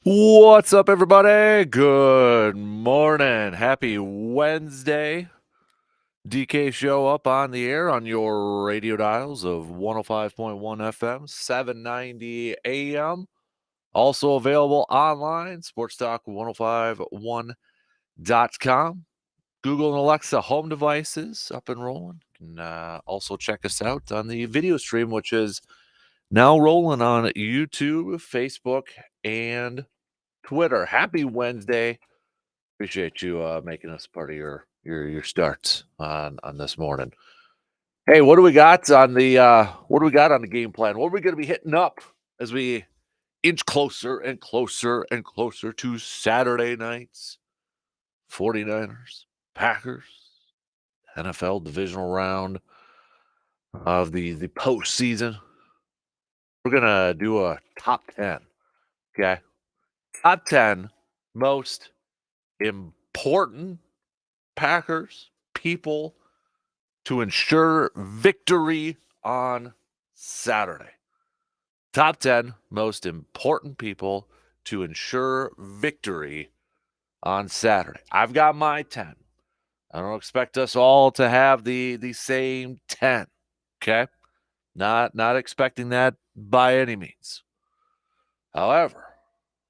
What's up, everybody? Good morning. Happy Wednesday. DK show up on the air on your radio dials of 105.1 FM, 790 AM. Also available online, sportstalk1051.com. Google and Alexa home devices up and rolling. You can also check us out on the video stream, which is now rolling on YouTube, Facebook, and Twitter. Happy Wednesday. Appreciate you making us part of your starts on this morning. Hey, what do we got on the game plan? What are we going to be hitting up as we inch closer and closer and closer to Saturday nights? 49ers, Packers, NFL divisional round of the postseason. We're gonna do a top 10. Okay. Top 10 most important Packers people to ensure victory on Saturday. Top 10 most important people to ensure victory on Saturday. I've got my 10. I don't expect us all to have the same 10. Okay? Not expecting that by any means. However,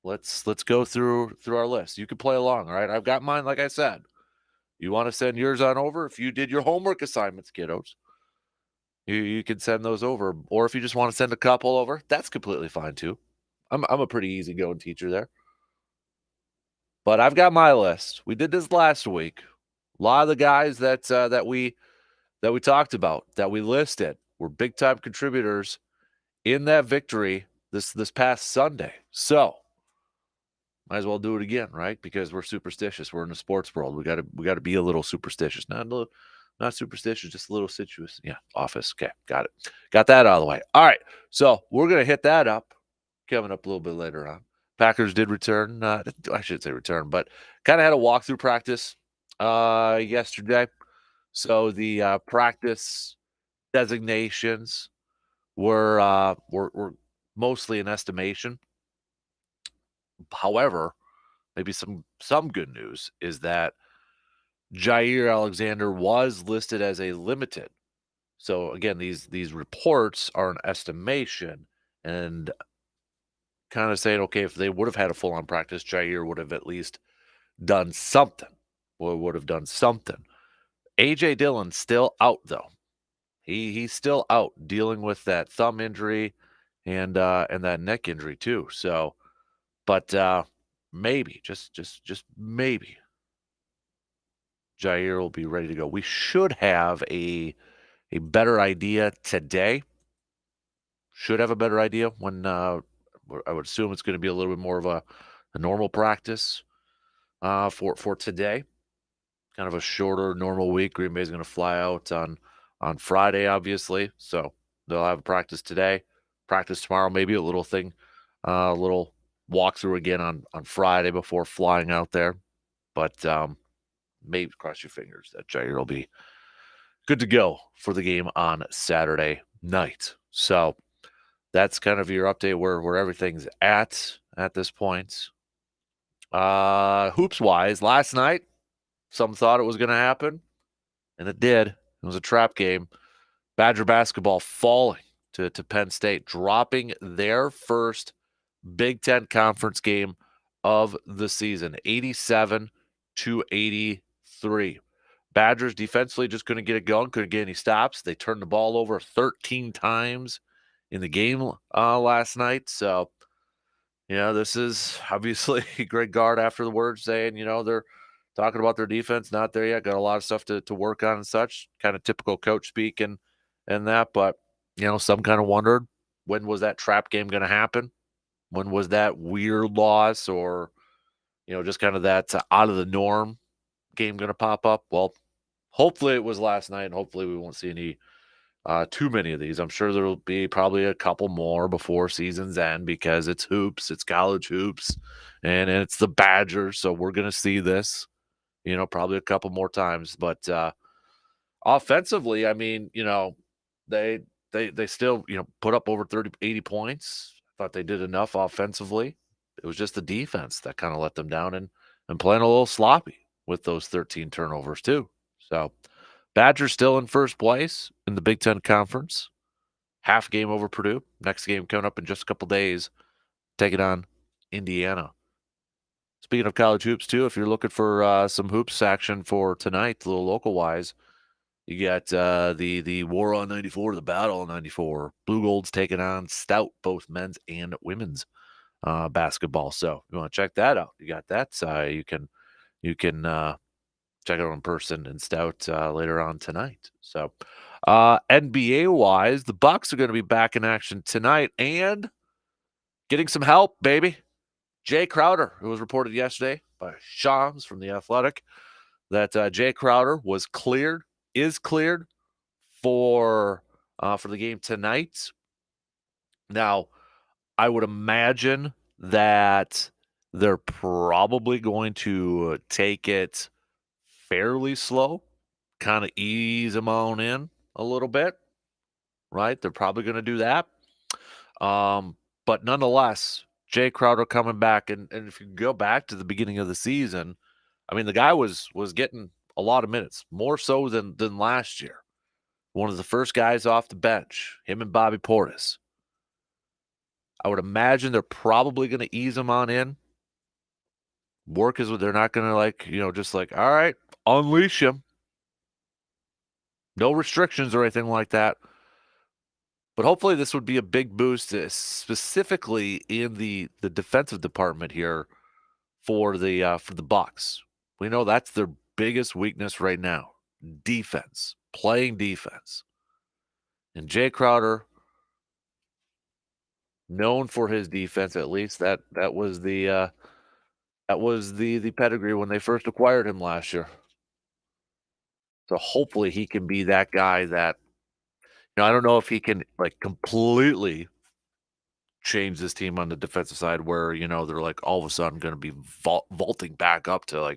let's go through our list. You can play along, all right? I've got mine, like I said. You want to send yours on over? If you did your homework assignments, kiddos, you can send those over. Or if you just want to send a couple over, that's completely fine too. I'm a pretty easygoing teacher there. But I've got my list. We did this last week. A lot of the guys that we talked about, that we listed, were big time contributors in that victory this past Sunday. So might as well do it again, right? Because we're superstitious. We're in the sports world. We gotta be a little superstitious. Not superstitious, just a little situous. Yeah, office. Okay, got it. Got that out of the way. All right. So we're gonna hit that up coming up a little bit later on. Packers did return. I should say return, but kind of had a walkthrough practice yesterday. So the practice designations were mostly an estimation. However, maybe some good news is that Jair Alexander was listed as a limited. So again, these reports are an estimation and kind of saying, okay, if they would have had a full on practice, Jair would have at least done something. Or would have done something. AJ Dillon's still out though. He's still out dealing with that thumb injury and that neck injury too. So, but maybe just maybe Jair will be ready to go. We should have a better idea today. Should have a better idea when I would assume it's going to be a little bit more of a normal practice for today. Kind of a shorter normal week. Green Bay is going to fly out on Friday, obviously, so they'll have a practice today, practice tomorrow, maybe a little thing, a little walkthrough again on Friday before flying out there. But maybe cross your fingers that Jair will be good to go for the game on Saturday night. So that's kind of your update where everything's at this point. Hoops wise, last night, some thought it was going to happen, and it did. It was a trap game. Badger basketball falling to Penn State, dropping their first Big Ten conference game of the season, 87-83. Badgers defensively just couldn't get it going, couldn't get any stops. They turned the ball over 13 times in the game last night. So, this is obviously Greg Gard after the word saying, they're talking about their defense, not there yet. Got a lot of stuff to work on and such. Kind of typical coach speak and that. But, some kind of wondered, when was that trap game going to happen? When was that weird loss or, just kind of that out of the norm game going to pop up? Well, hopefully it was last night, and hopefully we won't see any too many of these. I'm sure there will be probably a couple more before season's end because it's hoops, it's college hoops, and it's the Badgers. So we're going to see this, probably a couple more times. But offensively, I mean, they still, put up over 80 points. I thought they did enough offensively. It was just the defense that kind of let them down and playing a little sloppy with those 13 turnovers too. So Badgers still in first place in the Big Ten Conference. Half game over Purdue. Next game coming up in just a couple days. Take it on Indiana. Speaking of college hoops too, if you're looking for some hoops action for tonight, a little local wise, you got the War on 94, the Battle on 94. Blue Gold's taking on Stout, both men's and women's basketball. So you want to check that out. You got that. You can check it out in person in Stout later on tonight. So NBA wise, the Bucks are going to be back in action tonight and getting some help, baby. Jay Crowder, who was reported yesterday by Shams from The Athletic, that Jay Crowder is cleared for the game tonight. Now, I would imagine that they're probably going to take it fairly slow, kind of ease him on in a little bit, right? They're probably going to do that. But nonetheless, Jay Crowder coming back, and if you go back to the beginning of the season, I mean, the guy was getting a lot of minutes, more so than last year. One of the first guys off the bench, him and Bobby Portis. I would imagine they're probably going to ease him on in. They're not going to just all right, unleash him. No restrictions or anything like that. But hopefully this would be a big boost, specifically in the defensive department here for the Bucks. We know that's their biggest weakness right now: defense, playing defense. And Jay Crowder, known for his defense, at least that was the pedigree when they first acquired him last year. So hopefully he can be that guy that, I don't know if he can completely change this team on the defensive side where, they're all of a sudden going to be vaulting back up to a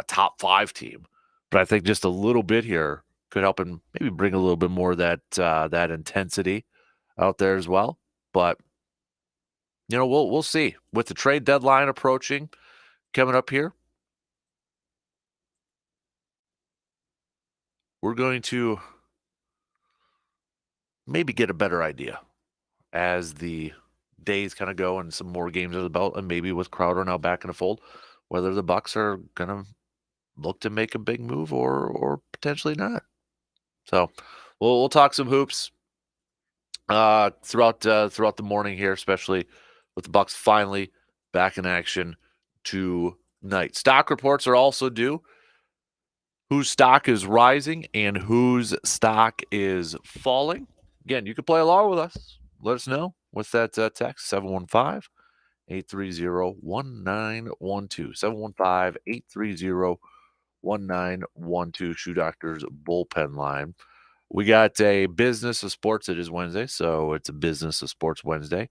top 5 team. But I think just a little bit here could help him maybe bring a little bit more of that intensity out there as well. But we'll see. With the trade deadline approaching, coming up here, we're going to maybe get a better idea as the days kind of go and some more games are the belt, and maybe with Crowder now back in the fold, whether the Bucks are gonna look to make a big move or potentially not. So we'll talk some hoops throughout the morning here, especially with the Bucks finally back in action tonight. Stock reports are also due. Whose stock is rising and whose stock is falling. Again, you can play along with us. Let us know with that text, 715-830-1912. 715-830-1912, Shoe Doctor's bullpen line. We got a Business of Sports. It is Wednesday, so it's a Business of Sports Wednesday,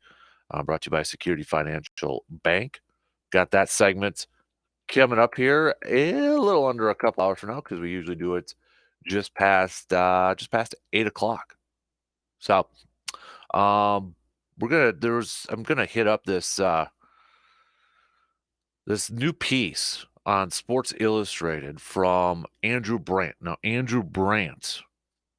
brought to you by Security Financial Bank. Got that segment coming up here a little under a couple hours from now, because we usually do it just past 8:00. So I'm gonna hit up this this new piece on Sports Illustrated from Andrew Brandt. Now, Andrew Brandt,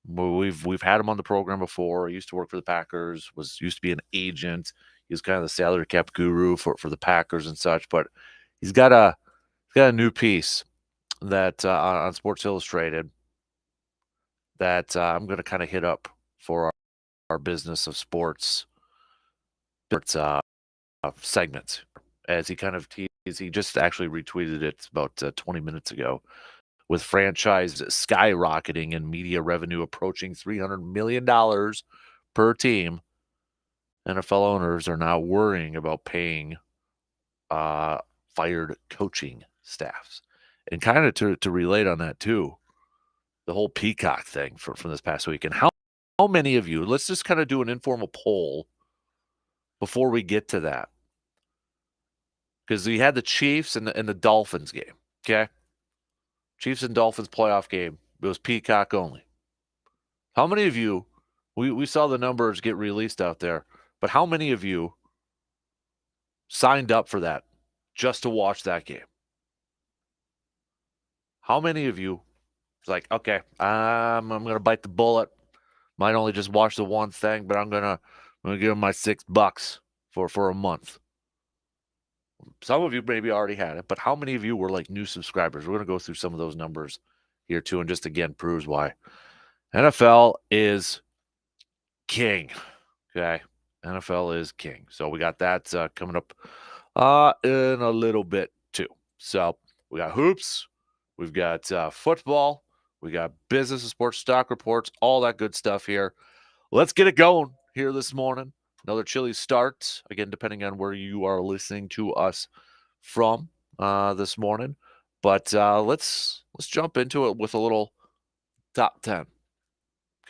we've had him on the program before. He used to work for the Packers, used to be an agent. He was kind of the salary cap guru for the Packers and such, but he's got a new piece that on Sports Illustrated that I'm going to kind of hit up for our Business of Sports segment, as he kind of he just actually retweeted it about 20 minutes ago. With franchise skyrocketing and media revenue approaching $300 million per team, NFL owners are now worrying about paying fired coaching staffs. And kind of to relate on that too, the whole Peacock thing from this past week. And how many of you, let's just kind of do an informal poll before we get to that. Because we had the Chiefs and the Dolphins game, okay? Chiefs and Dolphins playoff game. It was Peacock only. How many of you, we saw the numbers get released out there, but how many of you signed up for that just to watch that game. How many of you was like, okay, I'm gonna bite the bullet. Might only just watch the one thing, but I'm gonna give them my $6 for a month. Some of you maybe already had it, but how many of you were like new subscribers? We're gonna go through some of those numbers here too, and just again proves why NFL is king. Okay, NFL is king. So we got that coming up in a little bit too. So we got hoops, we've got football, we got business and sports stock reports, all that good stuff here. Let's get it going here this morning. Another chilly start again, depending on where you are listening to us from this morning. But let's jump into it with a little top 10.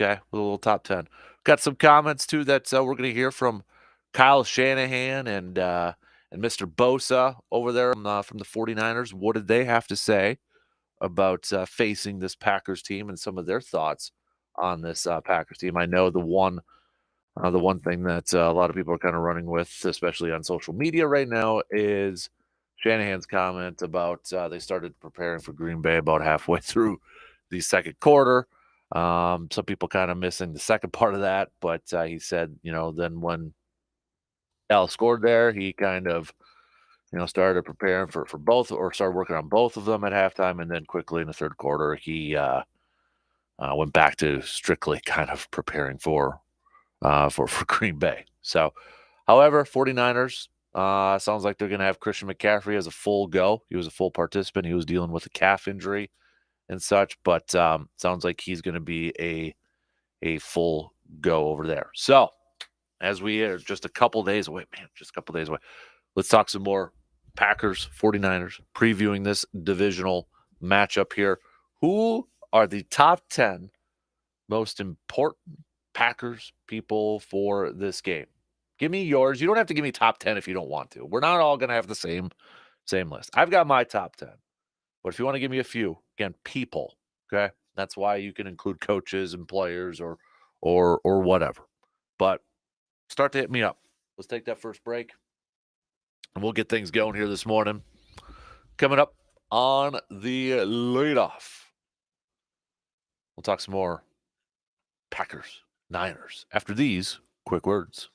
Okay, with a little top 10. Got some comments too that we're going to hear from Kyle Shanahan and Mr. Bosa over there from the 49ers. What did they have to say about facing this Packers team and some of their thoughts on this Packers team? I know the one thing that a lot of people are kind of running with, especially on social media right now, is Shanahan's comment about they started preparing for Green Bay about halfway through the second quarter. Some people kind of missing the second part of that, but he said, then when Al scored there, he kind of, started preparing for both or started working on both of them at halftime. And then quickly in the third quarter, he went back to strictly kind of preparing for Green Bay. So, however, 49ers sounds like they're going to have Christian McCaffrey as a full go. He was a full participant. He was dealing with a calf injury and such, but sounds like he's going to be a full go over there. So, as we are just a couple days away, man, just a couple days away, let's talk some more Packers, 49ers, previewing this divisional matchup here. Who are the top 10 most important Packers people for this game? Give me yours. You don't have to give me top 10 if you don't want to. We're not all going to have the same list. I've got my top 10. But if you want to give me a few, again, people, okay? That's why you can include coaches and players or whatever. But start to hit me up. Let's take that first break and we'll get things going here this morning. Coming up on the leadoff, we'll talk some more Packers, Niners after these quick words.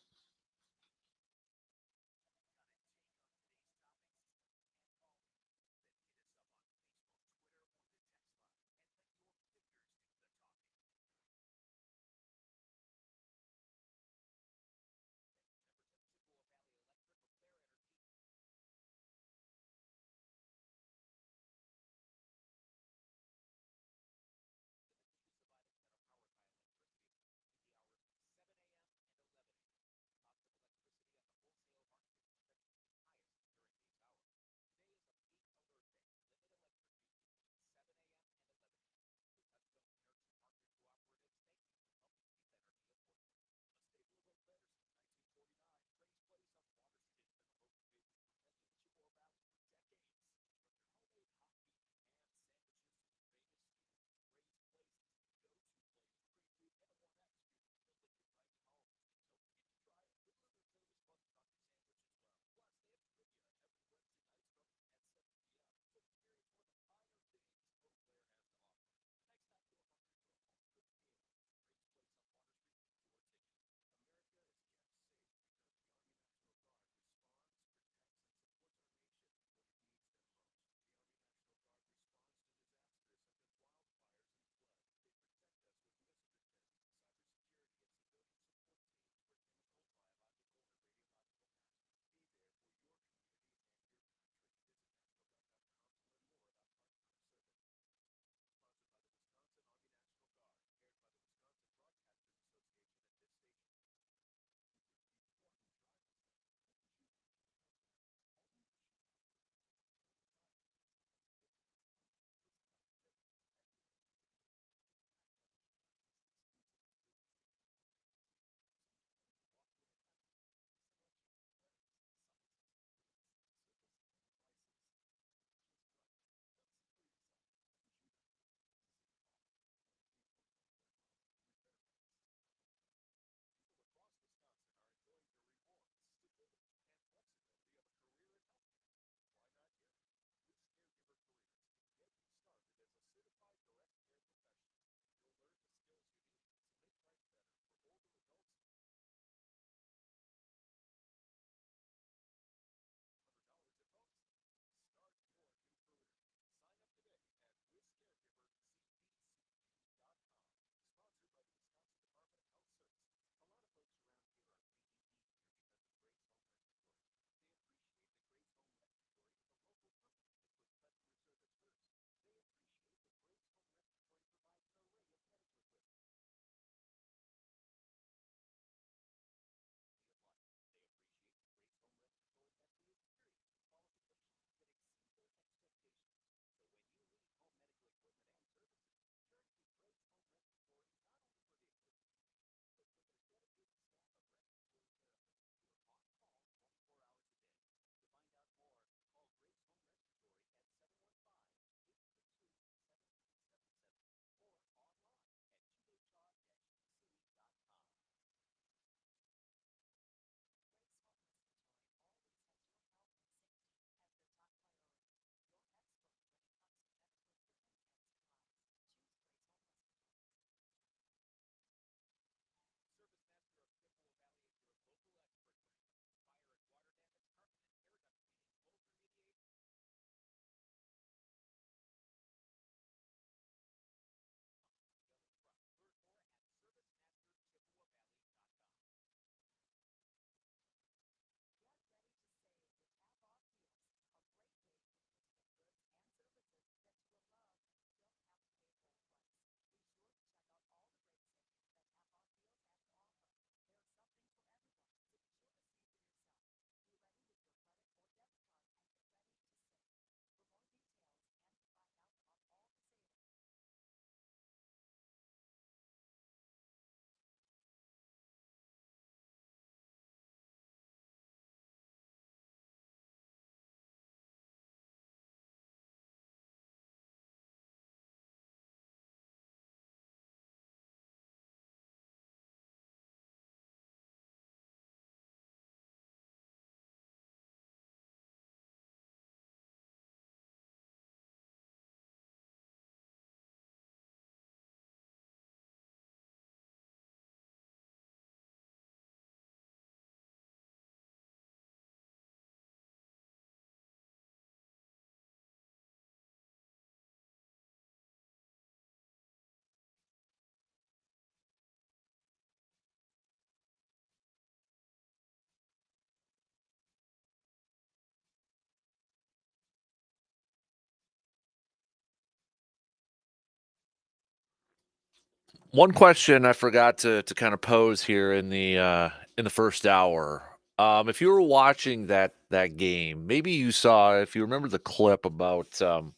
One question I forgot to kind of pose here in the first hour. If you were watching that game, maybe you saw if you remember the clip about oh,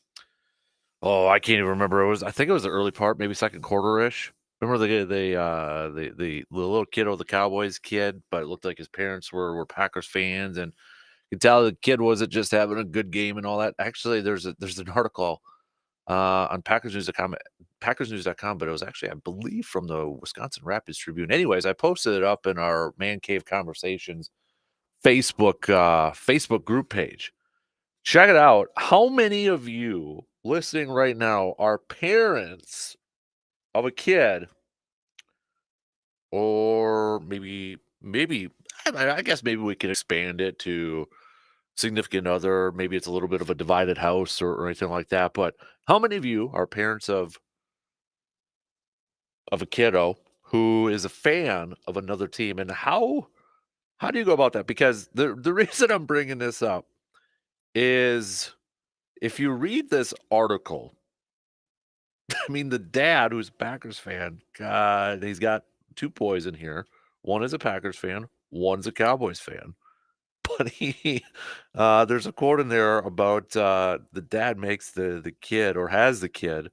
I can't even remember. I think it was the early part, maybe second quarter ish. Remember the little kid, the Cowboys kid, but it looked like his parents were Packers fans, and you could tell the kid wasn't just having a good game and all that. Actually, there's an article on PackersNews.com, but it was actually, I believe, from the Wisconsin Rapids Tribune. Anyways, I posted it up in our Man Cave Conversations Facebook group page. Check it out. How many of you listening right now are parents of a kid, or maybe I guess maybe we can expand it to significant other. Maybe it's a little bit of a divided house or anything like that. But how many of you are parents of a kiddo who is a fan of another team, and how do you go about that? Because the reason I'm bringing this up is if you read this article, I mean, the dad who's a Packers fan, God, he's got two boys in here. One is a Packers fan, one's a Cowboys fan. But there's a quote in there about the dad makes the kid, or has the kid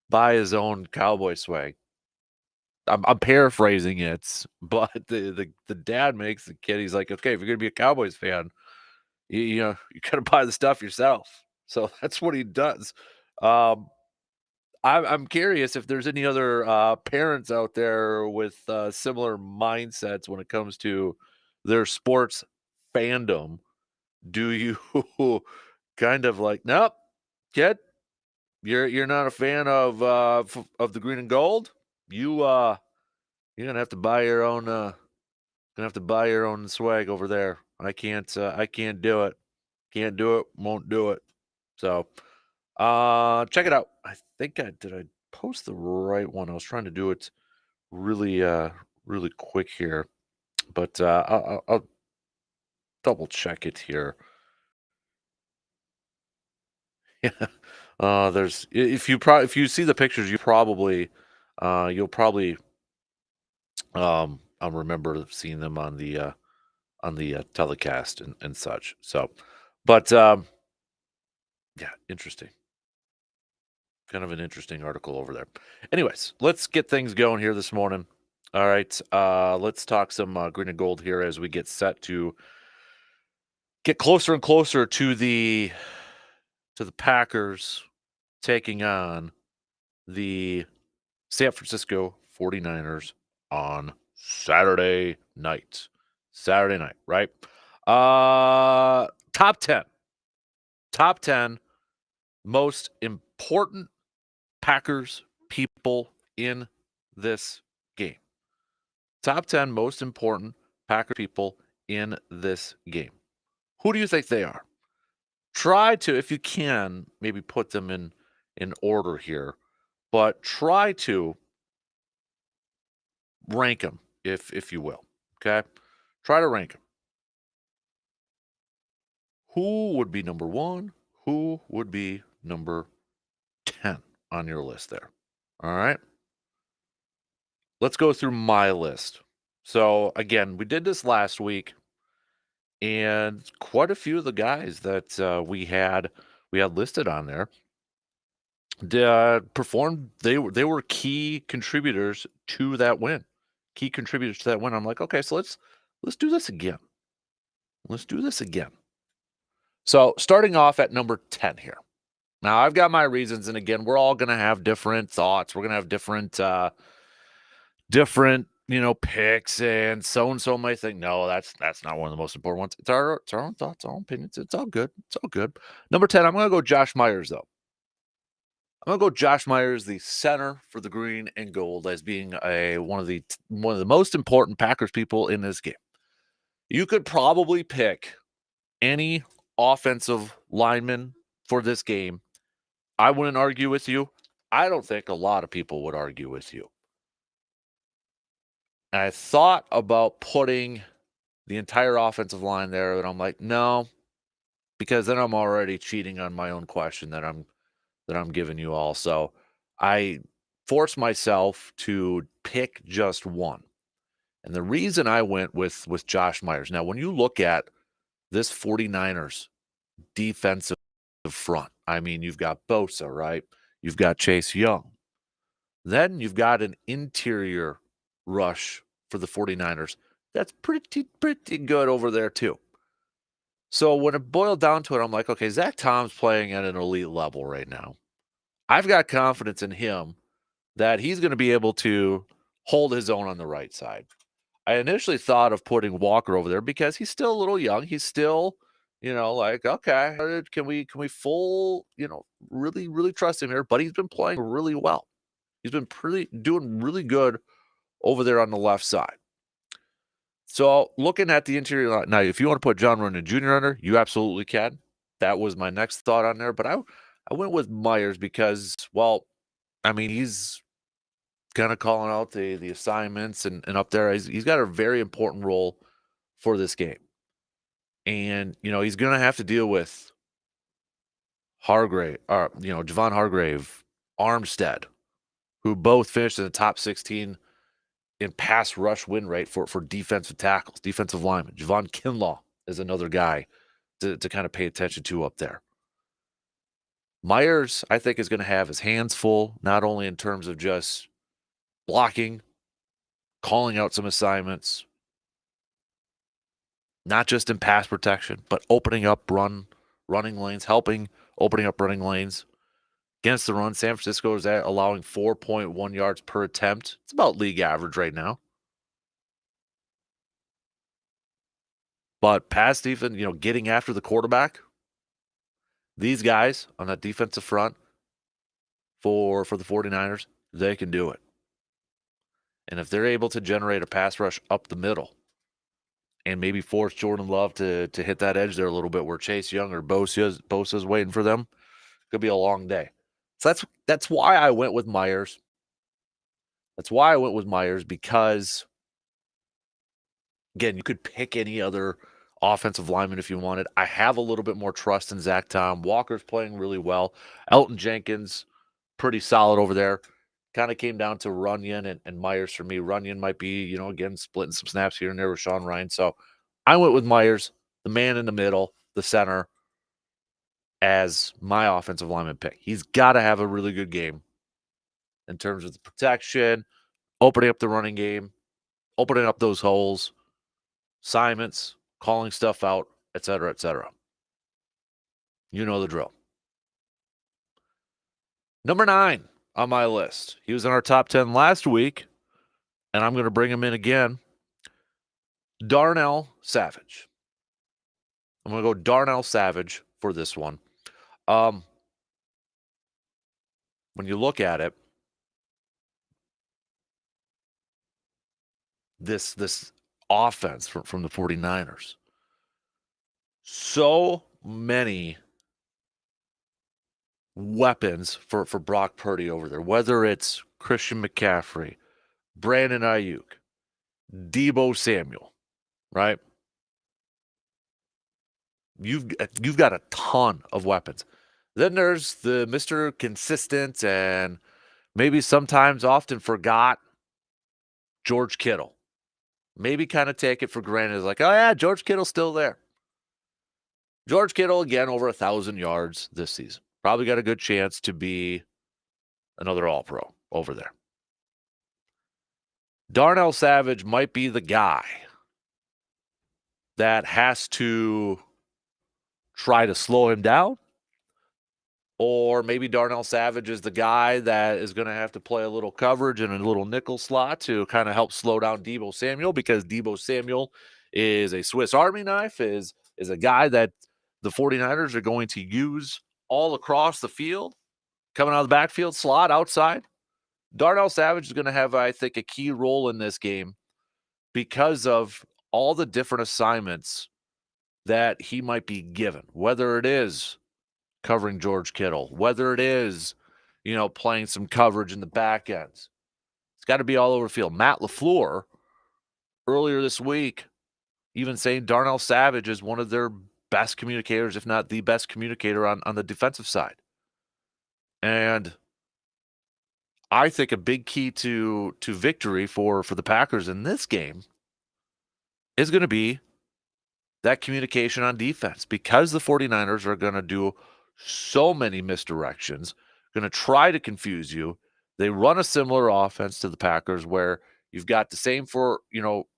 buy his own cowboy swag. I'm paraphrasing it, but the dad makes the kid. He's like, okay, if you're gonna be a Cowboys fan, you know you gotta buy the stuff yourself. So that's what he does. Um, I'm curious if there's any other parents out there with similar mindsets when it comes to their sports fandom. Do you kind of like, nope, kid, you're not a fan of the green and gold? You're gonna have to buy your own swag over there. I can't do it. Can't do it, won't do it. So check it out. I post the right one? I was trying to do it really really quick here, but I'll double check it here. Yeah. There's if you see the pictures, you'll probably I'll remember seeing them on the telecast and such. So, but yeah, interesting. Kind of an interesting article over there. Anyways, let's get things going here this morning. All right, let's talk some green and gold here as we get set to get closer and closer to the Packers taking on the San Francisco 49ers on Saturday night. Saturday night, right? Top 10. Top 10 most important Packers people in this game. Top 10 most important Packer people in this game. Who do you think they are? Try to, if you can, maybe put them in order here, but try to rank them, if you will. Okay, try to rank them. Who would be number one? Who would be number 10 on your list there? All right, let's go through my list. So again, we did this last week, and quite a few of the guys that we had listed on there performed. They were key contributors to that win. Key contributors to that win. I'm like, okay, so let's do this again. Let's do this again. So starting off at number 10 here. Now I've got my reasons, and again, we're all gonna have different thoughts. We're gonna have different picks, and so might think, no, that's not one of the most important ones. It's our own thoughts, our own opinions. It's all good. It's all good. Number 10, I'm gonna go Josh Myers though. I'm gonna go Josh Myers, the center for the green and gold, as being one of the most important Packers people in this game. You could probably pick any offensive lineman for this game. I wouldn't argue with you. I don't think a lot of people would argue with you. And I thought about putting the entire offensive line there, and I'm like, no, because then I'm already cheating on my own question that I'm giving you all. So I force myself to pick just one. And the reason I went with Josh Myers. Now, when you look at this 49ers defensive front, I mean, you've got Bosa, right? You've got Chase Young. Then you've got an interior rush for the 49ers. That's pretty good over there too. So when it boiled down to it, I'm like, okay, Zach Tom's playing at an elite level right now. I've got confidence in him that he's going to be able to hold his own on the right side. I initially thought of putting Walker over there because he's still a little young. He's still, like, okay, can we really trust him here? But he's been playing really well. He's been doing really good over there on the left side. So looking at the interior line, now, if you want to put John Runyon Jr. under, you absolutely can. That was my next thought on there. But I went with Myers because, well, I mean, he's kind of calling out the assignments and up there. He's got a very important role for this game. And, he's going to have to deal with Javon Hargrave, Armstead, who both finished in the top 16 in pass rush win rate for defensive tackles, defensive linemen. Javon Kinlaw is another guy to kind of pay attention to up there. Myers, I think, is going to have his hands full, not only in terms of just blocking, calling out some assignments, not just in pass protection, but opening up running lanes, helping opening up running lanes. Against the run, San Francisco is allowing 4.1 yards per attempt. It's about league average right now. But pass defense, getting after the quarterback, these guys on that defensive front for the 49ers, they can do it. And if they're able to generate a pass rush up the middle and maybe force Jordan Love to hit that edge there a little bit where Chase Young or Bosa's waiting for them, could be a long day. So that's why I went with Myers. That's why I went with Myers because, again, you could pick any other offensive lineman if you wanted. I have a little bit more trust in Zach Tom. Walker's playing really well. Elton Jenkins, pretty solid over there. Kind of came down to Runyon and Myers for me. Runyon might be, again, splitting some snaps here and there with Sean Ryan. So I went with Myers, the man in the middle, the center, as my offensive lineman pick. He's got to have a really good game in terms of the protection, opening up the running game, opening up those holes, assignments, calling stuff out, et cetera, et cetera. You know the drill. Number 9 on my list. He was in our top 10 last week, and I'm going to bring him in again. Darnell Savage. I'm going to go Darnell Savage for this one. When you look at it, this offense from the 49ers, so many weapons for Brock Purdy over there, whether it's Christian McCaffrey, Brandon Ayuk, Deebo Samuel, right? You've got a ton of weapons. Then there's the Mr. Consistent and maybe sometimes often forgot George Kittle. Maybe kind of take it for granted. It's like, oh yeah, George Kittle's still there. George Kittle, again, over 1,000 yards this season. Probably got a good chance to be another All-Pro over there. Darnell Savage might be the guy that has to try to slow him down. Or maybe Darnell Savage is the guy that is going to have to play a little coverage and a little nickel slot to kind of help slow down Deebo Samuel, because Deebo Samuel is a Swiss Army knife, is a guy that the 49ers are going to use all across the field, coming out of the backfield, slot, outside. Darnell Savage is going to have, I think, a key role in this game because of all the different assignments that he might be given, whether it is covering George Kittle, whether it is, playing some coverage in the back ends. It's got to be all over the field. Matt LaFleur, earlier this week, even saying Darnell Savage is one of their best communicators, if not the best communicator on the defensive side. And I think a big key to victory for the Packers in this game is going to be that communication on defense, because the 49ers are going to do so many misdirections, going to try to confuse you. They run a similar offense to the Packers where you've got the same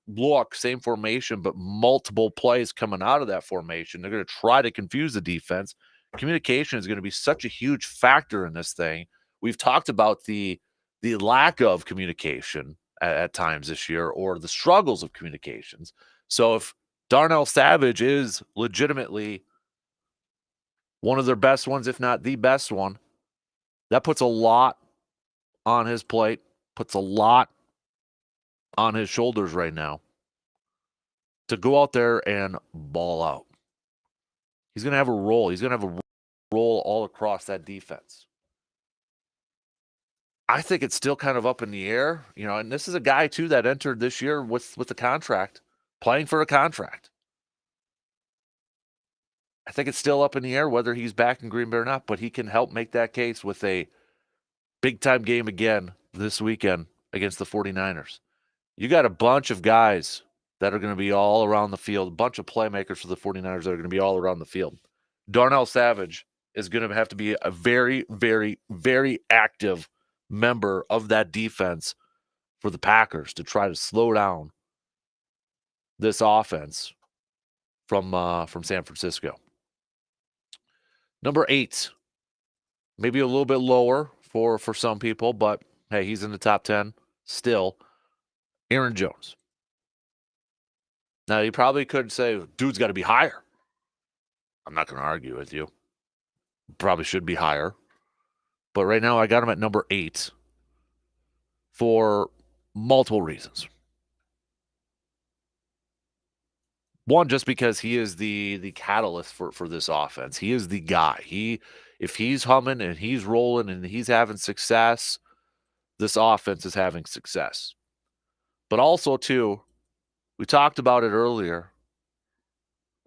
block, same formation, but multiple plays coming out of that formation. They're going to try to confuse the defense. Communication is going to be such a huge factor in this thing. We've talked about the lack of communication at times this year, or the struggles of communications. So if Darnell Savage is legitimately one of their best ones, if not the best one, that puts a lot on his plate, puts a lot on his shoulders right now to go out there and ball out. He's going to have a role. He's going to have a role all across that defense. I think it's still kind of up in the air, and this is a guy too that entered this year with the contract, playing for a contract. I think it's still up in the air whether he's back in Green Bay or not, but he can help make that case with a big-time game again this weekend against the 49ers. You got a bunch of guys that are going to be all around the field, a bunch of playmakers for the 49ers that are going to be all around the field. Darnell Savage is going to have to be a very, very, very active member of that defense for the Packers to try to slow down this offense from San Francisco. Number 8, maybe a little bit lower for some people, but hey, he's in the top 10 still. Aaron Jones. Now, you probably could say, dude's got to be higher. I'm not going to argue with you. Probably should be higher. But right now, I got him at number 8 for multiple reasons. One, just because he is the catalyst for this offense. He is the guy. If he's humming and he's rolling and he's having success, this offense is having success. But also, too, we talked about it earlier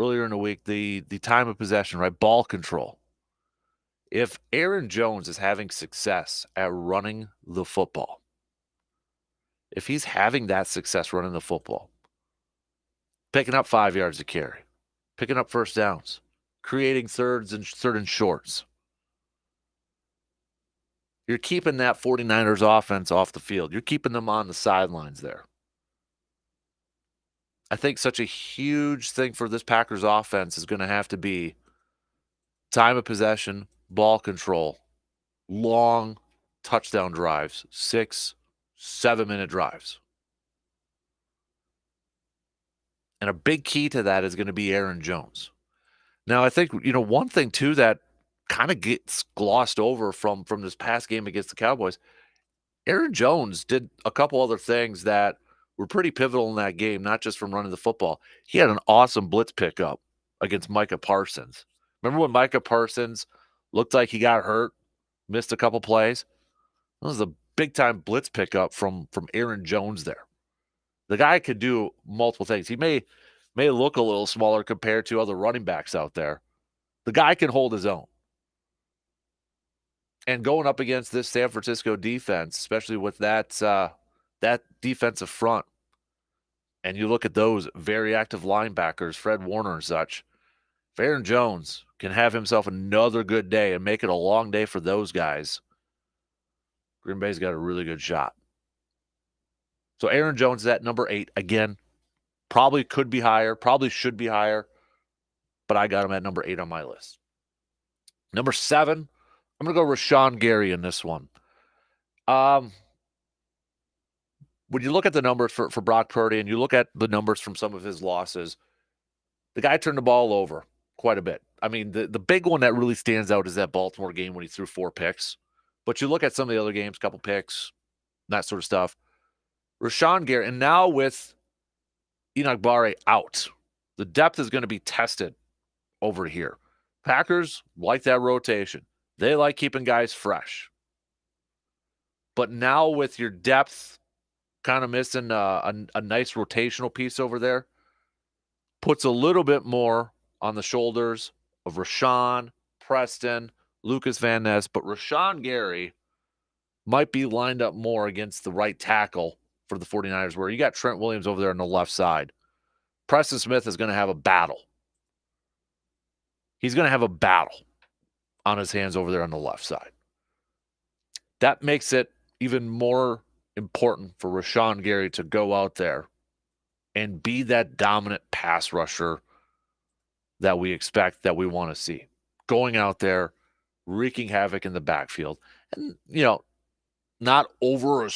in the week, the time of possession, right? Ball control. If Aaron Jones is having success at running the football, if he's having that success running the football, picking up 5 yards of carry, picking up first downs, creating third and shorts, you're keeping that 49ers offense off the field. You're keeping them on the sidelines there. I think such a huge thing for this Packers offense is going to have to be time of possession, ball control, long touchdown drives, 6-7 minute drives. And a big key to that is going to be Aaron Jones. Now, I think, one thing too that kind of gets glossed over from this past game against the Cowboys, Aaron Jones did a couple other things that were pretty pivotal in that game, not just from running the football. He had an awesome blitz pickup against Micah Parsons. Remember when Micah Parsons looked like he got hurt, missed a couple plays? That was a big-time blitz pickup from Aaron Jones there. The guy could do multiple things. He may look a little smaller compared to other running backs out there. The guy can hold his own. And going up against this San Francisco defense, especially with that defensive front, and you look at those very active linebackers, Fred Warner and such, if Aaron Jones can have himself another good day and make it a long day for those guys, Green Bay's got a really good shot. So Aaron Jones is at number 8. Again, probably could be higher, probably should be higher, but I got him at number 8 on my list. Number 7, I'm going to go Rashawn Gary in this one. When you look at the numbers for Brock Purdy and you look at the numbers from some of his losses, the guy turned the ball over quite a bit. I mean, the big one that really stands out is that Baltimore game when he threw 4 picks. But you look at some of the other games, couple picks, that sort of stuff. Rashawn Gary, and now with Enoch Barre out, the depth is going to be tested over here. Packers like that rotation. They like keeping guys fresh. But now with your depth kind of missing a nice rotational piece over there, puts a little bit more on the shoulders of Rashawn, Preston, Lucas Van Ness. But Rashawn Gary might be lined up more against the right tackle for the 49ers, where you got Trent Williams over there on the left side. Preston Smith is going to have a battle. He's going to have a battle on his hands over there on the left side. That makes it even more important for Rashawn Gary to go out there and be that dominant pass rusher that we expect, that we want to see. Going out there, wreaking havoc in the backfield. And, not over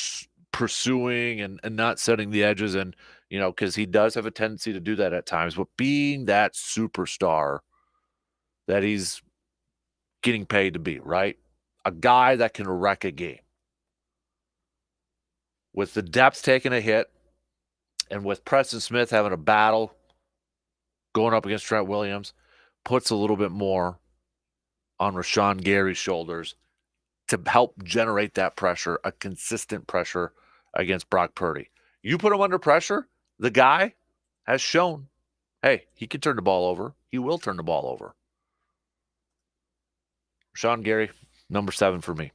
pursuing and not setting the edges, and, because he does have a tendency to do that at times, but being that superstar that he's getting paid to be, right? A guy that can wreck a game. With the depth taking a hit, and with Preston Smith having a battle going up against Trent Williams, puts a little bit more on Rashawn Gary's shoulders to help generate that pressure, a consistent pressure against Brock Purdy. You put him under pressure, the guy has shown, hey, he can turn the ball over. He will turn the ball over. Rashawn Gary, number 7 for me.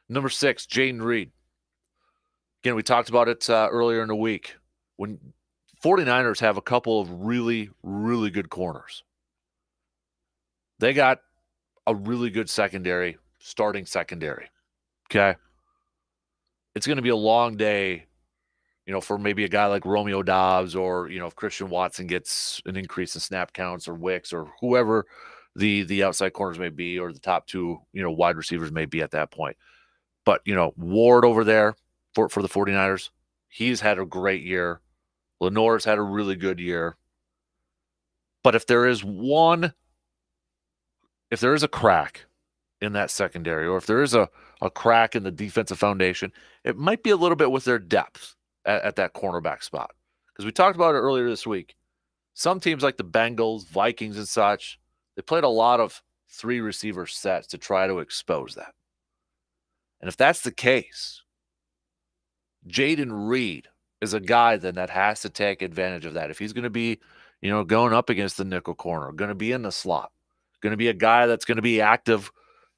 Number 6, Jayden Reed. Again, we talked about it earlier in the week. When 49ers have a couple of really, really good corners. They got a really good secondary, starting secondary. Okay? It's going to be a long day, for maybe a guy like Romeo Doubs, or, if Christian Watson gets an increase in snap counts, or Wicks, or whoever the outside corners may be, or the top 2, wide receivers may be at that point. But, Ward over there for the 49ers, he's had a great year. Lenore's had a really good year. But if there is a crack in that secondary, or if there is a crack in the defensive foundation, it might be a little bit with their depth at that cornerback spot. Because we talked about it earlier this week. Some teams like the Bengals, Vikings, and such, they played a lot of 3 receiver sets to try to expose that. And if that's the case, Jayden Reed is a guy then that has to take advantage of that. If he's going to be, going up against the nickel corner, going to be in the slot, going to be a guy that's going to be active,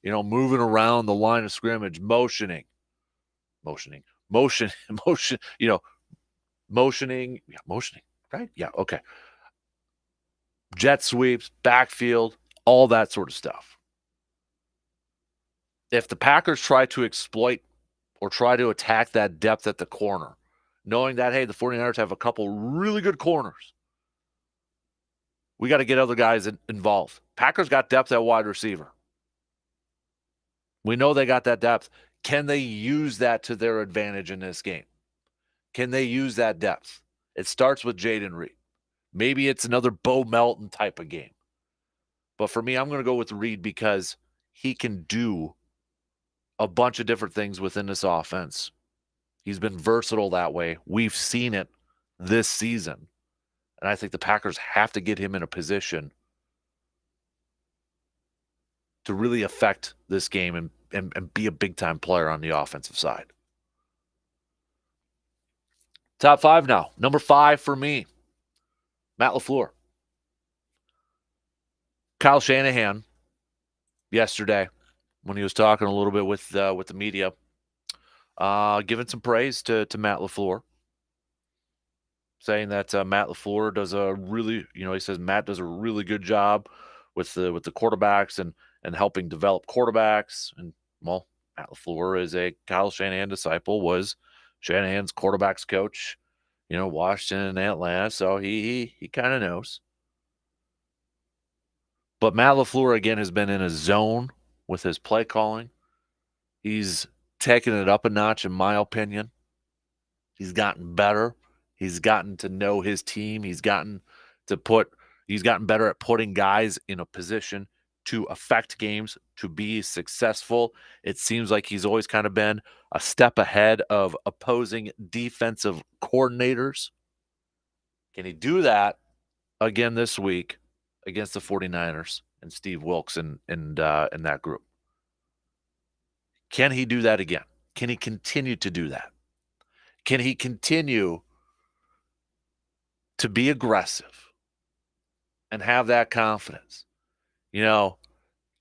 moving around the line of scrimmage, motioning, right? Yeah, okay. Jet sweeps, backfield, all that sort of stuff. If the Packers try to exploit or try to attack that depth at the corner, knowing that, hey, the 49ers have a couple really good corners, we got to get other guys involved. Packers got depth at wide receiver. We know they got that depth. Can they use that to their advantage in this game? Can they use that depth? It starts with Jayden Reed. Maybe it's another Bo Melton type of game. But for me, I'm going to go with Reed because he can do a bunch of different things within this offense. He's been versatile that way. We've seen it this season. And I think the Packers have to get him in a position to really affect this game and be a big-time player on the offensive side. Top 5 now. Number 5 for me, Matt LaFleur. Kyle Shanahan yesterday, when he was talking a little bit with the media, giving some praise to Matt LaFleur, saying that Matt LaFleur does a really, he says Matt does a really good job with the quarterbacks and helping develop quarterbacks. And, well, Matt LaFleur is a Kyle Shanahan disciple, was Shanahan's quarterbacks coach, Washington and Atlanta, so he kind of knows. But Matt LaFleur, again, has been in a zone with his play calling. He's taken it up a notch, in my opinion. He's gotten better. He's gotten to know his team. He's gotten better at putting guys in a position to affect games, to be successful. It seems like he's always kind of been a step ahead of opposing defensive coordinators. Can he do that again this week against the 49ers and Steve Wilks and that group? Can he do that again? Can he continue to do that? Can he continue to be aggressive and have that confidence?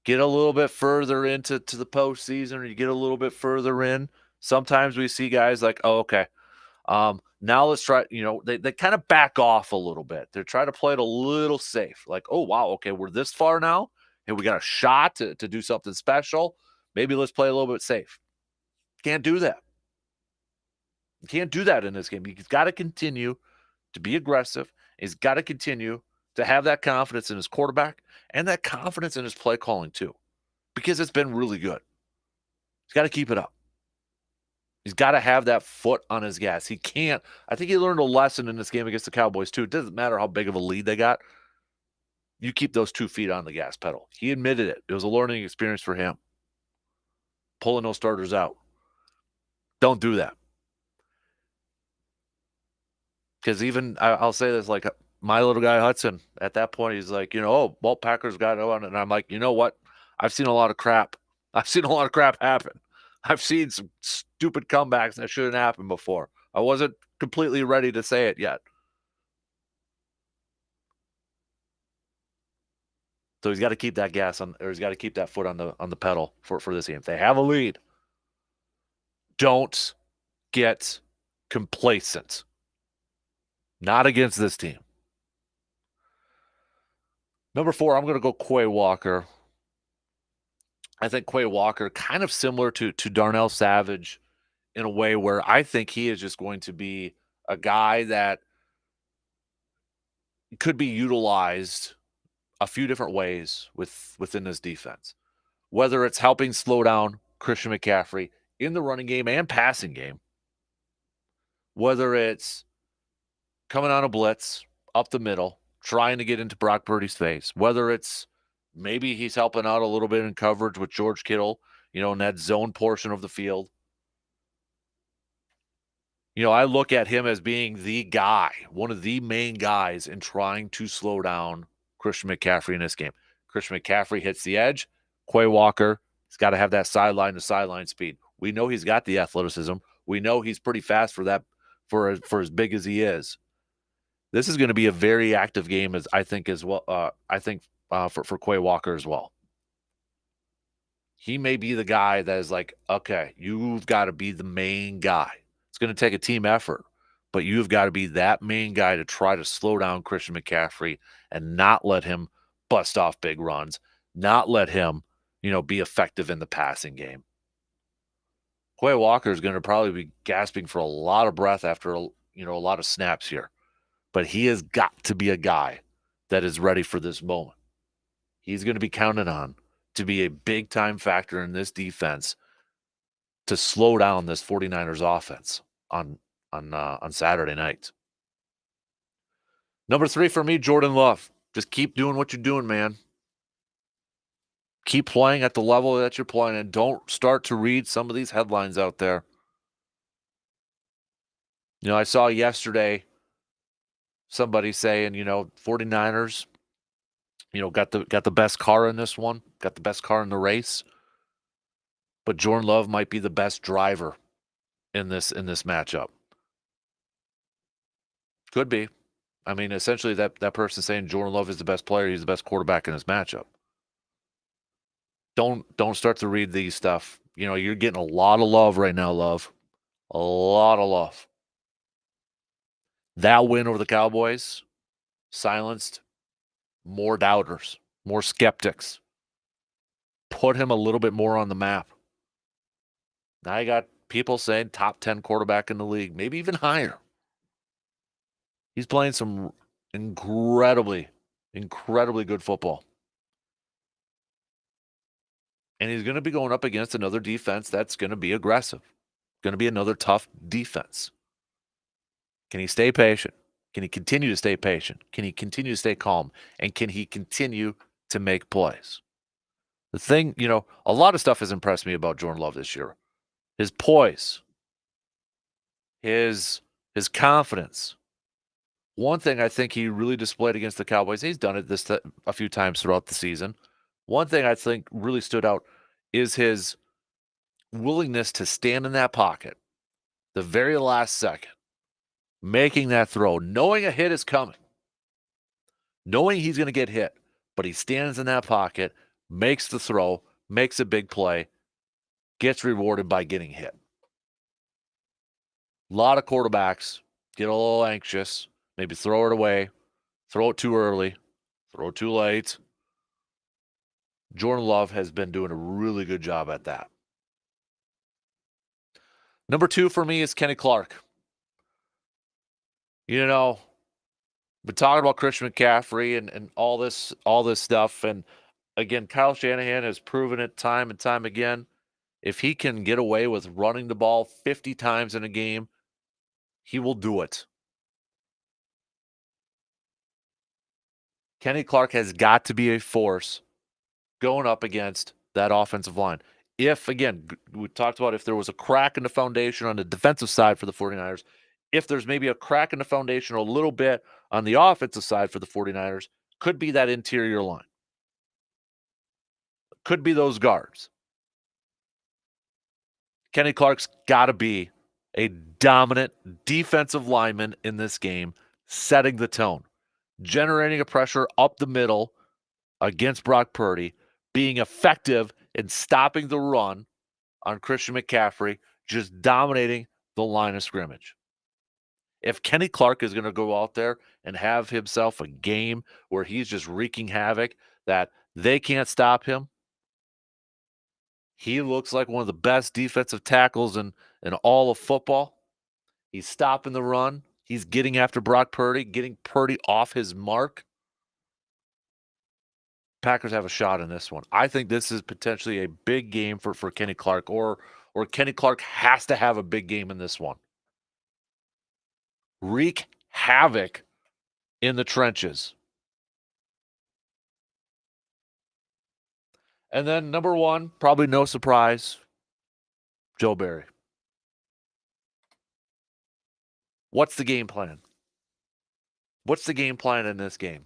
Get a little bit further into the postseason, or you get a little bit further in Sometimes we see guys like, oh, okay, now let's try, they kind of back off a little bit. They're trying to play it a little safe. Like, oh, wow, okay, we're this far now, and we got a shot to do something special. Maybe let's play a little bit safe. Can't do that. You can't do that in this game. He's got to continue to be aggressive. He's got to continue to have that confidence in his quarterback and that confidence in his play calling too, because it's been really good. He's got to keep it up. He's got to have that foot on his gas. He can't. I think he learned a lesson in this game against the Cowboys too. It doesn't matter how big of a lead they got. You keep those 2 feet on the gas pedal. He admitted it. It was a learning experience for him. Pulling those starters out. Don't do that. Because even I'll say this, like my little guy Hudson, at that point, he's like, oh, well, Packers got it on. And I'm like, you know what? I've seen a lot of crap. I've seen a lot of crap happen. I've seen some stupid comebacks that shouldn't happen before. I wasn't completely ready to say it yet. So he's got to keep that gas on, or he's got to keep that foot on the pedal for this game. If they have a lead, don't get complacent. Not against this team. Number 4, I'm going to go Quay Walker. I think Quay Walker, kind of similar to Darnell Savage in a way where I think he is just going to be a guy that could be utilized a few different ways within this defense. Whether it's helping slow down Christian McCaffrey in the running game and passing game, whether it's coming on a blitz up the middle, trying to get into Brock Purdy's face, whether it's maybe he's helping out a little bit in coverage with George Kittle, in that zone portion of the field. I look at him as being the guy, one of the main guys in trying to slow down Christian McCaffrey in this game. Christian McCaffrey hits the edge. Quay Walker, he's got to have that sideline to sideline speed. We know he's got the athleticism. We know he's pretty fast for that, for as big as he is. This is going to be a very active game, as I think as well. For Quay Walker as well. He may be the guy that is like, okay, you've got to be the main guy. It's going to take a team effort, but you've got to be that main guy to try to slow down Christian McCaffrey and not let him bust off big runs, not let him, be effective in the passing game. Quay Walker is going to probably be gasping for a lot of breath after, a lot of snaps here, but he has got to be a guy that is ready for this moment. He's going to be counted on to be a big-time factor in this defense to slow down this 49ers offense on Saturday night. Number 3 for me, Jordan Love. Just keep doing what you're doing, man. Keep playing at the level that you're playing, and don't start to read some of these headlines out there. I saw yesterday somebody saying, 49ers, got the best car in this one, got the best car in the race, but Jordan Love might be the best driver in this matchup. Could be. I mean, essentially that person saying Jordan Love is the best player, he's the best quarterback in this matchup. Don't start to read these stuff. You're getting a lot of love right now, Love. A lot of love. That win over the Cowboys silenced more doubters, more skeptics. Put him a little bit more on the map. Now you got people saying top 10 quarterback in the league, maybe even higher. He's playing some incredibly, incredibly good football. And he's going to be going up against another defense that's going to be aggressive. Going to be another tough defense. Can he stay patient? Can he continue to stay patient? Can he continue to stay calm? And can he continue to make plays? The thing, a lot of stuff has impressed me about Jordan Love this year. His poise, his confidence. One thing I think he really displayed against the Cowboys, he's done it a few times throughout the season. One thing I think really stood out is his willingness to stand in that pocket the very last second, making that throw, knowing a hit is coming, knowing he's going to get hit, but he stands in that pocket, makes the throw, makes a big play, gets rewarded by getting hit. A lot of quarterbacks get a little anxious, maybe throw it away, throw it too early, throw it too late. Jordan Love has been doing a really good job at that. Number 2 for me is Kenny Clark. You know, been talking about Christian McCaffrey and all this stuff. And again, Kyle Shanahan has proven it time and time again. If he can get away with running the ball 50 times in a game, he will do it. Kenny Clark has got to be a force going up against that offensive line. If, again, we talked about if there was a crack in the foundation on the defensive side for the 49ers, if there's maybe a crack in the foundation a little bit on the offensive side for the 49ers, could be that interior line. Could be those guards. Kenny Clark's got to be a dominant defensive lineman in this game, setting the tone, generating a pressure up the middle against Brock Purdy, being effective in stopping the run on Christian McCaffrey, just dominating the line of scrimmage. If Kenny Clark is going to go out there and have himself a game where he's just wreaking havoc, that they can't stop him, he looks like one of the best defensive tackles in all of football. He's stopping the run. He's getting after Brock Purdy, getting Purdy off his mark. Packers have a shot in this one. I think this is potentially a big game for Kenny Clark, or Kenny Clark has to have a big game in this one. Wreak havoc in the trenches. And then number 1, probably no surprise, Joe Barry. What's the game plan? What's the game plan in this game?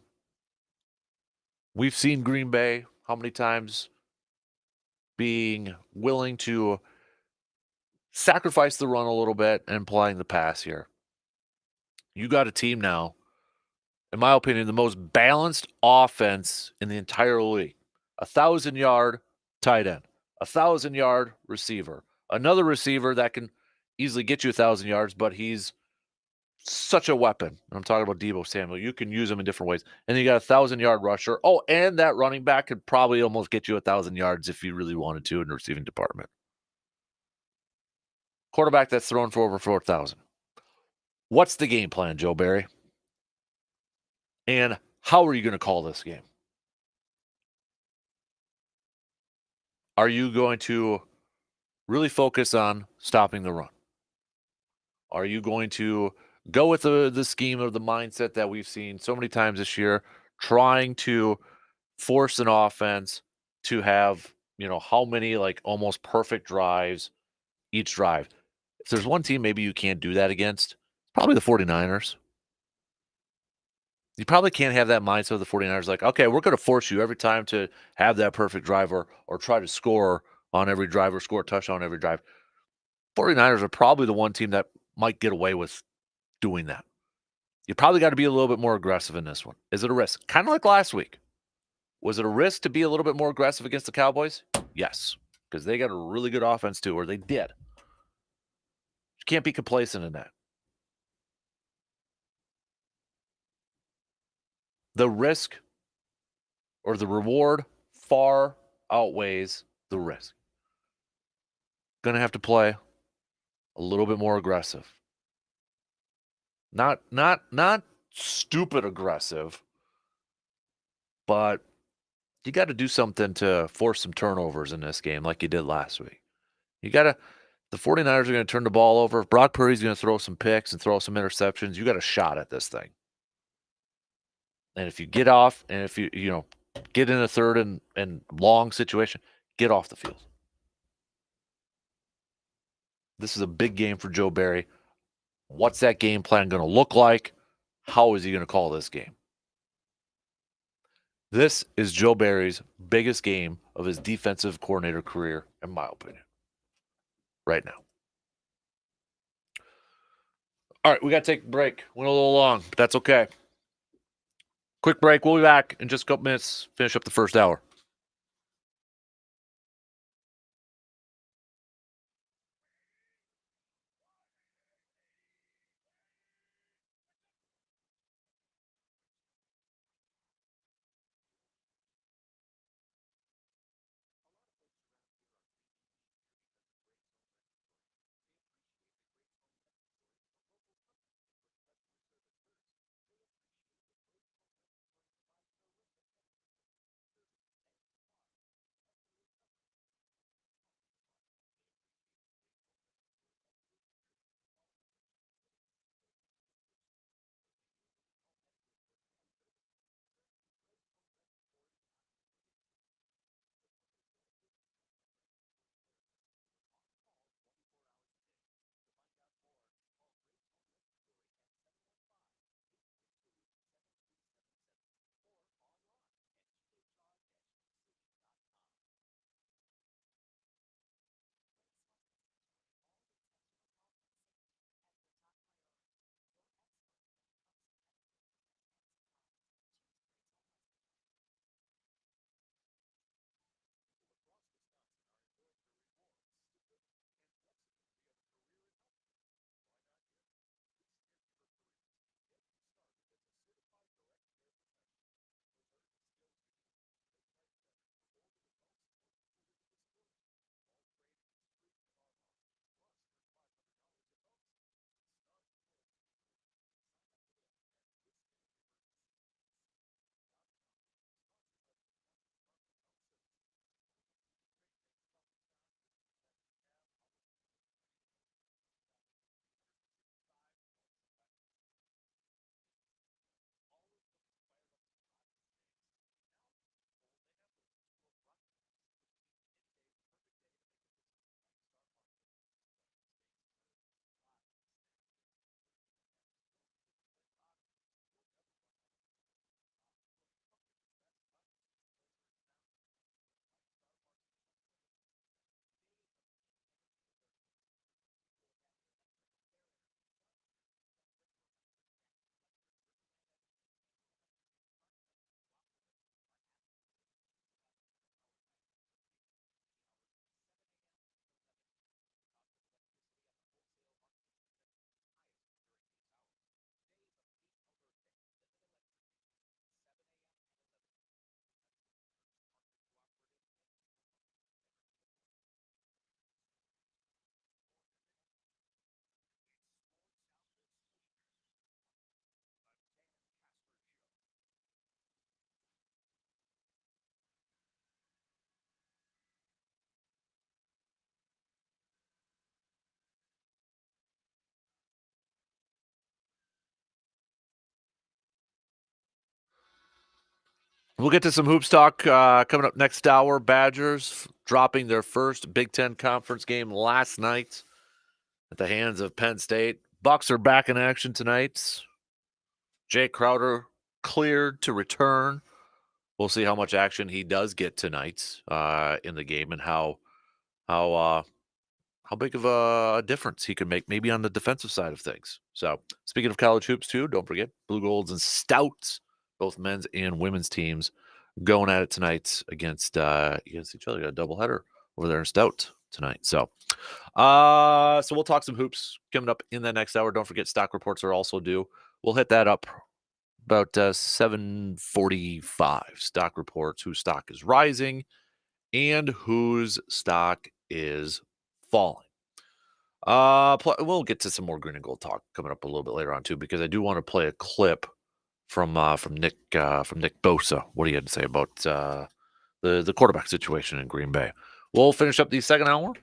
We've seen Green Bay how many times being willing to sacrifice the run a little bit and playing the pass here. You got a team now, in my opinion, the most balanced offense in the entire league. 1,000-yard tight end, 1,000-yard receiver, another receiver that can easily get you 1,000 yards, but he's such a weapon. I'm talking about Deebo Samuel. You can use him in different ways. And then you got a 1,000-yard rusher. Oh, and that running back could probably almost get you 1,000 yards if you really wanted to in the receiving department. Quarterback that's thrown for over 4,000. What's the game plan, Joe Barry? And how are you going to call this game? Are you going to really focus on stopping the run? Are you going to go with the scheme of the mindset that we've seen so many times this year, trying to force an offense to have, how many like almost perfect drives each drive? If there's one team maybe you can't do that against, probably the 49ers. You probably can't have that mindset of the 49ers like, okay, we're going to force you every time to have that perfect drive or try to score on every drive or score a touchdown on every drive. 49ers are probably the one team that might get away with doing that. You probably got to be a little bit more aggressive in this one. Is it a risk? Kind of like last week. Was it a risk to be a little bit more aggressive against the Cowboys? Yes, because they got a really good offense too, or they did. You can't be complacent in that. The risk or the reward far outweighs the risk. Going to have to play a little bit more aggressive. Not stupid aggressive, but you got to do something to force some turnovers in this game like you did last week. You got to the 49ers are going to turn the ball over. If Brock Purdy's going to throw some picks and throw some interceptions, you got a shot at this thing. And if you get off, and if you get in a third and long situation, get off the field. This is a big game for Joe Barry. What's that game plan going to look like? How is he going to call this game? This is Joe Barry's biggest game of his defensive coordinator career, in my opinion, right now. All right, we got to take a break. Went a little long, but that's okay. Quick break. We'll be back in just a couple minutes. Finish up the first hour. We'll get to some hoops talk coming up next hour. Badgers dropping their first Big Ten conference game last night at the hands of Penn State. Bucks are back in action tonight. Jay Crowder cleared to return. We'll see how much action he does get tonight in the game and how big of a difference he can make maybe on the defensive side of things. So speaking of college hoops too, don't forget Blue Golds and Stouts, both men's and women's teams going at it tonight against each other. Got a doubleheader over there in Stout tonight. So we'll talk some hoops coming up in the next hour. Don't forget stock reports are also due. We'll hit that up about 7:45. Stock reports, whose stock is rising and whose stock is falling. We'll get to some more green and gold talk coming up a little bit later on too, because I do want to play a clip from Nick Bosa. What do you have to say about the quarterback situation in Green Bay? We'll finish up the second hour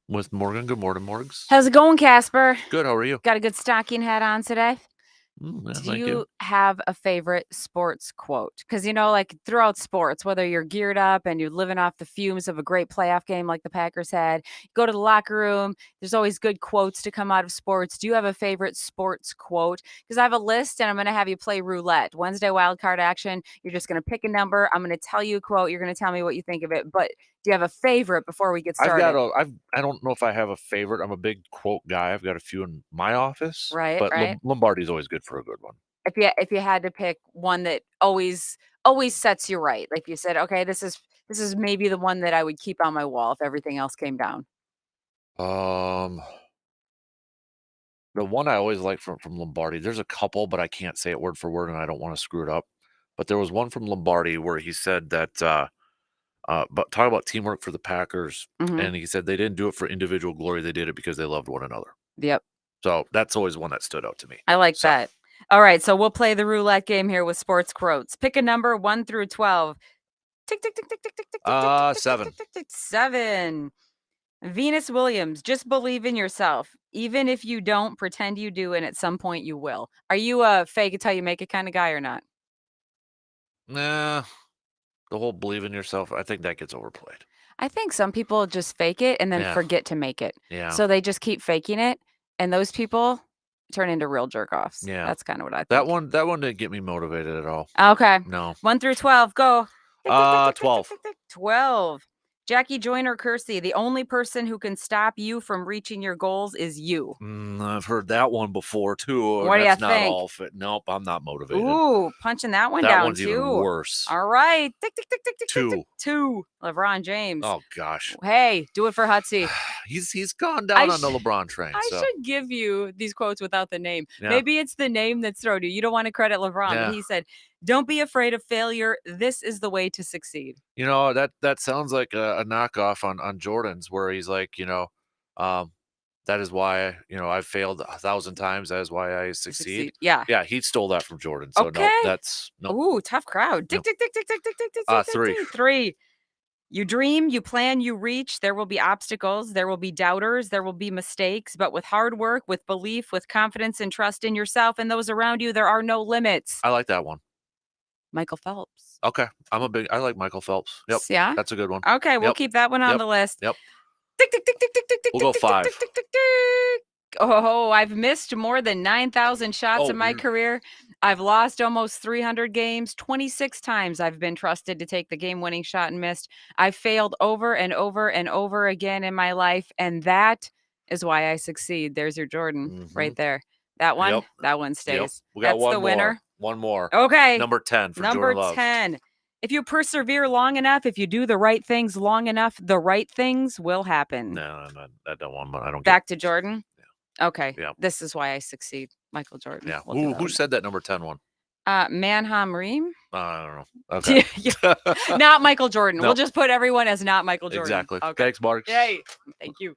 with Morgan. Good morning, Morgs. How's it going, Kasper? Good. How are you? Got a good stocking hat on today? Yeah, Do thank you have a favorite sports quote? Because, like throughout sports, whether you're geared up and you're living off the fumes of a great playoff game like the Packers had, you go to the locker room, there's always good quotes to come out of sports. Do you have a favorite sports quote? Because I have a list and I'm going to have you play roulette. Wednesday wildcard action. You're just going to pick a number. I'm going to tell you a quote. You're going to tell me what you think of it. But do you have a favorite before we get started? I don't know if I have a favorite. I'm a big quote guy. I've got a few in my office. Right, But right. Lombardi's always good for a good one. If you had to pick one that always sets you right, like you said, okay, this is maybe the one that I would keep on my wall if everything else came down. The one I always like from Lombardi, there's a couple, but I can't say it word for word and I don't want to screw it up. But there was one from Lombardi where he said that but talk about teamwork for the Packers, Mhm. and he said they didn't do it for individual glory, they did it because they loved one another. Yep. So that's always one that stood out to me. I like that. All right, so we'll play the roulette game here with sports quotes. Pick a number 1 through 12. Tick tick tick tick tick tick tick tick tick tick 7. tick tick tick. 7. Venus Williams, just believe in yourself. Even if you don't, pretend you do, and at some point you will. Are you a fake it till you make it kind of guy or not? Nah, the whole believe in yourself, I think that gets overplayed. I think some people just fake it and then Yeah. forget to make it. Yeah. So they just keep faking it, and those people turn into real jerk offs. Yeah. That's kind of what I think. That one didn't get me motivated at all. Okay. No. 1 through 12, go. 12. 12. Jackie Joyner Kersey, the only person who can stop you from reaching your goals is you. I've heard that one before too. What do you That's not think? all fit. Nope, I'm not motivated. Ooh, punching that one That down one's too. even worse. All right. Tick, tick, tick, tick, tick, tick, 2. tick. 2. LeBron James. Oh gosh. Hey, do it for Hutsy. He's gone down on the LeBron train. I so. should give you these quotes without the name. Yeah. Maybe it's the name that's thrown you. You don't want to credit LeBron, Yeah. but he said, "Don't be afraid of failure. This is the way to succeed." You know, that sounds like a knockoff on Jordan's, where he's like, that is why, I've failed 1,000 times. That is why I succeed. Yeah. Yeah, he stole that from Jordan. So Okay. no. Ooh, tough crowd. Tick, tick, tick, tick, tick, tick, tick, tick, tick, 3. 3. You dream, you plan, you reach. There will be obstacles. There will be doubters. There will be mistakes. But with hard work, with belief, with confidence and trust in yourself and those around you, there are no limits. I like that one. Michael Phelps. Okay. I like Michael Phelps. Yep. Yeah. That's a good one. Okay, we'll Yep. keep that one on Yep. the list. Yep. Tick, tick, tick, tick, tick, tick, tick, We'll go tick, 5. tick, tick, tick, tick. Oh, I've missed more than 9,000 shots in my Mm. career. I've lost almost 300 games. 26 times I've been trusted to take the game-winning shot and missed. I've failed over and over and over again in my life, and that is why I succeed. There's your Jordan right there. That one, Yep. that one stays. Yep. We got That's one the more. winner. One more. Okay. Number 10 for Number Jordan Love. 10. If you persevere long enough, if you do the right things long enough, the right things will happen. No, that one. I don't Back to Jordan. Yeah. Okay. Yeah. This is why I succeed. Michael Jordan. Yeah. We'll Who said that number 10 one? Manham Reem. I don't know. Okay. Not Michael Jordan. No. We'll just put everyone as not Michael Jordan. Exactly. Okay. Thanks, Mark. Yay. Thank you.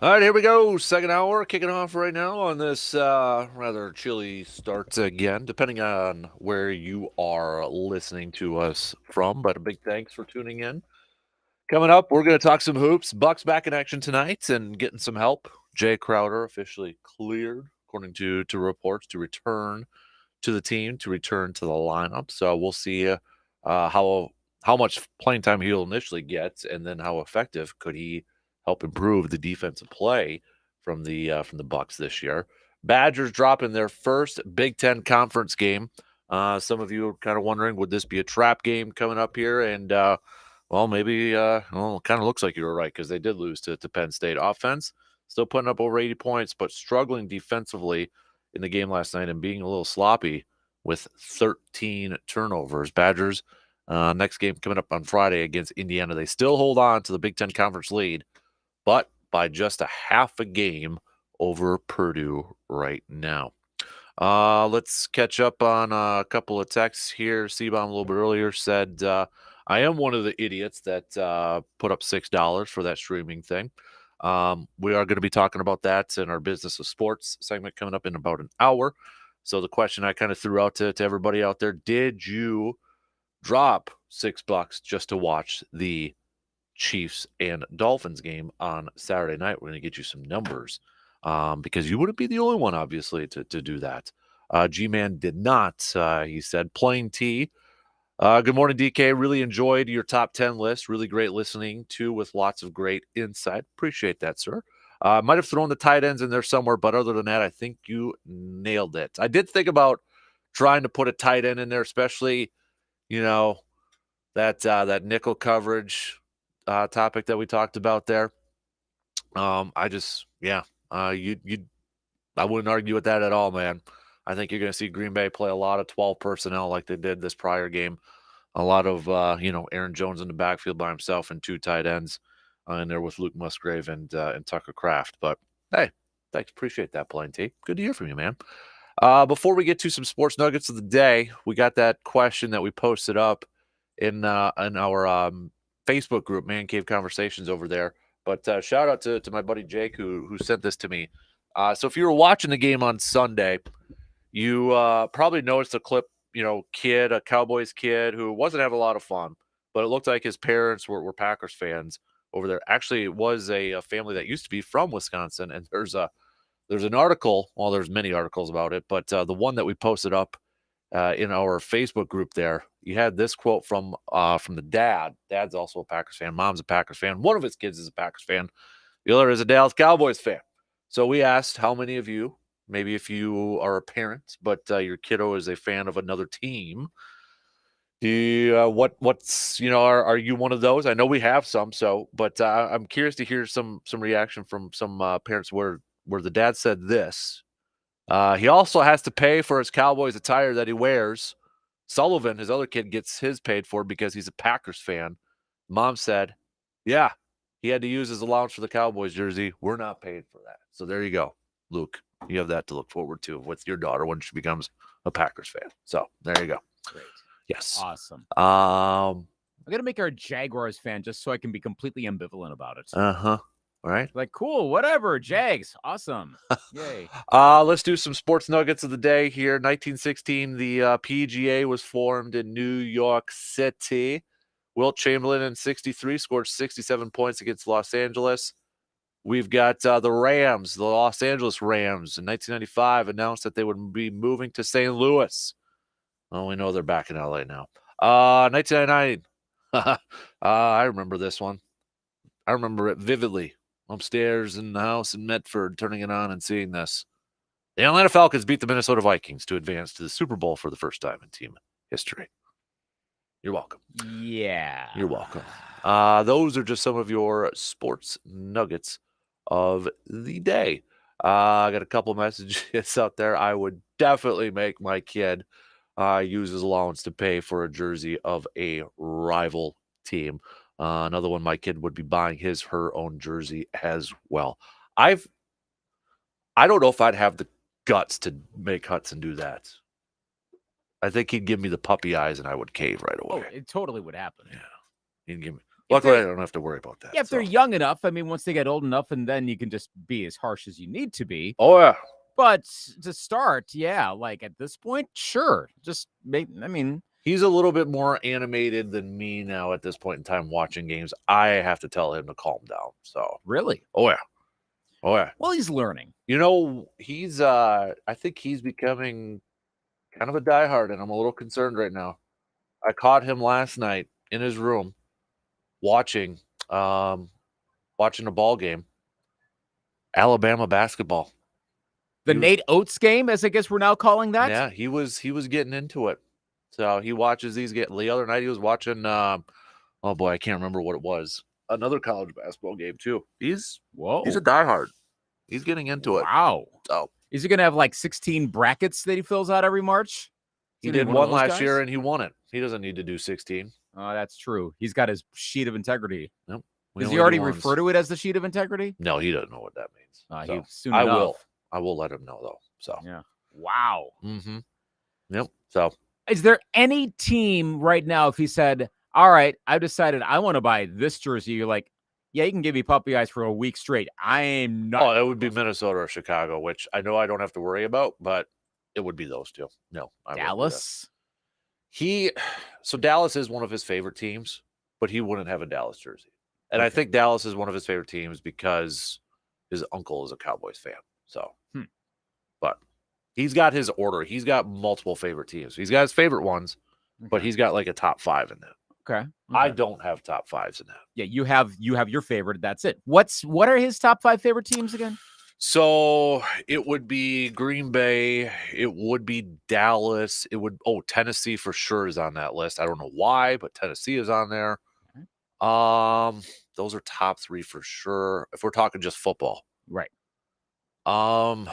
All right, here we go. Second hour kicking off right now on this rather chilly start again, depending on where you are listening to us from. But a big thanks for tuning in. Coming up, we're going to talk some hoops. Bucks back in action tonight and getting some help. Jay Crowder officially cleared, according to reports, to return to the team, to return to the lineup. So we'll see how much playing time he'll initially get, and then how effective could he help improve the defensive play from the Bucks this year. Badgers dropping their first Big Ten conference game. Some of you are kind of wondering, would this be a trap game coming up here? And well, maybe. Well, it kind of looks like you were right because they did lose to Penn State. Offense still putting up over 80 points, but struggling defensively in the game last night and being a little sloppy with 13 turnovers. Badgers, next game coming up on Friday against Indiana. They still hold on to the Big Ten Conference lead, but by just a half a game over Purdue right now. Let's catch up on a couple of texts here. Seabaum a little bit earlier said, I am one of the idiots that put up $6 for that streaming thing. We are going to be talking about that in our Business of Sports segment coming up in about an hour. So the question I kind of threw out to everybody out there, did you drop $6 just to watch the Chiefs and Dolphins game on Saturday night? We're going to get you some numbers because you wouldn't be the only one, obviously, to do that. G-Man did not. He said, plain T. Good morning, DK. Really enjoyed your top 10 list. Really great listening to with lots of great insight. Appreciate that, sir. Might have thrown the tight ends in there somewhere, but other than that, I think you nailed it. I did think about trying to put a tight end in there, especially, that nickel coverage topic that we talked about there. I wouldn't argue with that at all, man. I think you're going to see Green Bay play a lot of 12 personnel like they did this prior game. A lot of, Aaron Jones in the backfield by himself and two tight ends in there with Luke Musgrave and Tucker Kraft. But, hey, thanks. Appreciate that, Plain T. Good to hear from you, man. Before we get to some sports nuggets of the day, we got that question that we posted up in our Facebook group, Man Cave Conversations over there. But shout out to my buddy Jake who sent this to me. So if you were watching the game on Sunday, you probably noticed a clip, a Cowboys kid who wasn't having a lot of fun, but it looked like his parents were Packers fans over there. Actually, it was a family that used to be from Wisconsin, and there's an article. Well, there's many articles about it, but the one that we posted up in our Facebook group there, you had this quote from the dad. Dad's also a Packers fan. Mom's a Packers fan. One of his kids is a Packers fan. The other is a Dallas Cowboys fan. So we asked how many of you, maybe if you are a parent, but your kiddo is a fan of another team, are you one of those? I know we have some, but I'm curious to hear some reaction from some parents where the dad said this. He also has to pay for his Cowboys attire that he wears. Sullivan, his other kid, gets his paid for because he's a Packers fan. Mom said, yeah, he had to use his allowance for the Cowboys jersey. We're not paid for that. So there you go, Luke. You have that to look forward to with your daughter when she becomes a Packers fan. So there you go. Great. Yes. Awesome. I'm going to make her a Jaguars fan just so I can be completely ambivalent about it. Uh-huh. All right. Like, cool, whatever, Jags. Awesome. Yay. Let's do some sports nuggets of the day here. 1916, the PGA was formed in New York City. Wilt Chamberlain in 63 scored 67 points against Los Angeles. We've got the Rams, the Los Angeles Rams, in 1995 announced that they would be moving to St. Louis. Well, we know they're back in LA now. 1999. I remember this one. I remember it vividly. Upstairs in the house in Medford, turning it on and seeing this. The Atlanta Falcons beat the Minnesota Vikings to advance to the Super Bowl for the first time in team history. You're welcome. Yeah. You're welcome. Those are just some of your sports nuggets of the day. I got a couple messages out there. I would definitely make my kid use his allowance to pay for a jersey of a rival team. Another one, my kid would be buying her own jersey as well. I don't know if I'd have the guts to make Hudson do that. I think he'd give me the puppy eyes and I would cave right away. Oh, it totally would happen. Yeah. He'd give me. Luckily, I don't have to worry about that. Yeah, if they're young enough, I mean, once they get old enough, and then you can just be as harsh as you need to be. Oh, yeah. But to start, yeah, like at this point, sure. Just make, I mean, he's a little bit more animated than me now at this point in time watching games. I have to tell him to calm down. So really? Oh, yeah. Oh, yeah. Well, he's learning. You know, he's I think he's becoming kind of a diehard, and I'm a little concerned right now. I caught him last night in his room watching a ball game, Alabama basketball. The Nate Oates game, as I guess we're now calling that. Yeah, he was getting into it. So he watches these get the other night he was watching oh boy, I can't remember what it was. Another college basketball game too. He's a diehard. He's getting into it. Wow. So is he gonna have like 16 brackets that he fills out every March? He did one last year and he won it. He doesn't need to do 16. Oh, that's true. He's got his sheet of integrity. Nope. Does he already refer to it as the sheet of integrity? No, he doesn't know what that means. Soon enough. I will let him know though. So yeah. Wow. Mm-hmm. Yep. So is there any team right now, if he said, all right, I've decided I want to buy this jersey, you're like, yeah, you can give me puppy eyes for a week straight. I am not. Oh, it would be Minnesota or Chicago, which I know I don't have to worry about, but it would be those two. No, Dallas. So Dallas is one of his favorite teams, but he wouldn't have a Dallas jersey. And I think Dallas is one of his favorite teams because his uncle is a Cowboys fan. So, but he's got his order. He's got multiple favorite teams. He's got his favorite ones, but he's got like a top 5 in that. Okay. I don't have top 5s in that. Yeah, you have your favorite. That's it. What are his top 5 favorite teams again? So it would be Green Bay. It would be Dallas. Tennessee for sure is on that list. I don't know why, but Tennessee is on there. Those are top 3 for sure. If we're talking just football, right? I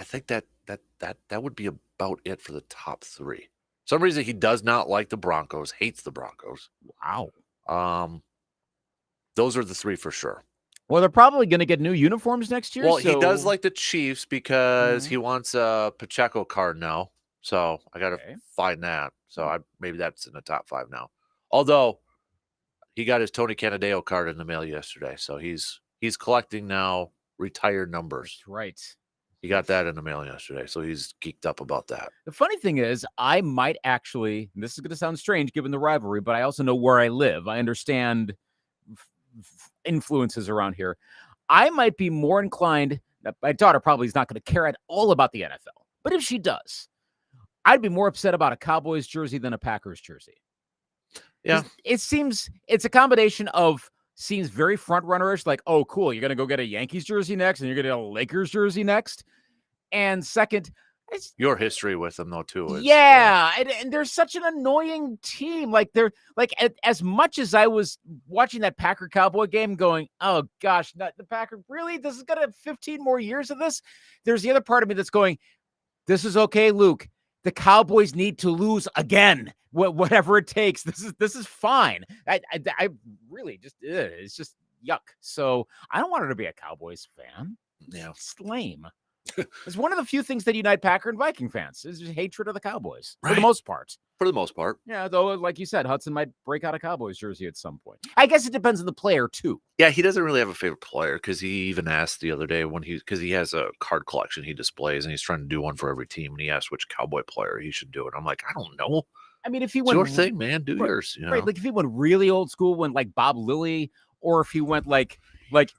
think that would be about it for the top 3. For some reason he does not like the Broncos. Hates the Broncos. Wow. Those are the 3 for sure. Well, they're probably going to get new uniforms next year. Well, he does like the Chiefs because he wants a Pacheco card now. So I got to find that. So maybe that's in the top 5 now. Although he got his Tony Canadeo card in the mail yesterday. So he's collecting now retired numbers. That's right. He got that in the mail yesterday. So he's geeked up about that. The funny thing is, I might actually, and this is going to sound strange given the rivalry, but I also know where I live. I understand influences around here. I might be more inclined. My daughter probably is not going to care at all about the NFL, but if she does, I'd be more upset about a Cowboys jersey than a Packers jersey. Yeah, it seems it's a combination of seems very front runnerish, like, oh, cool, you're going to go get a Yankees jersey next, and you're going to get a Lakers jersey next. And second, your history with them though too is and they're such an annoying team. Like they're like as much as I was watching that Packer Cowboy game going, oh gosh, not the Packer, really? This is gonna have 15 more years of this. There's the other part of me that's going, this is okay, Luke. The Cowboys need to lose again, whatever it takes. This is fine. I really just it's just yuck. So I don't want her to be a Cowboys fan. Yeah, it's lame. It's one of the few things that unite Packer and Viking fans is hatred of the Cowboys for the most part. For the most part. Yeah, though, like you said, Hudson might break out a Cowboys jersey at some point. I guess it depends on the player, too. Yeah, he doesn't really have a favorite player because he even asked the other day because he has a card collection he displays and he's trying to do one for every team. And he asked which Cowboy player he should do it. I'm like, I don't know. I mean, if he it's went your thing, man, do yours. You know? Right, like if he went really old school, went like Bob Lilly, or if he went like Herb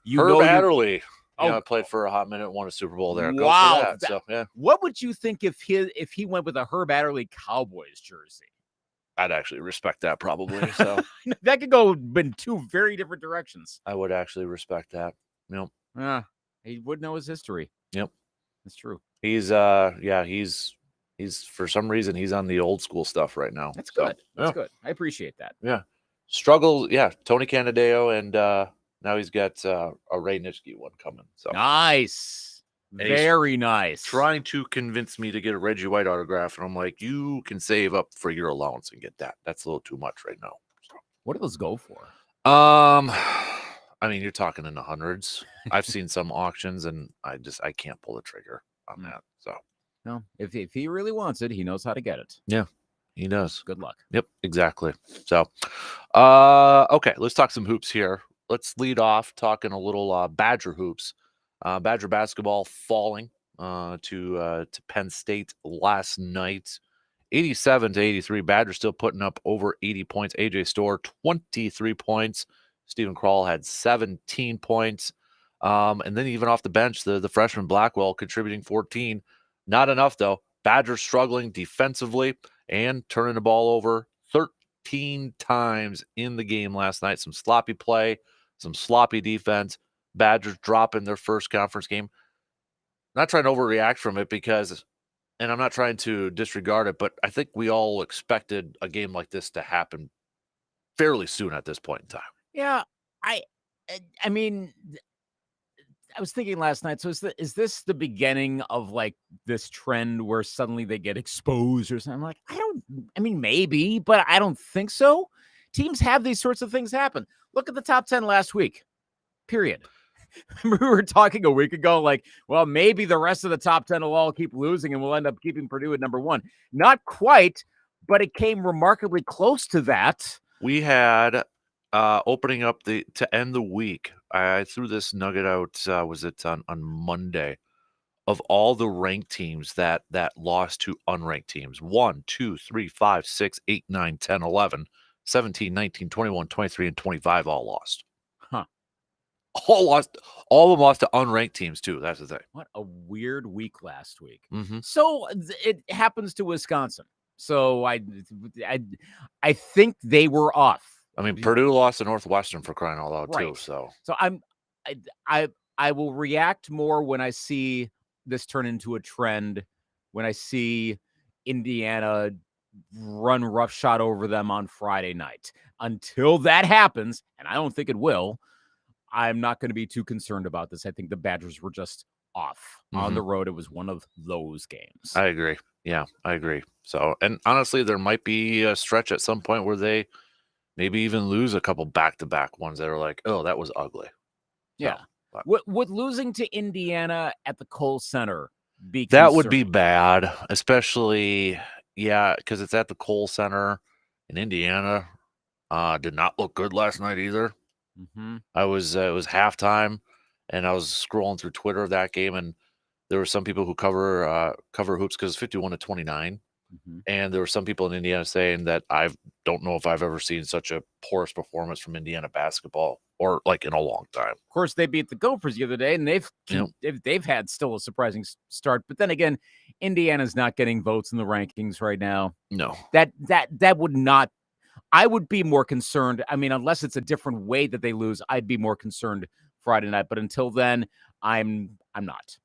Adderley. I played for a hot minute, won a Super Bowl there. Wow. Go for that. So, yeah. What would you think if he went with a Herb Adderley Cowboys jersey? I'd actually respect that probably. So that could go in 2 very different directions. I would actually respect that. Yep. He would know his history. Yep. That's true. He's he's for some reason he's on the old school stuff right now. That's good. That's good. I appreciate that. Yeah. Struggles. Yeah. Tony Canadeo and now he's got a Ray Nitschke one coming. So nice. Very nice. Trying to convince me to get a Reggie White autograph. And I'm like, you can save up for your allowance and get that. That's a little too much right now. So. What do those go for? I mean, you're talking in the hundreds. I've seen some auctions and I can't pull the trigger on that. So no, if he really wants it, he knows how to get it. Yeah. He does. Good luck. Yep, exactly. So, okay, let's talk some hoops here. Let's lead off talking a little Badger hoops. Badger basketball falling to Penn State last night, 87-83. Badger still putting up over 80 points. AJ Storr 23 points. Stephen Kral had 17 points. And then even off the bench, the freshman Blackwell contributing 14. Not enough though. Badger struggling defensively and turning the ball over 13 times in the game last night. Some sloppy play, some sloppy defense. Badgers dropping their first conference game. Not trying to overreact from it because, and I'm not trying to disregard it, but I think we all expected a game like this to happen fairly soon at this point in time. Yeah, I mean, I was thinking last night. So is this the beginning of like this trend where suddenly they get exposed or something? I'm like, I mean, maybe, but I don't think so. Teams have these sorts of things happen. Look at the top 10 last week. Period. We were talking a week ago, like, well, maybe the rest of the top 10 will all keep losing and we'll end up keeping Purdue at number 1. Not quite, but it came remarkably close to that. We had opening up to end the week. I threw this nugget out. Was it on Monday? Of all the ranked teams that lost to unranked teams, 1, 2, 3, 5, 6, 8, 9, 10, 11, 17, 19, 21, 23, and 25 all lost. Huh. All lost. All of them lost to unranked teams too. That's the thing. What a weird week last week. Mm-hmm. So it happens to Wisconsin. So I think they were off. I mean, Purdue lost to Northwestern for crying out loud Right. too. So I will react more when I see this turn into a trend, when I see Indiana run roughshod over them on Friday night. Until that happens, and I don't think it will, I'm not going to be too concerned about this. I think the Badgers were just off on the road. It was one of those games. I agree. Yeah, I agree. So, and honestly, there might be a stretch at some point where they maybe even lose a couple back-to-back ones that are like, oh, that was ugly. Yeah. So, would losing to Indiana at the Kohl Center be that would be concerning? bad, especially, because it's at the Kohl Center in Indiana. Did not look good last night either. Mm-hmm. It was halftime, and I was scrolling through Twitter of that game, and there were some people who cover hoops because it's 51-29. And there were some people in Indiana saying that I don't know if I've ever seen such a porous performance from Indiana basketball or like in a long time. Of course, they beat the Gophers the other day, and they've had still a surprising start. But then again, Indiana's not getting votes in the rankings right now. No, that would not. I would be more concerned. I mean, unless it's a different way that they lose, I'd be more concerned Friday night. But until then, I'm not.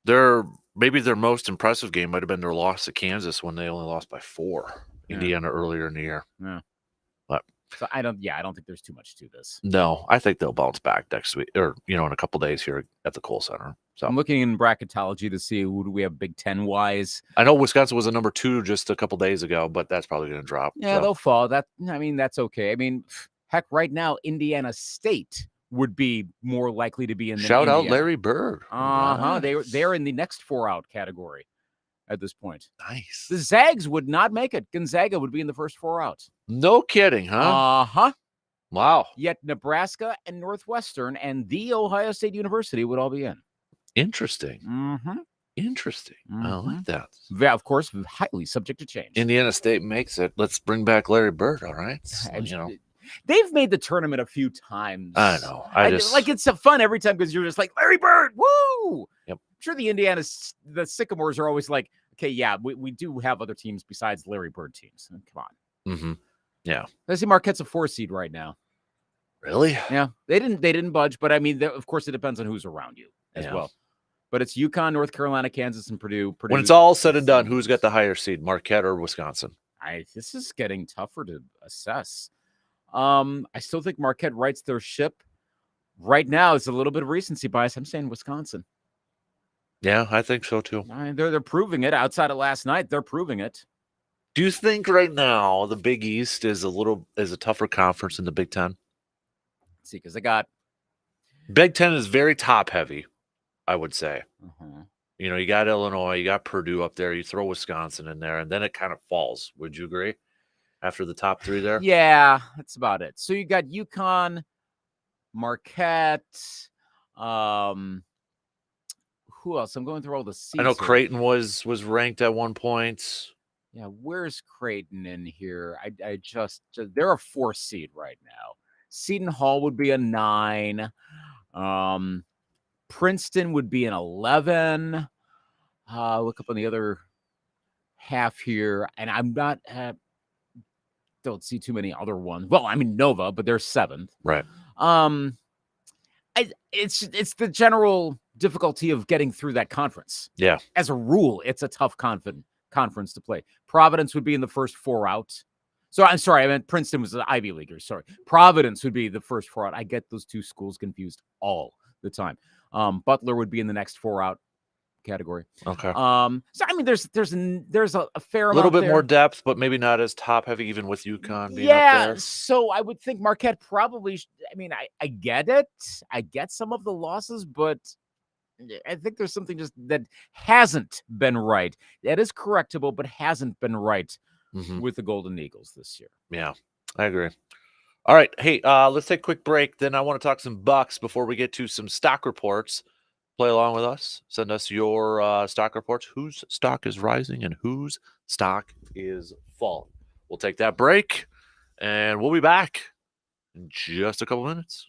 Maybe their most impressive game might have been their loss to Kansas when they only lost by 4. Indiana earlier in the year. Yeah. But so I don't think there's too much to this. No, I think they'll bounce back next week or in a couple days here at the Kohl Center. So I'm looking in bracketology to see who do we have Big Ten wise. I know Wisconsin was a number 2 just a couple days ago, but that's probably going to drop. Yeah, so. They'll fall. That's okay. I mean, heck, right now Indiana State would be more likely to be in the Shout out Indiana. Larry Bird. Nice. They're in the next 4 out category at this point. Nice. The Zags would not make it. Gonzaga would be in the first 4 out. No kidding, huh? Wow. Yet Nebraska and Northwestern and the Ohio State University would all be in. Interesting. Interesting. I like that. Yeah, of course, highly subject to change. Indiana State makes it. Let's bring back Larry Bird. All right. They've made the tournament a few times. I know. It's a fun every time because you're just like, Larry Bird, woo! Yep. I'm sure the Sycamores are always like, okay, yeah, we do have other teams besides Larry Bird teams. Come on. Mm-hmm. Yeah. I see Marquette's a 4 seed right now. Really? Yeah. They didn't budge, but I mean, of course, it depends on who's around you as well. But it's UConn, North Carolina, Kansas, and Purdue. When it's all said and done, who's got the higher seed, Marquette or Wisconsin? This is getting tougher to assess. I still think Marquette rights their ship. Right now, it's a little bit of recency bias. I'm saying Wisconsin. Yeah, I think so too. They're proving it. Outside of last night, they're proving it. Do you think right now the Big East is a tougher conference than the Big Ten? Let's see, because they got Big Ten is very top heavy, I would say. You got Illinois, you got Purdue up there, you throw Wisconsin in there, and then it kind of falls. Would you agree? after the top three there. Yeah, that's about it. So you got UConn, Marquette. Who else? I'm going through all the seeds. I know here. Creighton was ranked at one point. Yeah, where's Creighton in here? I just they're a 4 seed right now. Seton Hall would be a 9. Princeton would be an 11. Look up on the other half here, and I'm not don't see too many other ones. Well, I mean Nova, but they're 7th. Right. It's the general difficulty of getting through that conference. Yeah. As a rule, it's a tough conference to play. Providence would be in the first 4 out. So I'm sorry, I meant Princeton was the Ivy Leaguers. Sorry. Providence would be the first 4 out. I get those two schools confused all the time. Butler would be in the next 4 out category. Okay. So I mean, there's a fair A little amount bit more depth, but maybe not as top heavy, even with UConn being up there. So I would think Marquette probably. I mean, I get it. I get some of the losses, but I think there's something just that hasn't been right. That is correctable, but hasn't been right with the Golden Eagles this year. Yeah, I agree. All right. Hey, let's take a quick break. Then I want to talk some Bucks before we get to some stock reports. Play along with us. Send us your stock reports. Whose stock is rising and whose stock is falling. We'll take that break, and we'll be back in just a couple minutes.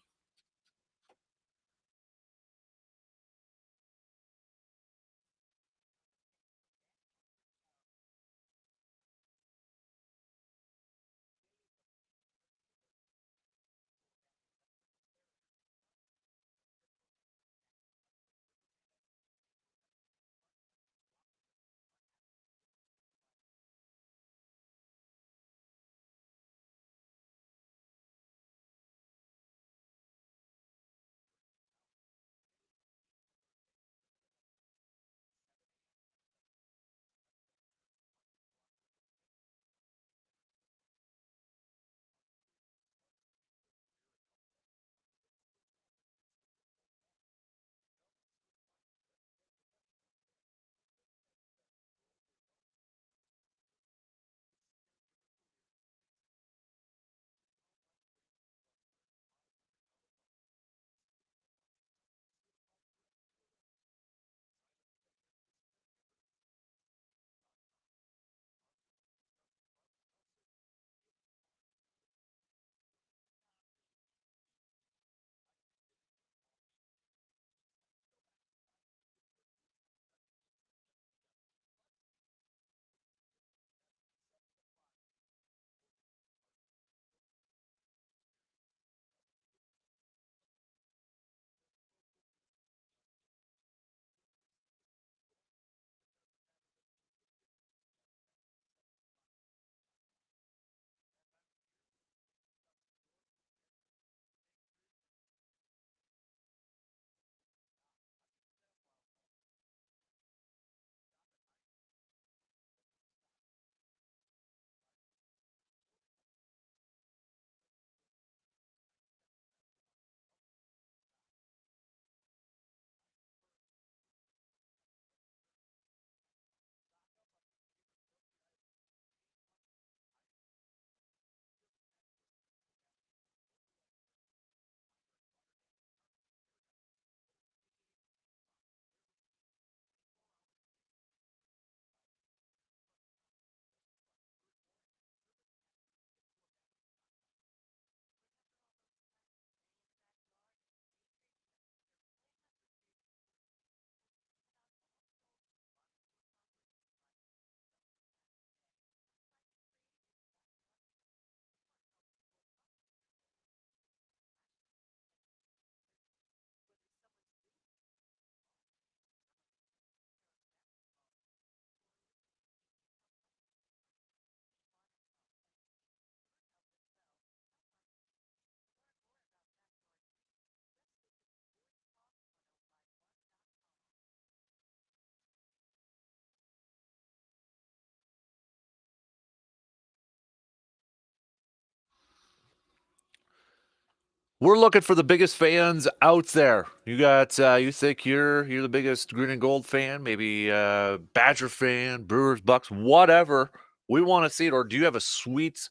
We're looking for the biggest fans out there. You got you think you're the biggest green and gold fan, maybe Badger fan, Brewers, Bucks, whatever. We want to see it. Or do you have a sweet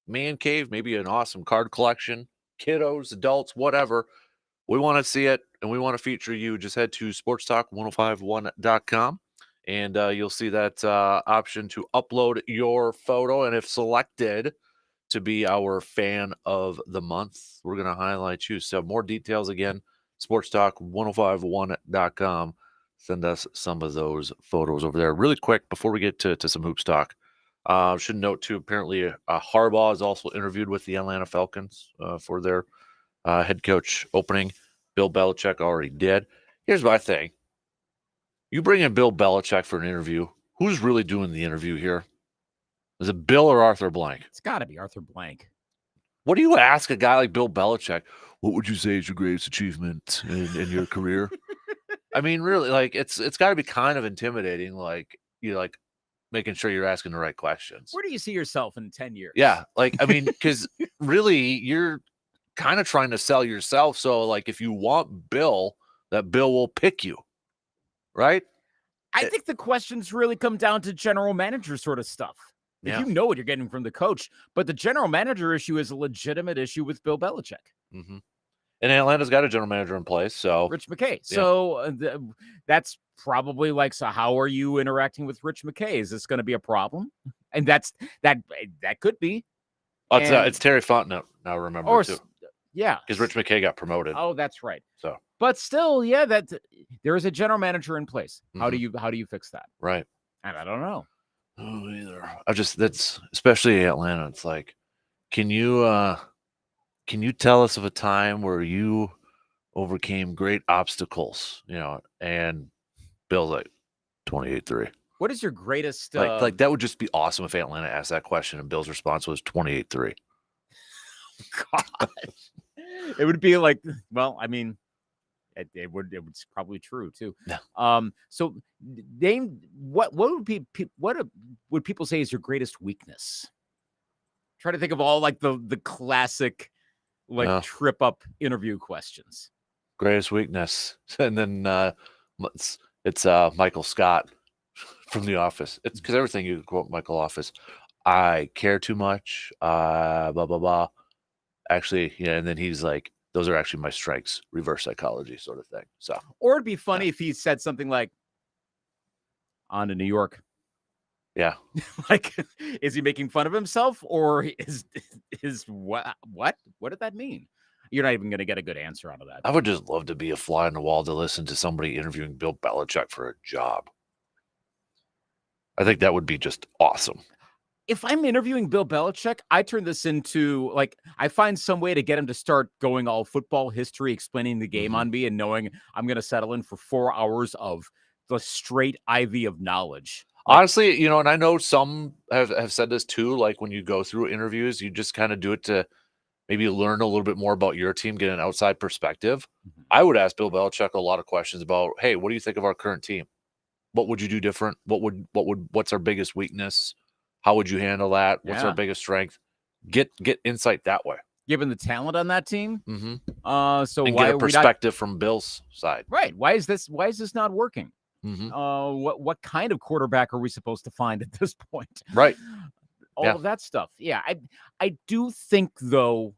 man cave, maybe an awesome card collection, kiddos, adults, whatever. We want to see it and we want to feature you. Just head to sportstalk1051.com and you'll see that option to upload your photo. And if selected to be our fan of the month, we're going to highlight you. So more details again, sportstalk1051.com. Send us some of those photos over there. Really quick, before we get to some hoops talk, should note too, apparently Harbaugh is also interviewed with the Atlanta Falcons for their head coach opening. Bill Belichick already did. Here's my thing. You bring in Bill Belichick for an interview. Who's really doing the interview here? Is it Bill or Arthur Blank? It's got to be Arthur Blank. What do you ask a guy like Bill Belichick? What would you say is your greatest achievement in your career? I mean, really, like it's got to be kind of intimidating. Like making sure you're asking the right questions. Where do you see yourself in 10 years? Yeah, like I mean, because really, you're kind of trying to sell yourself. So, like, if you want Bill, that Bill will pick you, right? I think the questions really come down to general manager sort of stuff. If Yeah. you know what you're getting from the coach, but the general manager issue is a legitimate issue with Bill Belichick. Mm-hmm. And Atlanta's got a general manager in place, so Rich McKay. So that's probably like, so how are you interacting with Rich McKay? Is this going to be a problem? And that could be. It's Terry Fontenot now. Remember, Or too. Yeah, Because Rich McKay got promoted. Oh, that's right. So, but still, yeah, that there is a general manager in place. How do you fix that? Right. And I don't know. Oh, either. That's especially Atlanta. It's like, can you tell us of a time where you overcame great obstacles? And Bill's like 28-3. What is your greatest? Like that would just be awesome if Atlanta asked that question and Bill's response was 28-3. God, it would be like, well, I mean, it would probably true too. Yeah. So name what would people say is your greatest weakness? Try to think of all like the classic trip up interview questions. Greatest weakness, and then it's Michael Scott from The Office. It's because everything you quote Michael Office. I care too much. Blah blah blah. Actually, yeah, and then he's like, those are actually my strengths, reverse psychology sort of thing. So, or it'd be funny if he said something like, on to New York. Yeah. Like, is he making fun of himself, or is what did that mean? You're not even going to get a good answer out of that. I would just love to be a fly on the wall to listen to somebody interviewing Bill Belichick for a job. I think that would be just awesome. If I'm interviewing Bill Belichick, I turn this into, like, I find some way to get him to start going all football history, explaining the game on me, and knowing I'm going to settle in for 4 hours of the straight IV of knowledge. Honestly, and I know some have said this too, like when you go through interviews, you just kind of do it to maybe learn a little bit more about your team, get an outside perspective. I would ask Bill Belichick a lot of questions about, hey, what do you think of our current team? What would you do different? What's our biggest weakness? How would you handle that? What's our biggest strength? Get insight that way. Given the talent on that team. So and why get a perspective from Bill's side. Right. Why is this not working? What kind of quarterback are we supposed to find at this point? Right. All of that stuff. Yeah. I do think, though,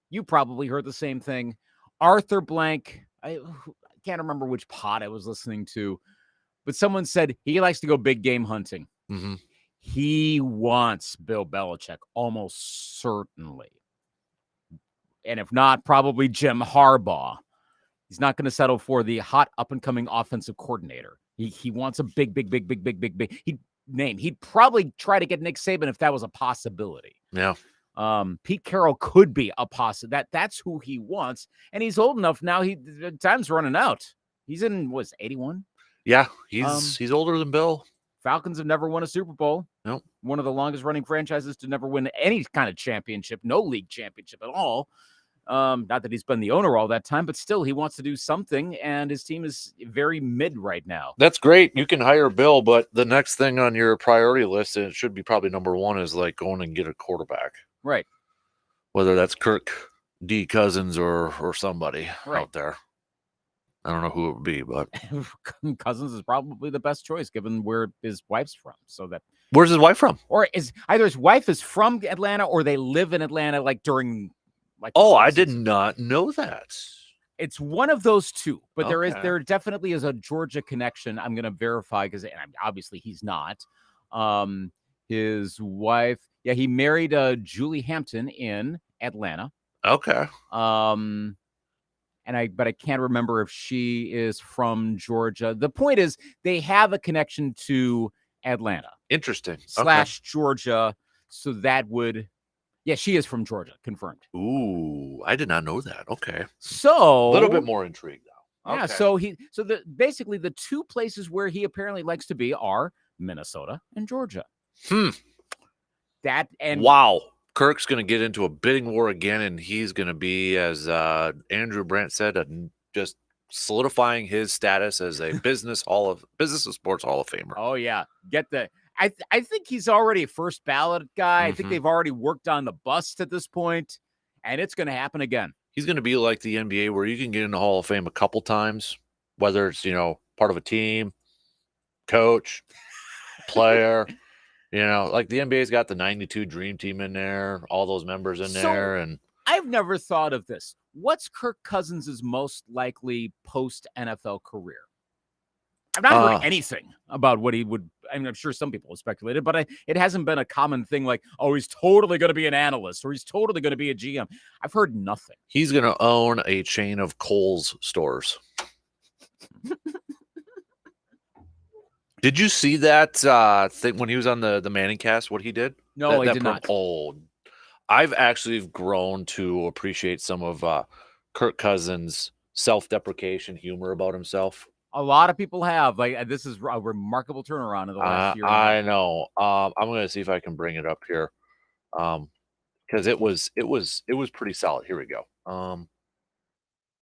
you probably heard the same thing. Arthur Blank, I can't remember which pod I was listening to, but someone said he likes to go big game hunting. He wants Bill Belichick, almost certainly. And if not, probably Jim Harbaugh. He's not going to settle for the hot up-and-coming offensive coordinator. He wants a big. He'd probably try to get Nick Saban if that was a possibility. Yeah. Pete Carroll could be a possibility. That's who he wants. And he's old enough now. Time's running out. He's in, 81? Yeah, he's older than Bill. Falcons have never won a Super Bowl. Nope. One of the longest running franchises to never win any kind of championship, no league championship at all. Not that he's been the owner all that time, but still he wants to do something, and his team is very mid right now. That's great. You can hire Bill, but the next thing on your priority list, and it should be probably number one, is like going and get a quarterback. Right. Whether that's Kirk D. Cousins or somebody out there. I don't know who it would be, but Cousins is probably the best choice given where his wife's from. So that, where's his wife from? or is either his wife is from Atlanta or they live in Atlanta, like during like. Oh, I did not know that. It's one of those two, but Okay. there definitely is a Georgia connection. I'm going to verify because obviously he's not. His wife, yeah, he married Julie Hampton in Atlanta. Okay. But I can't remember if she is from Georgia. The point is they have a connection to Atlanta. Interesting. / Georgia. So that would, yeah, she is from Georgia, confirmed. Ooh, I did not know that. Okay. So A little bit more intrigued now. Yeah, Okay. so basically the two places where he apparently likes to be are Minnesota and Georgia. That and wow. Kirk's going to get into a bidding war again, and he's going to be, as Andrew Brandt said, just solidifying his status as a business and sports Hall of Famer. Oh yeah, get the. I think he's already a first ballot guy. I think they've already worked on the bust at this point, and it's going to happen again. He's going to be like the NBA, where you can get in the Hall of Fame a couple times, whether it's part of a team, coach, player. Like the NBA's got the 92 Dream Team in there, all those members in there. And I've never thought of this. What's Kirk Cousins' most likely post-NFL career? I've not heard anything about what he would. I mean, I'm sure some people have speculated, but it hasn't been a common thing like, oh, he's totally going to be an analyst or he's totally going to be a GM. I've heard nothing. He's going to own a chain of Kohl's stores. Did you see that thing when he was on the Manning cast, what he did? No, I did not. Oh, I've actually grown to appreciate some of Kirk Cousins' self-deprecation humor about himself. A lot of people have. Like, this is a remarkable turnaround in the last year. I know. I'm going to see if I can bring it up here, because it was pretty solid. Here we go. And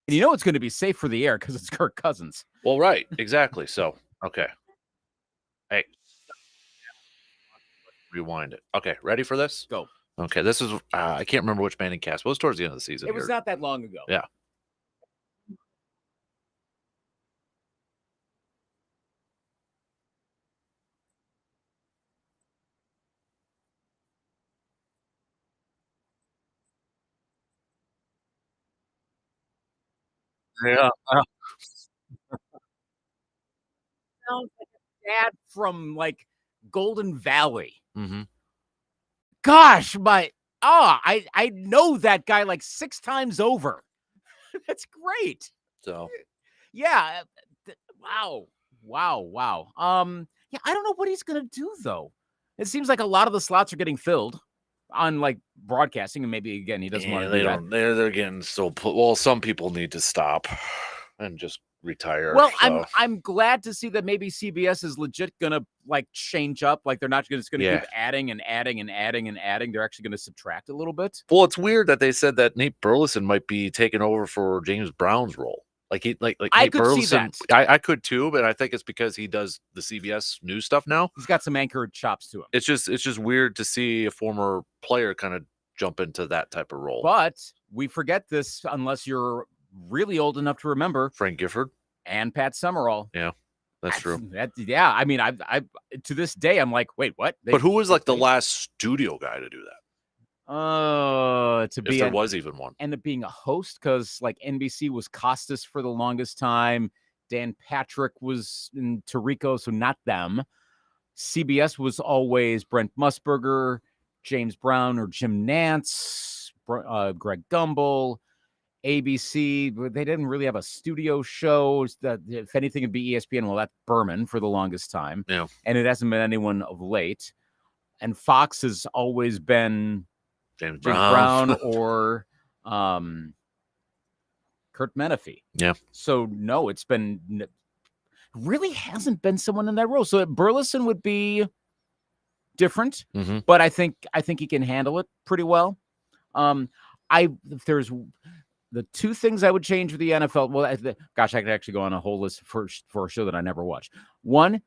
it's going to be safe for the air because it's Kirk Cousins. Well, right, exactly. So, okay. Hey, rewind it. Okay, ready for this? Go. Okay, this is I can't remember which Manning cast. It was towards the end of the season. It was not that long ago. Yeah. Yeah. Sounds like a dad from like Golden Valley. Mm-hmm. Gosh, I know that guy like 6 times over. That's great. So yeah, wow. Yeah, I don't know what he's gonna do though. It seems like a lot of the slots are getting filled on like broadcasting, and maybe again he doesn't want to do that. They're getting so well. Some people need to stop and just retire. Well, so. I'm glad to see that maybe CBS is legit gonna like change up. Like they're not just gonna keep adding and adding and adding and adding. They're actually gonna subtract a little bit. Well, it's weird that they said that Nate Burleson might be taking over for James Brown's role. Like I could Burleson, see that. I could too, but I think it's because he does the CBS news stuff now. He's got some anchored chops to him. It's just weird to see a former player kind of jump into that type of role. But we forget this unless you're really old enough to remember Frank Gifford and Pat Summerall. Yeah, that's true. I mean, I to this day I'm like, wait, what? But who was like the last studio guy to do that? If there was even one. End up being a host because like NBC was Costas for the longest time. Dan Patrick was in Tirico, so not them. CBS was always Brent Musburger, James Brown, or Jim Nantz, Greg Gumbel. ABC, they didn't really have a studio show. That if anything, it'd be ESPN. Well, that's Berman for the longest time. Yeah, and it hasn't been anyone of late. And Fox has always been James Brown or Kurt Menefee. Yeah. So no, it's been really hasn't been someone in that role. So Burleson would be different, but I think he can handle it pretty well. If there's the two things I would change with the NFL. Well, I could actually go on a whole list for a show that I never watched. 1,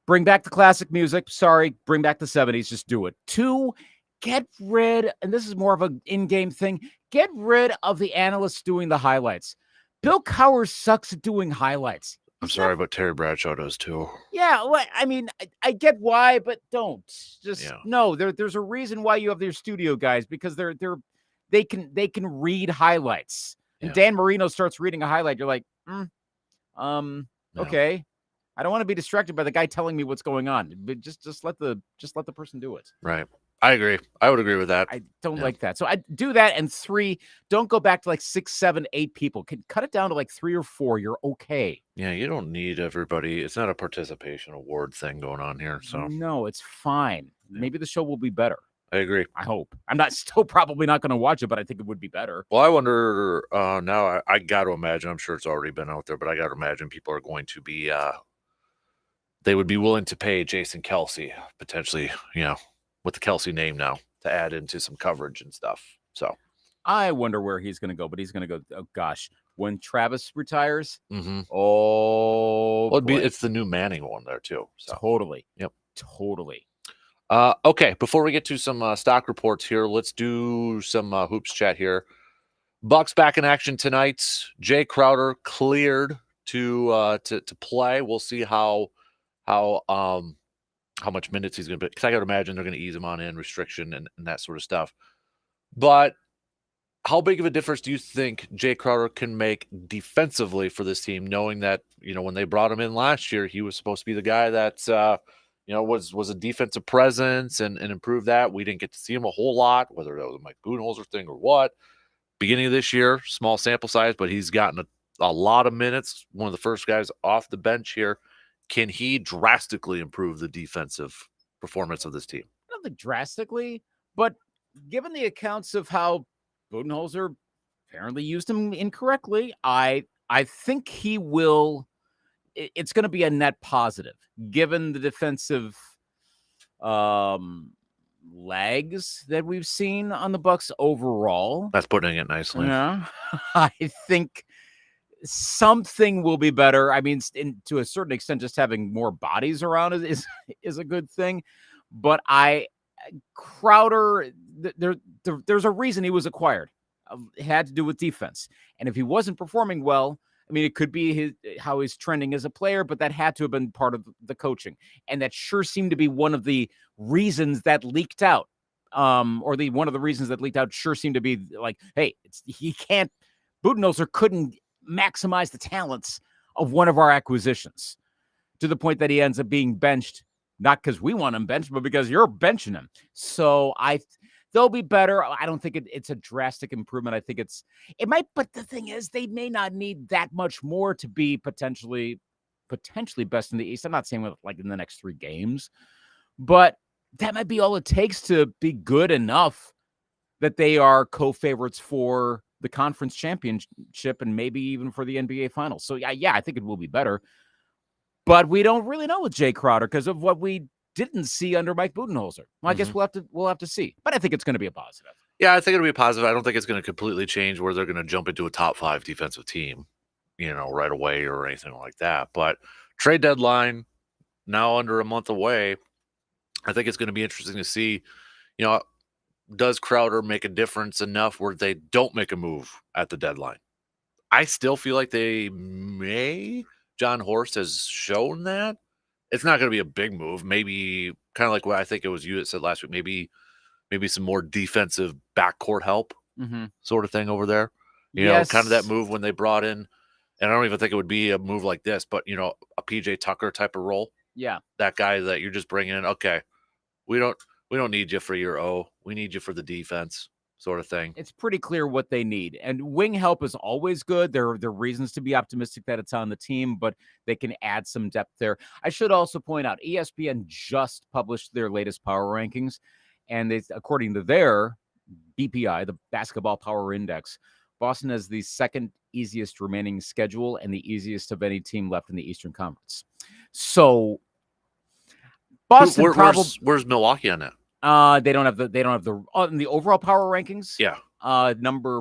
bring back the classic music. Sorry, bring back the 70s. Just do it. 2, get rid, and this is more of an in-game thing, get rid of the analysts doing the highlights. Bill Cowher sucks at doing highlights. I'm sorry, but Terry Bradshaw does too. Yeah, well, I mean, I get why, but don't. Just Yeah. no. There's a reason why you have your studio guys, because they can read highlights. And Yeah. Dan Marino starts reading a highlight, you're like, Yeah. okay. I don't want to be distracted by the guy telling me what's going on. But just let the person do it. Right. I agree. I would agree with that. I don't Yeah. like that. So I do that. And 3, don't go back to like 6, 7, 8 people. Can cut it down to like 3 or 4. You're okay. Yeah, you don't need everybody. It's not a participation award thing going on here. So No, it's fine. Yeah. Maybe the show will be better. I agree. I hope. I'm still probably not going to watch it, but I think it would be better. Well, I wonder now. I got to imagine. I'm sure it's already been out there, but I got to imagine people are going to be. They would be willing to pay Jason Kelsey potentially, with the Kelsey name now, to add into some coverage and stuff. So I wonder where he's going to go, but he's going to go. Oh gosh, when Travis retires, well, oh, boy. it's the new Manning one there too. So Totally. Yep. Totally. Okay, before we get to some stock reports here, let's do some hoops chat here. Bucks back in action tonight. Jay Crowder cleared to play. We'll see how much minutes he's going to be, because I got to imagine they're going to ease him on in restriction and that sort of stuff. But how big of a difference do you think Jay Crowder can make defensively for this team, knowing that, when they brought him in last year, he was supposed to be the guy that, was a defensive presence and improve that. We didn't get to see him a whole lot, whether that was a Mike Budenholzer thing or what. Beginning of this year, small sample size, but he's gotten a lot of minutes. One of the first guys off the bench here. Can he drastically improve the defensive performance of this team? I don't think drastically, but given the accounts of how Budenholzer apparently used him incorrectly, I think he will. It's going to be a net positive, given the defensive lags that we've seen on the Bucks overall. That's putting it nicely. Yeah, I think something will be better. I mean, to a certain extent, just having more bodies around is a good thing. But Crowder, there's a reason he was acquired. It had to do with defense. And if he wasn't performing well, I mean, it could be how he's trending as a player, but that had to have been part of the coaching. And that sure seemed to be one of the reasons that leaked out. One of the reasons that leaked out sure seemed to be like, hey, Budenholzer couldn't maximize the talents of one of our acquisitions, to the point that he ends up being benched, not because we want him benched, but because you're benching him. So they'll be better. I don't think it's a drastic improvement. I think it might, but the thing is, they may not need that much more to be potentially best in the East. I'm not saying like in the next 3 games, but that might be all it takes to be good enough that they are co-favorites for the conference championship and maybe even for the NBA finals. So yeah, I think it will be better, but we don't really know with Jay Crowder because of what we didn't see under Mike Budenholzer. Well, I guess we'll have to see, but I think it's going to be a positive. Yeah, I think it'll be a positive. I don't think it's going to completely change where they're going to jump into a top 5 defensive team, right away or anything like that. But trade deadline now under a month away. I think it's going to be interesting to see, does Crowder make a difference enough where they don't make a move at the deadline? I still feel like they may. John Horst has shown that. It's not going to be a big move. Maybe kind of like what I think it was you that said last week. Maybe some more defensive backcourt help sort of thing over there. Kind of that move when they brought in, and I don't even think it would be a move like this, but, a PJ Tucker type of role. Yeah. That guy that you're just bringing in. Okay, we don't need you for your O. We need you for the defense sort of thing. It's pretty clear what they need. And wing help is always good. There are reasons to be optimistic that it's on the team, but they can add some depth there. I should also point out, ESPN just published their latest power rankings. And according to their BPI, the Basketball Power Index, Boston has the second easiest remaining schedule and the easiest of any team left in the Eastern Conference. So Boston where's Milwaukee on that? They don't have the in the overall power rankings. Yeah. Number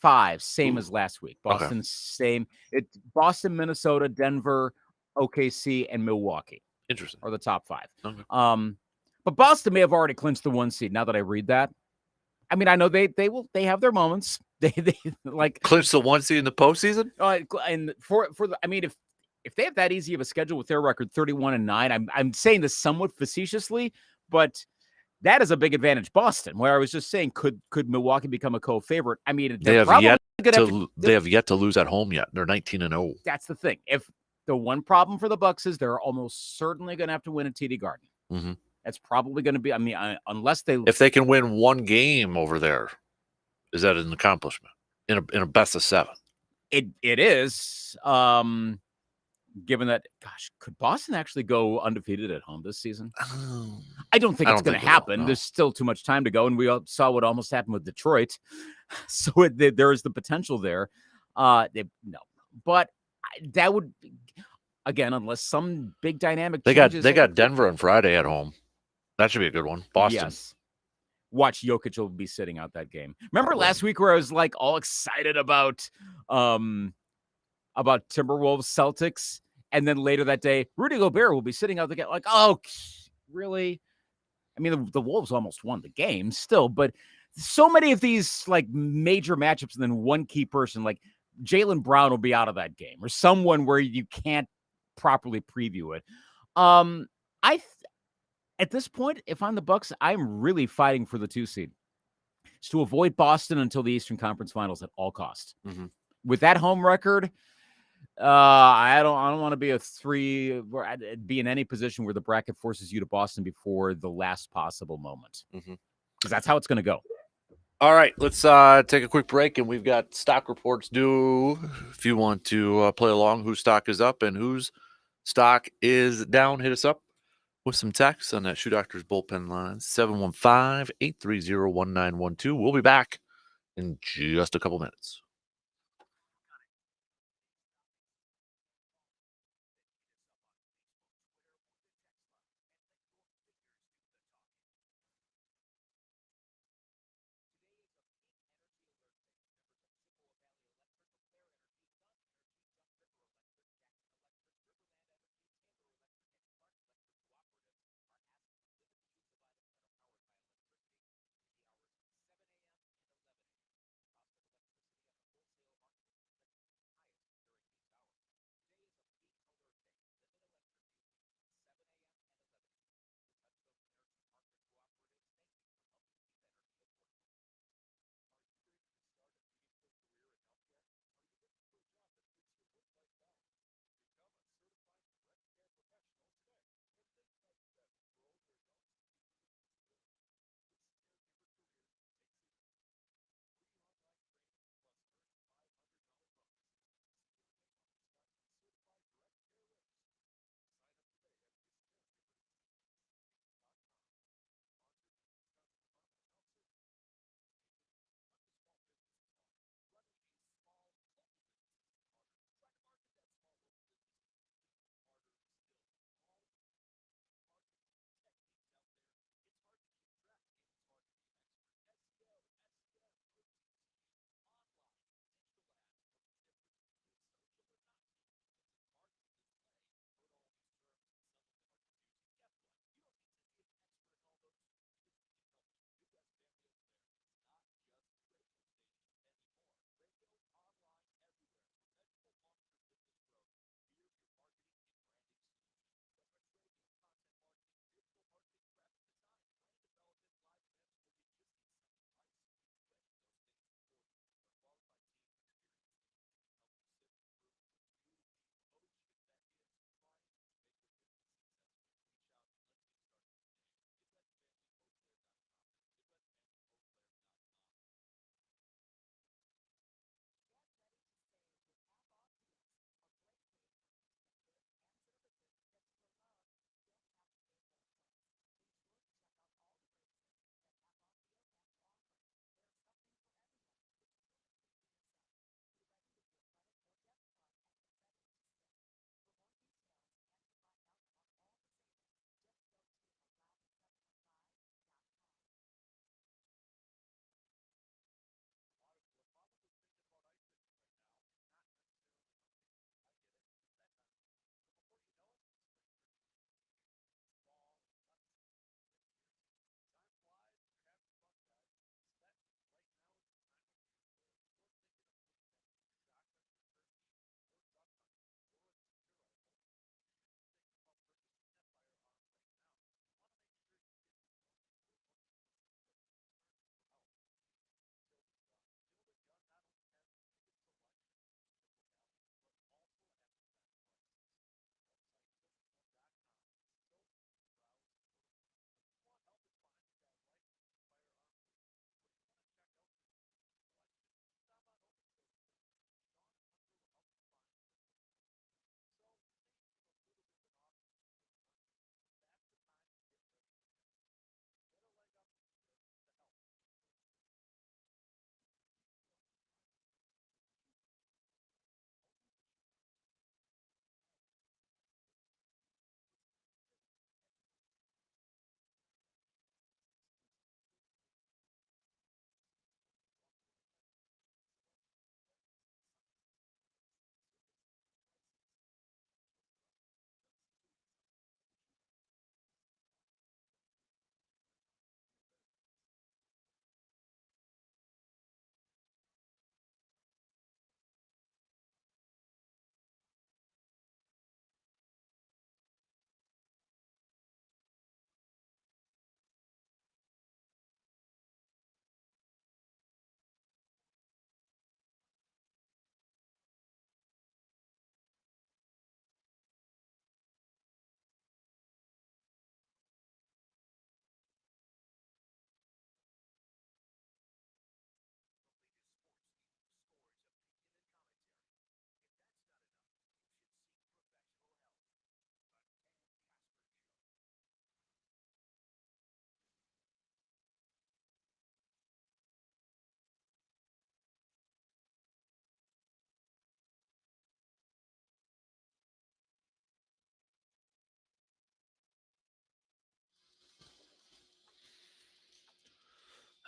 5, same as last week. Boston, same. It's Boston, Minnesota, Denver, OKC, and Milwaukee. Interesting. Are the top 5. Okay. But Boston may have already clinched the 1 seed now that I read that. I mean, I know they have their moments. They like Clinch the 1 seed in the postseason? and for the, I mean, if they have that easy of a schedule with their record 31-9, I'm saying this somewhat facetiously, but that is a big advantage. Boston, where I was just saying, could Milwaukee become a co-favorite? I mean, They they're have yet probably they have yet to lose at home yet. They're 19-0. that's the thing. If the one problem for the Bucks is they're almost certainly going to have to win at TD Garden. Mhm. That's probably going to be. I mean, unless they If they can win one game over there, is that an accomplishment in a best of 7? it is. Given that, gosh, could Boston actually go undefeated at home this season? I don't think it's going to happen. No. There's still too much time to go, and we all saw what almost happened with Detroit. So there is the potential there. No, but that would, again, unless some big dynamic changes. They got Denver on Friday at home. That should be a good one. Boston. Yes. Watch, Jokic will be sitting out that game. Remember Probably. last week where I was like all excited about Timberwolves Celtics, and then later that day, Rudy Gobert will be sitting out the game. Like, oh, really? I mean, the Wolves almost won the game still, but so many of these like major matchups, and then one key person like Jaylen Brown will be out of that game, or someone where you can't properly preview it. At this point, if I'm the Bucks, I'm really fighting for the 2 seed. It's to avoid Boston until the Eastern Conference Finals at all costs. Mhm. With that home record, I don't want to be be in any position where the bracket forces you to Boston before the last possible moment, because that's how it's going to go. All right, let's take a quick break, and we've got stock reports due. If you want to play along, whose stock is up and whose stock is down, hit us up with some text on that Shoe Doctors bullpen line, 715-830-1912. We'll be back in just a couple minutes.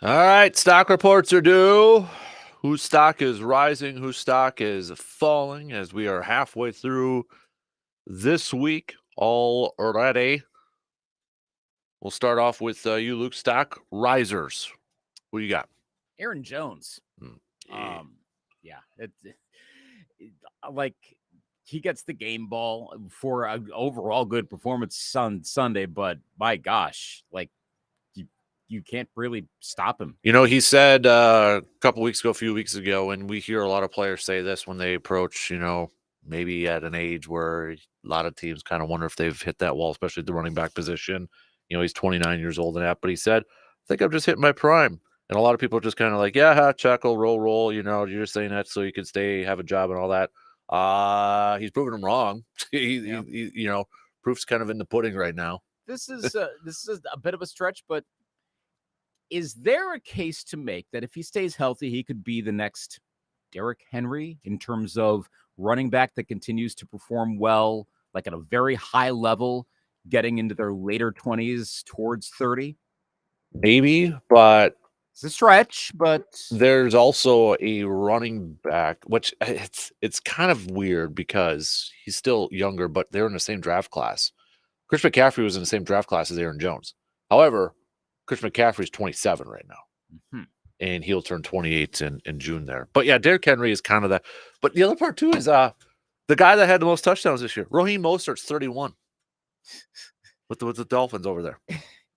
All right, stock reports are due. Whose stock is rising? Whose stock is falling? As we are halfway through this week already. We'll start off with you, Luke. Stock risers. What do you got? Aaron Jones. Yeah. Yeah, like he gets the game ball for an overall good performance on Sunday, but my gosh, like you can't really stop him. You know, he said a few weeks ago, and we hear a lot of players say this when they approach, maybe at an age where a lot of teams kind of wonder if they've hit that wall, especially at the running back position. He's 29 years old and that, but he said, I think I'm just hitting my prime. And a lot of people are just kind of like, yeah, chuckle, roll. You're just saying that so you can have a job and all that. He's proving them wrong. Proof's kind of in the pudding right now. This is a bit of a stretch, but is there a case to make that if he stays healthy, he could be the next Derrick Henry in terms of running back that continues to perform well, like at a very high level, getting into their later 20s towards 30? Maybe, but it's a stretch, but there's also a running back, which it's kind of weird because he's still younger, but they're in the same draft class. Chris McCaffrey was in the same draft class as Aaron Jones. However, Chris McCaffrey's 27 right now, and he'll turn 28 in June there. But yeah, Derrick Henry is kind of that. But the other part too is the guy that had the most touchdowns this year, Raheem Mostert's 31 with the Dolphins over there.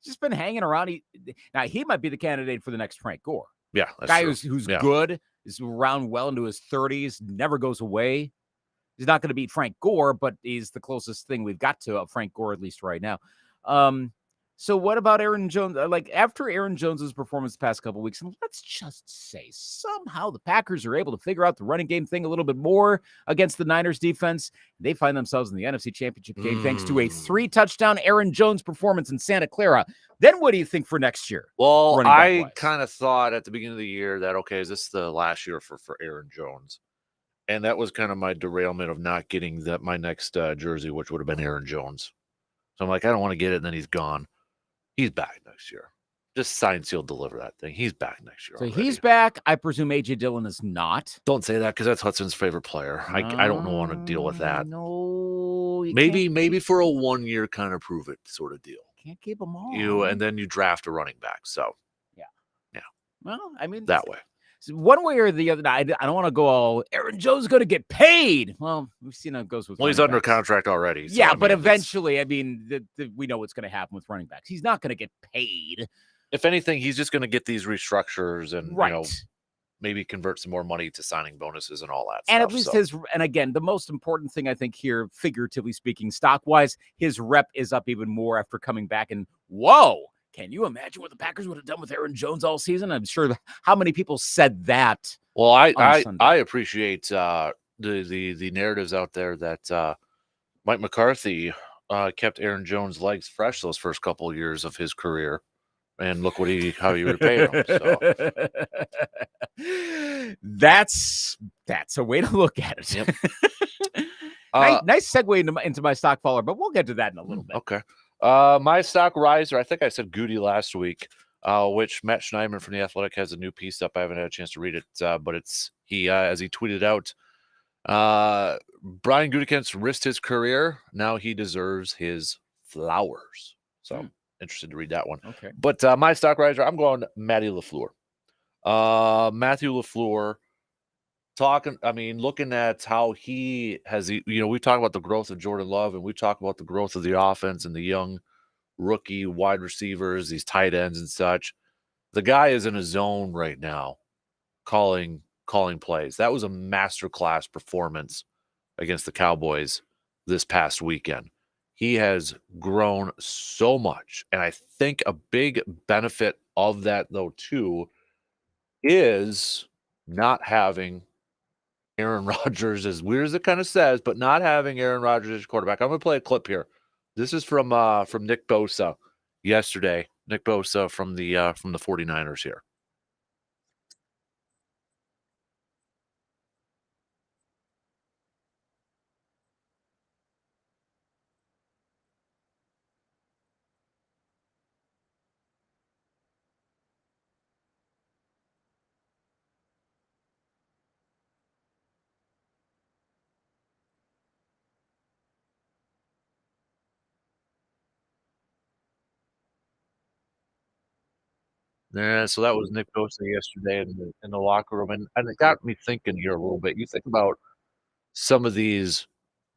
Just been hanging around. He might be the candidate for the next Frank Gore. Yeah, that's guy who's good, is around well into his 30s, never goes away. He's not going to beat Frank Gore, but he's the closest thing we've got to Frank Gore, at least right now. So what about Aaron Jones? Like after Aaron Jones's performance the past couple of weeks, and let's just say somehow the Packers are able to figure out the running game thing a little bit more against the Niners defense. They find themselves in the NFC Championship game thanks to a 3-touchdown Aaron Jones performance in Santa Clara. Then what do you think for next year? Well, I kind of thought at the beginning of the year that, okay, is this the last year for Aaron Jones? And that was kind of my derailment of not getting my next jersey, which would have been Aaron Jones. So I'm like, I don't want to get it, and then he's gone. He's back next year. Just sign, seal, deliver that thing. He's back next year. So already. He's back. I presume A.J. Dillon is not. Don't say that because that's Hudson's favorite player. I don't want to deal with that. No, maybe for a 1-year kind of prove it sort of deal. Can't keep them all. And then you draft a running back. So yeah. Well, I mean that way. One way or the other, I don't want to go all Aaron Jones is going to get paid. Well, we've seen how it goes with. Well, he's under contract already. So yeah, but eventually, we know what's going to happen with running backs. He's not going to get paid. If anything, he's just going to get these restructures and maybe convert some more money to signing bonuses and all that. And at least and again, the most important thing I think here, figuratively speaking, stock wise, his rep is up even more after coming back. And whoa. Can you imagine what the Packers would have done with Aaron Jones all season? I'm sure how many people said that. Well, I appreciate the narratives out there that Mike McCarthy kept Aaron Jones' legs fresh those first couple of years of his career, and look how he repaid him. So. That's a way to look at it. Yep. Nice segue into my stock follower, but we'll get to that in a little bit. Okay. My stock riser, I think I said Goody last week, which Matt Schneidman from The Athletic has a new piece up. I haven't had a chance to read it, but it's as he tweeted out, Brian Gutekunst risked his career. Now he deserves his flowers. So interested to read that one. Okay. But my stock riser, I'm going Matty LaFleur. Matthew LaFleur. Looking at how he has, we talk about the growth of Jordan Love, and we talk about the growth of the offense and the young rookie wide receivers, these tight ends and such. The guy is in a zone right now, calling plays. That was a masterclass performance against the Cowboys this past weekend. He has grown so much, and I think a big benefit of that, though, too, is not having Aaron Rodgers, as weird as it kind of says, but not having Aaron Rodgers as quarterback. I'm going to play a clip here. This is from Nick Bosa yesterday. Nick Bosa from the 49ers here. Yeah, so that was Nick Bosa yesterday in the locker room, and it got me thinking here a little bit. You think about some of these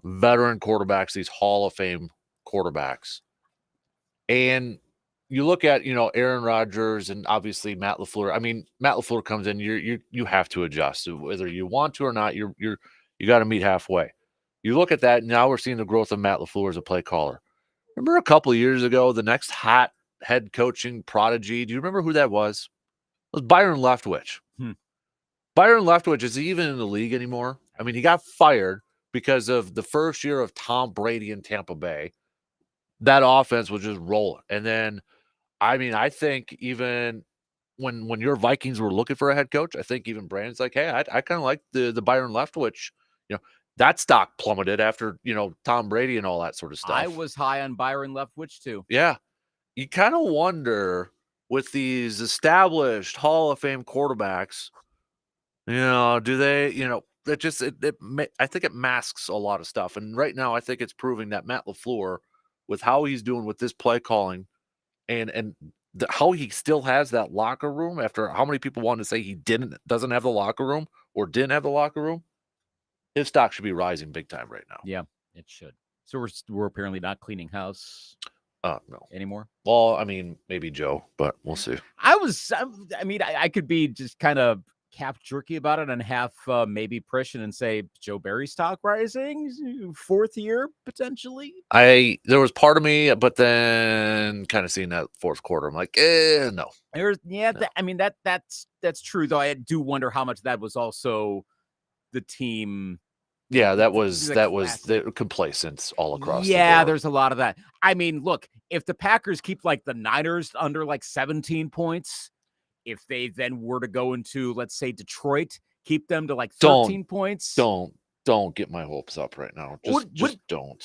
veteran quarterbacks, these Hall of Fame quarterbacks, and you look at Aaron Rodgers and obviously Matt LaFleur. I mean, Matt LaFleur comes in, you have to adjust whether you want to or not. You got to meet halfway. You look at that now. We're seeing the growth of Matt LaFleur as a play caller. Remember a couple of years ago, the next hot head coaching prodigy. Do you remember who that was? It was Byron Leftwich. Hmm. Byron Leftwich, is he even in the league anymore? I mean, he got fired because of the first year of Tom Brady in Tampa Bay. That offense was just rolling. And then, I mean, I think even when your Vikings were looking for a head coach, I think even Brandon's like, hey, I kind of like the Byron Leftwich. That stock plummeted after, Tom Brady and all that sort of stuff. I was high on Byron Leftwich too. Yeah. You kind of wonder with these established Hall of Fame quarterbacks, do they, I think it masks a lot of stuff. And right now, I think it's proving that Matt LaFleur, with how he's doing with this play calling and how he still has that locker room after how many people wanted to say he doesn't have the locker room or didn't have the locker room, his stock should be rising big time right now. Yeah, it should. So we're apparently not cleaning house No. anymore. Well, I mean, maybe Joe, but we'll see. I could be just kind of cap jerky about it and half maybe Prishin and say Joe Barry stock rising, fourth year potentially. There was part of me, but then kind of seeing that fourth quarter, I'm like, no. No. That's true though. I do wonder how much that was also the team. Yeah, that was the complacence all across the Yeah, board. there's a lot of that. I mean, look, if the Packers keep like the Niners under like 17 points, if they then were to go into, let's say, Detroit, keep them to like 13 points. Don't get my hopes up right now. Just don't.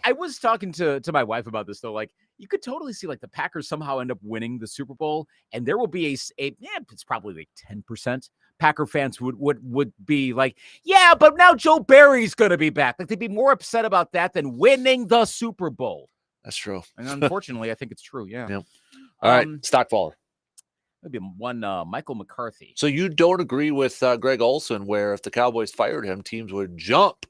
I was talking to my wife about this though. Like, you could totally see like the Packers somehow end up winning the Super Bowl, and there will be it's probably like 10% Packer fans would be like, yeah, but now Joe Barry's going to be back. Like, they'd be more upset about that than winning the Super Bowl. That's true. And unfortunately, I think it's true. Yeah. Yep. All right, stock faller. Maybe one Michael McCarthy. So you don't agree with Greg Olson, where if the Cowboys fired him, teams would jump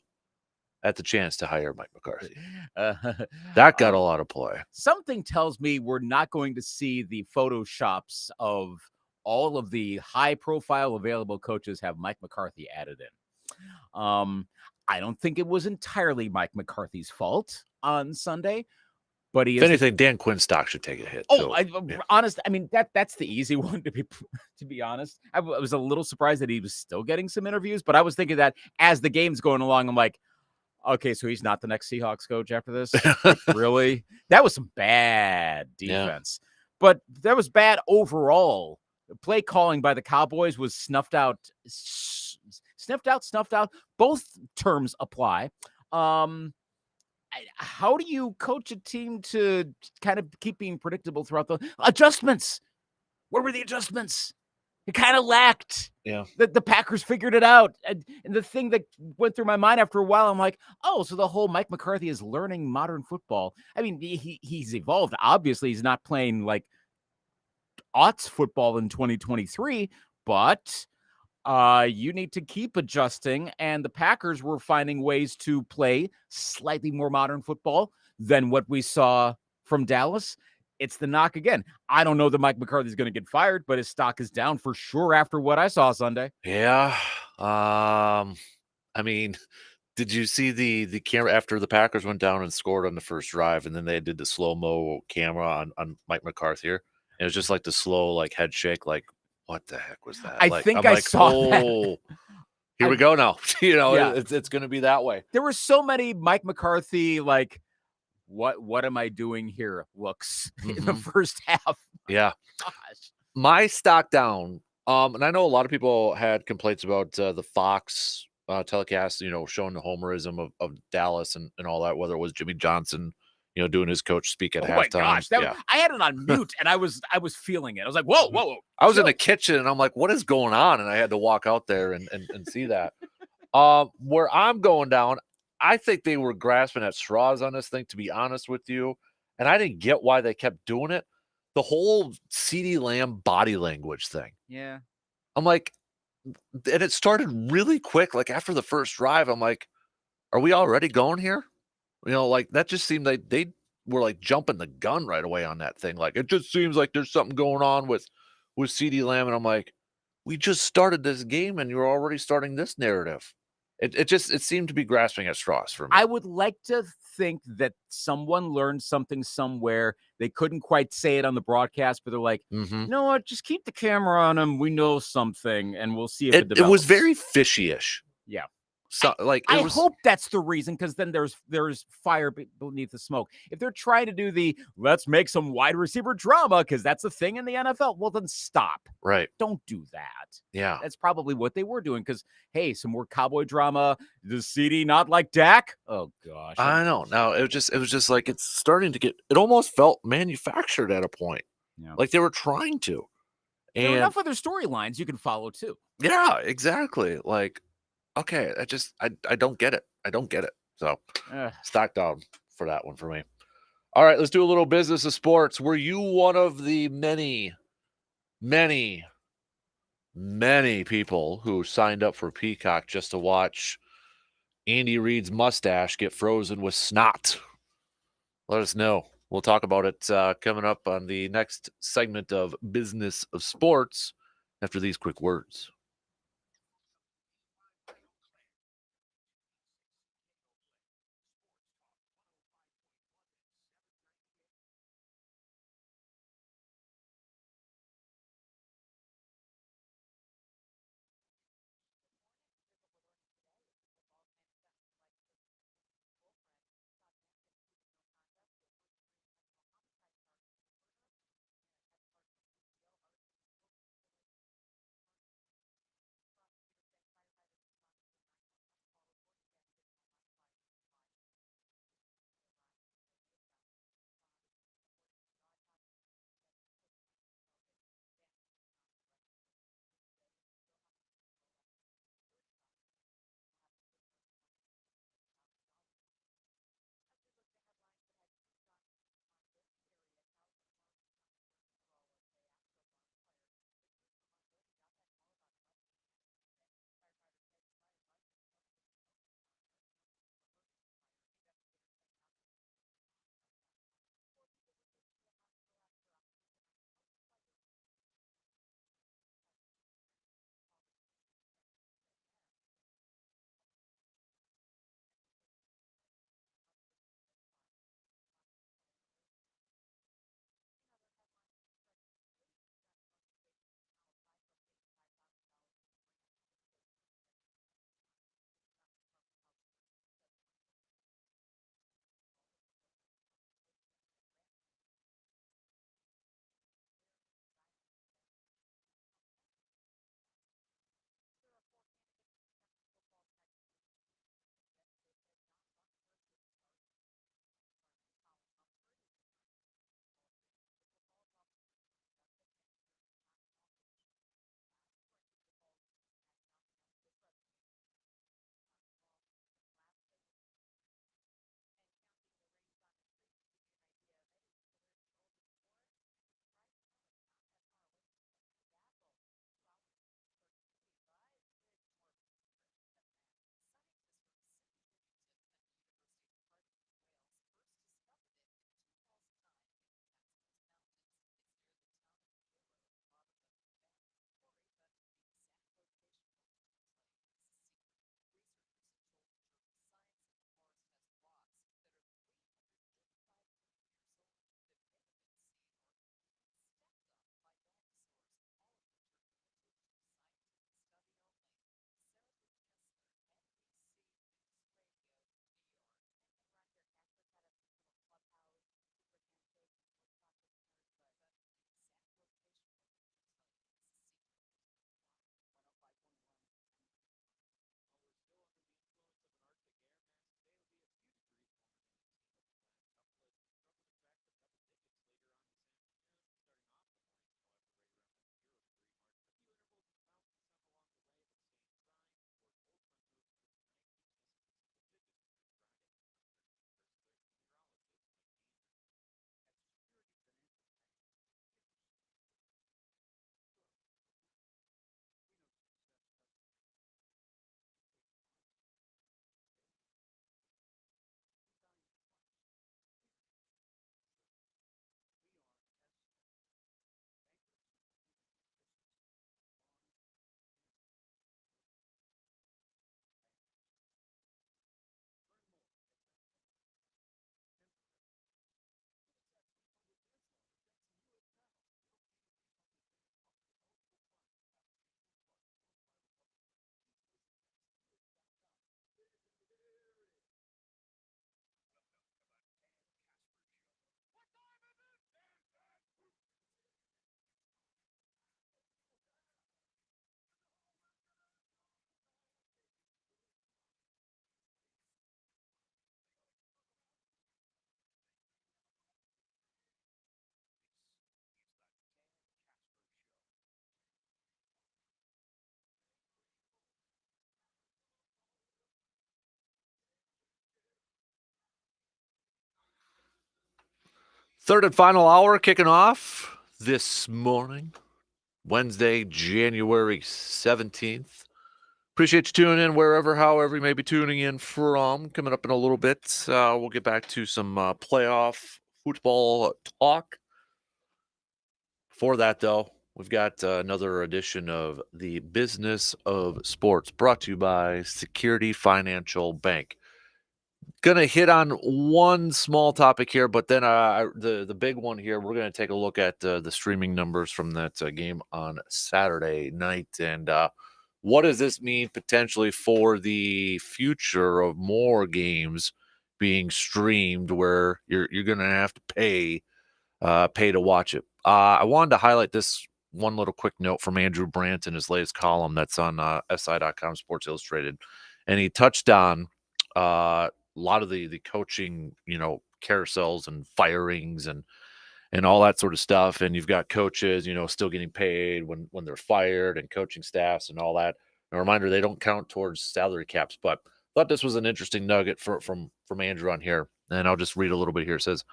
at the chance to hire Mike McCarthy. That got a lot of play. Something tells me we're not going to see the Photoshops of all of the high-profile available coaches have Mike McCarthy added in. I don't think it was entirely Mike McCarthy's fault on Sunday, but if anything, Dan Quinn's stock should take a hit. Honest, I mean that's the easy one to be honest. I was a little surprised that he was still getting some interviews, but I was thinking that as the game's going along, I'm like, okay, so he's not the next Seahawks coach after this. Like, really? That was some bad defense, but that was bad overall. The play calling by the Cowboys was snuffed out. Both terms apply. How do you coach a team to kind of keep being predictable throughout the adjustments? Where were the adjustments? It kind of lacked. Yeah. The Packers figured it out. And the thing that went through my mind after a while, I'm like, oh, so the whole Mike McCarthy is learning modern football. I mean, he's evolved. Obviously, he's not playing like aughts football in 2023, but you need to keep adjusting, and the Packers were finding ways to play slightly more modern football than what we saw from Dallas. It's the knock again. I don't know that Mike McCarthy is going to get fired, but his stock is down for sure after what I saw Sunday. Yeah. I mean, did you see the camera after the Packers went down and scored on the first drive, and then they did the slow-mo camera on Mike McCarthy here? It was just like the slow like head shake, like, what the heck was that? I think I saw that. Here we go now. It's going to be that way. There were so many Mike McCarthy, like, what am I doing here looks in the first half. Yeah. Gosh. My stock down. And I know a lot of people had complaints about the Fox telecast, showing the homerism of Dallas and all that, whether it was Jimmy Johnson, doing his coach speak at halftime. My gosh, I had it on mute and I was feeling it. I was like, whoa. I was in the kitchen and I'm like, what is going on? And I had to walk out there and see that. Where I'm going down, I think they were grasping at straws on this thing, to be honest with you. And I didn't get why they kept doing it. the whole CeeDee Lamb body language thing. Yeah. I'm like, and it started really quick. Like after the first drive, I'm like, are we already going here? Like that just seemed like they were like jumping the gun right away on that thing. Like it just seems like there's something going on with CeeDee Lamb, and I'm like, we just started this game, and you're already starting this narrative. It seemed to be grasping at straws for me. I would like to think that someone learned something somewhere. They couldn't quite say it on the broadcast, but they're like, Mhm. you know what? Just keep the camera on him. We know something, and we'll see if it It develops. was very fishy-ish. Yeah. So like it I was. hope that's the reason, because then there's fire beneath the smoke. If they're trying to do the let's make some wide receiver drama because that's a thing in the NFL, well then stop. Right. Don't do that. Yeah. That's probably what they were doing. Because hey, some more cowboy drama. Does CD not like Dak? Oh gosh. I know. Now it was just like it's starting to get. It almost felt manufactured at a point. Yeah. Like they were trying to. There are And enough other storylines you can follow too. yeah, exactly. Like, okay, I don't get it. I don't get it. So Ugh. stock down for that one for me. All right, let's do a little business of sports. Were you one of the many, many, many people who signed up for Peacock just to watch Andy Reid's mustache get frozen with snot? Let us know. We'll talk about it coming up on the next segment of Business of Sports after these quick words. Third and final hour kicking off this morning, Wednesday, January 17th. Appreciate you tuning in wherever, however you may be tuning in from. Coming up in a little bit, we'll get back to some playoff football talk. Before that, though, we've got another edition of the Business of Sports brought to you by Security Financial Bank. Gonna hit on one small topic here, but then the big one here, we're gonna take a look at the streaming numbers from that game on Saturday night, and what does this mean potentially for the future of more games being streamed, where you're gonna have to pay to watch it. I wanted to highlight this one little quick note from Andrew Brandt in his latest column that's on SI.com Sports Illustrated, and he touched on a lot of the coaching, carousels and firings and all that sort of stuff. And you've got coaches, still getting paid when they're fired, and coaching staffs and all that. A reminder, they don't count towards salary caps, but thought this was an interesting nugget from Andrew on here. And I'll just read a little bit here. It says,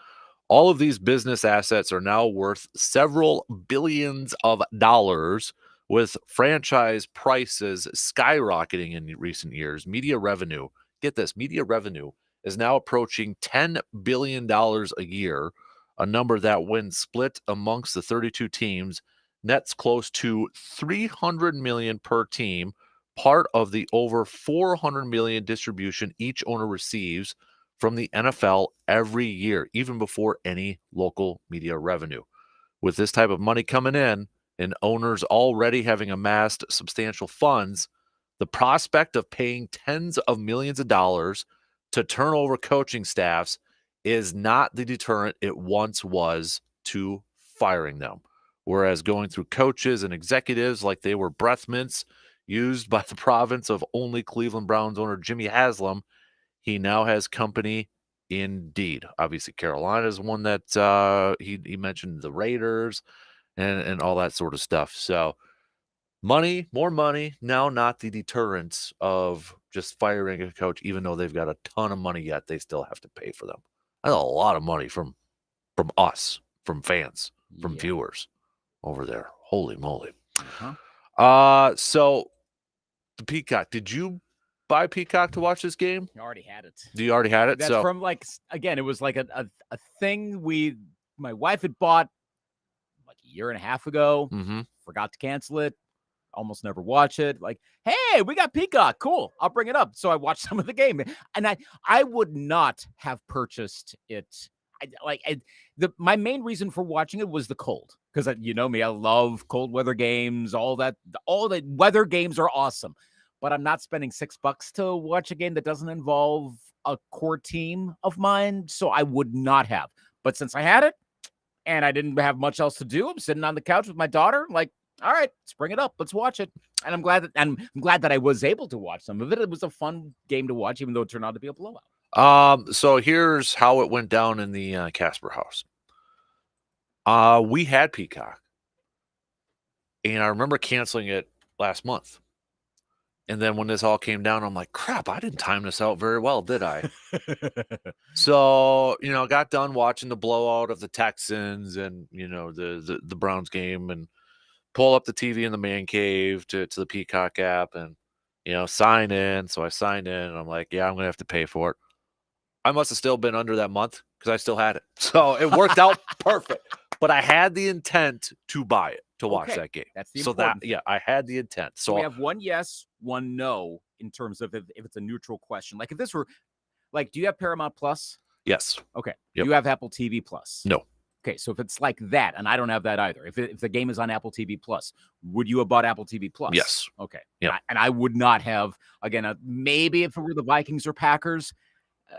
all of these business assets are now worth several billions of dollars, with franchise prices skyrocketing in recent years. Media revenue, get this, media revenue is now approaching $10 billion a year, a number that, when split amongst the 32 teams, nets close to $300 million per team, part of the over $400 million distribution each owner receives from the NFL every year, even before any local media revenue. With this type of money coming in, and owners already having amassed substantial funds, the prospect of paying tens of millions of dollars to turn over coaching staffs is not the deterrent it once was to firing them. Whereas going through coaches and executives like they were breath mints used by the province of only Cleveland Browns owner Jimmy Haslam, he now has company indeed. Obviously, Carolina is one that he mentioned, the Raiders and all that sort of stuff. So money, more money, now not the deterrence of just firing a coach, even though they've got a ton of money yet, they still have to pay for them. That's a lot of money from us, from fans, from viewers over there. Holy moly. So the Peacock, did you buy Peacock to watch this game? You already had it. You already had it? That's from again, it was like a thing my wife had bought like a year and a half ago. Forgot to cancel it. Almost never watch it. Like, hey, we got Peacock. Cool. I'll bring it up. So I watched some of the game, and I would not have purchased it. My main reason for watching it was the cold, because you know me, I love cold weather games. All the weather games are awesome, but I'm not spending $6 to watch a game that doesn't involve a core team of mine. So I would not have. But since I had it and I didn't have much else to do, I'm sitting on the couch with my daughter, like, all right, let's bring it up. Let's watch it. And I'm glad that I was able to watch some of it. It was a fun game to watch, even though it turned out to be a blowout. So here's how it went down in the Kasper house. We had Peacock, and I remember canceling it last month. And then when this all came down, I'm like, crap, I didn't time this out very well, did I? So, got done watching the blowout of the Texans and, the Browns game, and pull up the TV in the man cave to the Peacock app and, sign in. So I signed in, and I'm like, yeah, I'm going to have to pay for it. I must have still been under that month because I still had it. So it worked out perfect. But I had the intent to buy it, to watch that game. That's the important thing. I had the intent. So we have one yes, one no in terms of if it's a neutral question. Like if this were, like, do you have Paramount Plus? Yes. Okay. Yep. Do you have Apple TV Plus? No. Okay, so if it's like that, and I don't have that either, if the game is on Apple TV Plus, would you have bought Apple TV Plus? Yes. Okay. Yeah. And I would not have, again, maybe if it were the Vikings or Packers,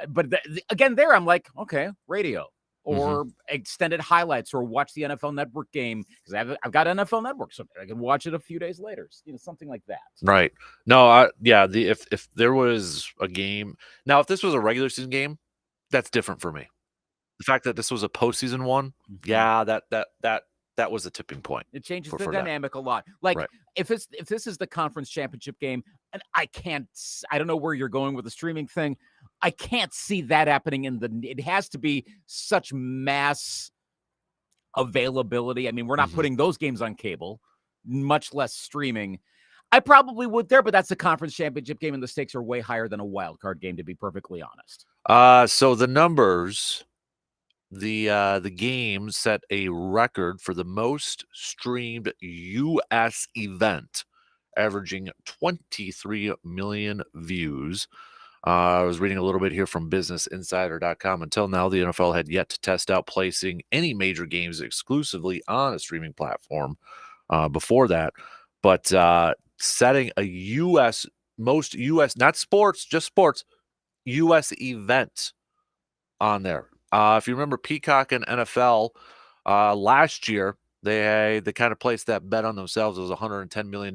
but again, there I'm like, okay, radio or extended highlights, or watch the NFL Network game, because I've got NFL Network, so I can watch it a few days later, something like that. Right. No, if there was a game, now if this was a regular season game, that's different for me. The fact that this was a postseason one, that was a tipping point. It changes the dynamic a lot. Like if this is the conference championship game, and I don't know where you're going with the streaming thing. I can't see that happening it has to be such mass availability. I mean, we're not Mhm. putting those games on cable, much less streaming. I probably would there, but that's a conference championship game, and the stakes are way higher than a wild card game, to be perfectly honest. So the numbers, the game set a record for the most streamed U.S. event, averaging 23 million views. I was reading a little bit here from BusinessInsider.com. Until now, the NFL had yet to test out placing any major games exclusively on a streaming platform before that. But setting a most U.S., not sports, just sports, U.S. event on there. If you remember Peacock and NFL last year, they kind of placed that bet on themselves. It was a $110 million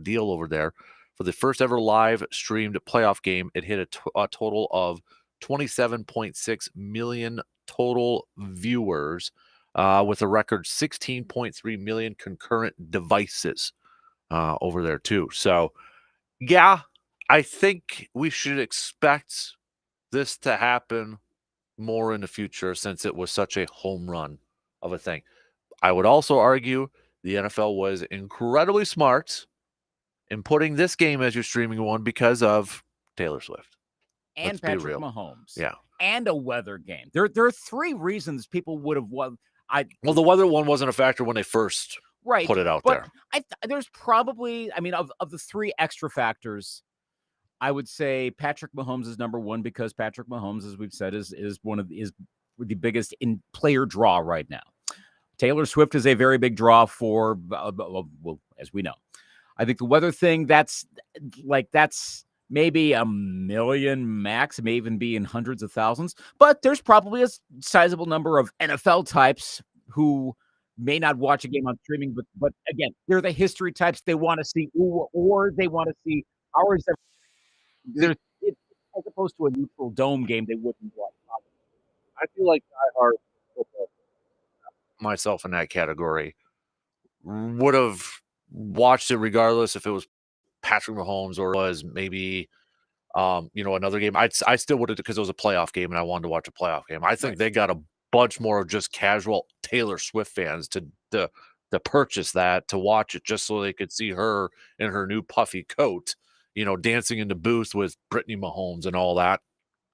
deal over there for the first ever live streamed playoff game. It hit a total of 27.6 million total viewers, with a record 16.3 million concurrent devices over there too. So yeah, I think we should expect this to happen more in the future since it was such a home run of a thing. I would also argue the NFL was incredibly smart in putting this game as your streaming one because of Taylor Swift. And Let's be Patrick real. Mahomes. Yeah. And a weather game. There are three reasons people would have won. Well, the weather one wasn't a factor when they first Right. put it out But there. there's probably, I mean, of the three extra factors, I would say Patrick Mahomes is number one because Patrick Mahomes, as we've said, is the biggest in player draw right now. Taylor Swift is a very big draw for, well, as we know. I think the weather thing, that's maybe a million max. It may even be in hundreds of thousands. But there's probably a sizable number of NFL types who may not watch a game on streaming, but again, they're the history types. They want to see, or they want to see hours that there's, as opposed to a neutral dome game, they wouldn't watch. I feel like diehard football, myself in that category, would have watched it regardless if it was Patrick Mahomes or was maybe another game. I still would have, because it was a playoff game and I wanted to watch a playoff game. I think Right. they got a bunch more of just casual Taylor Swift fans to purchase that, to watch it just so they could see her in her new puffy coat, dancing in the booth with Brittany Mahomes and all that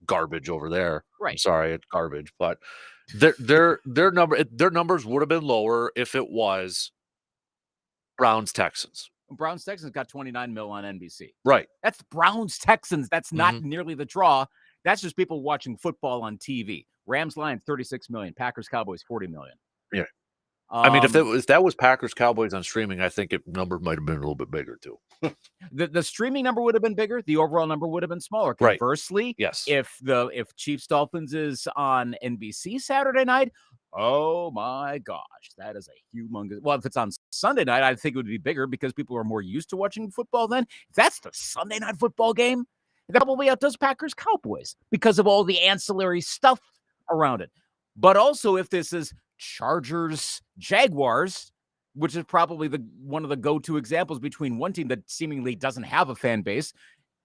garbage over there. I'm Right. sorry, it's garbage, but their numbers would have been lower if it was Browns Texans. Browns Texans got 29 mil on NBC. Right. That's Browns Texans. That's not Mhm. nearly the draw. That's just people watching football on TV. Rams Lions 36 million. Packers Cowboys 40 million. Yeah. I mean, if that was Packers Cowboys on streaming, I think number might have been a little bit bigger too. the streaming number would have been bigger. The overall number would have been smaller. Right. Conversely, Yes. if Chiefs Dolphins is on NBC Saturday night, oh my gosh, that is a humongous. Well, if it's on Sunday night, I think it would be bigger because people are more used to watching football then. If that's the Sunday night football game, that probably outdoes Packers Cowboys because of all the ancillary stuff around it. But also, if this is Chargers Jaguars, which is probably one of the go-to examples between one team that seemingly doesn't have a fan base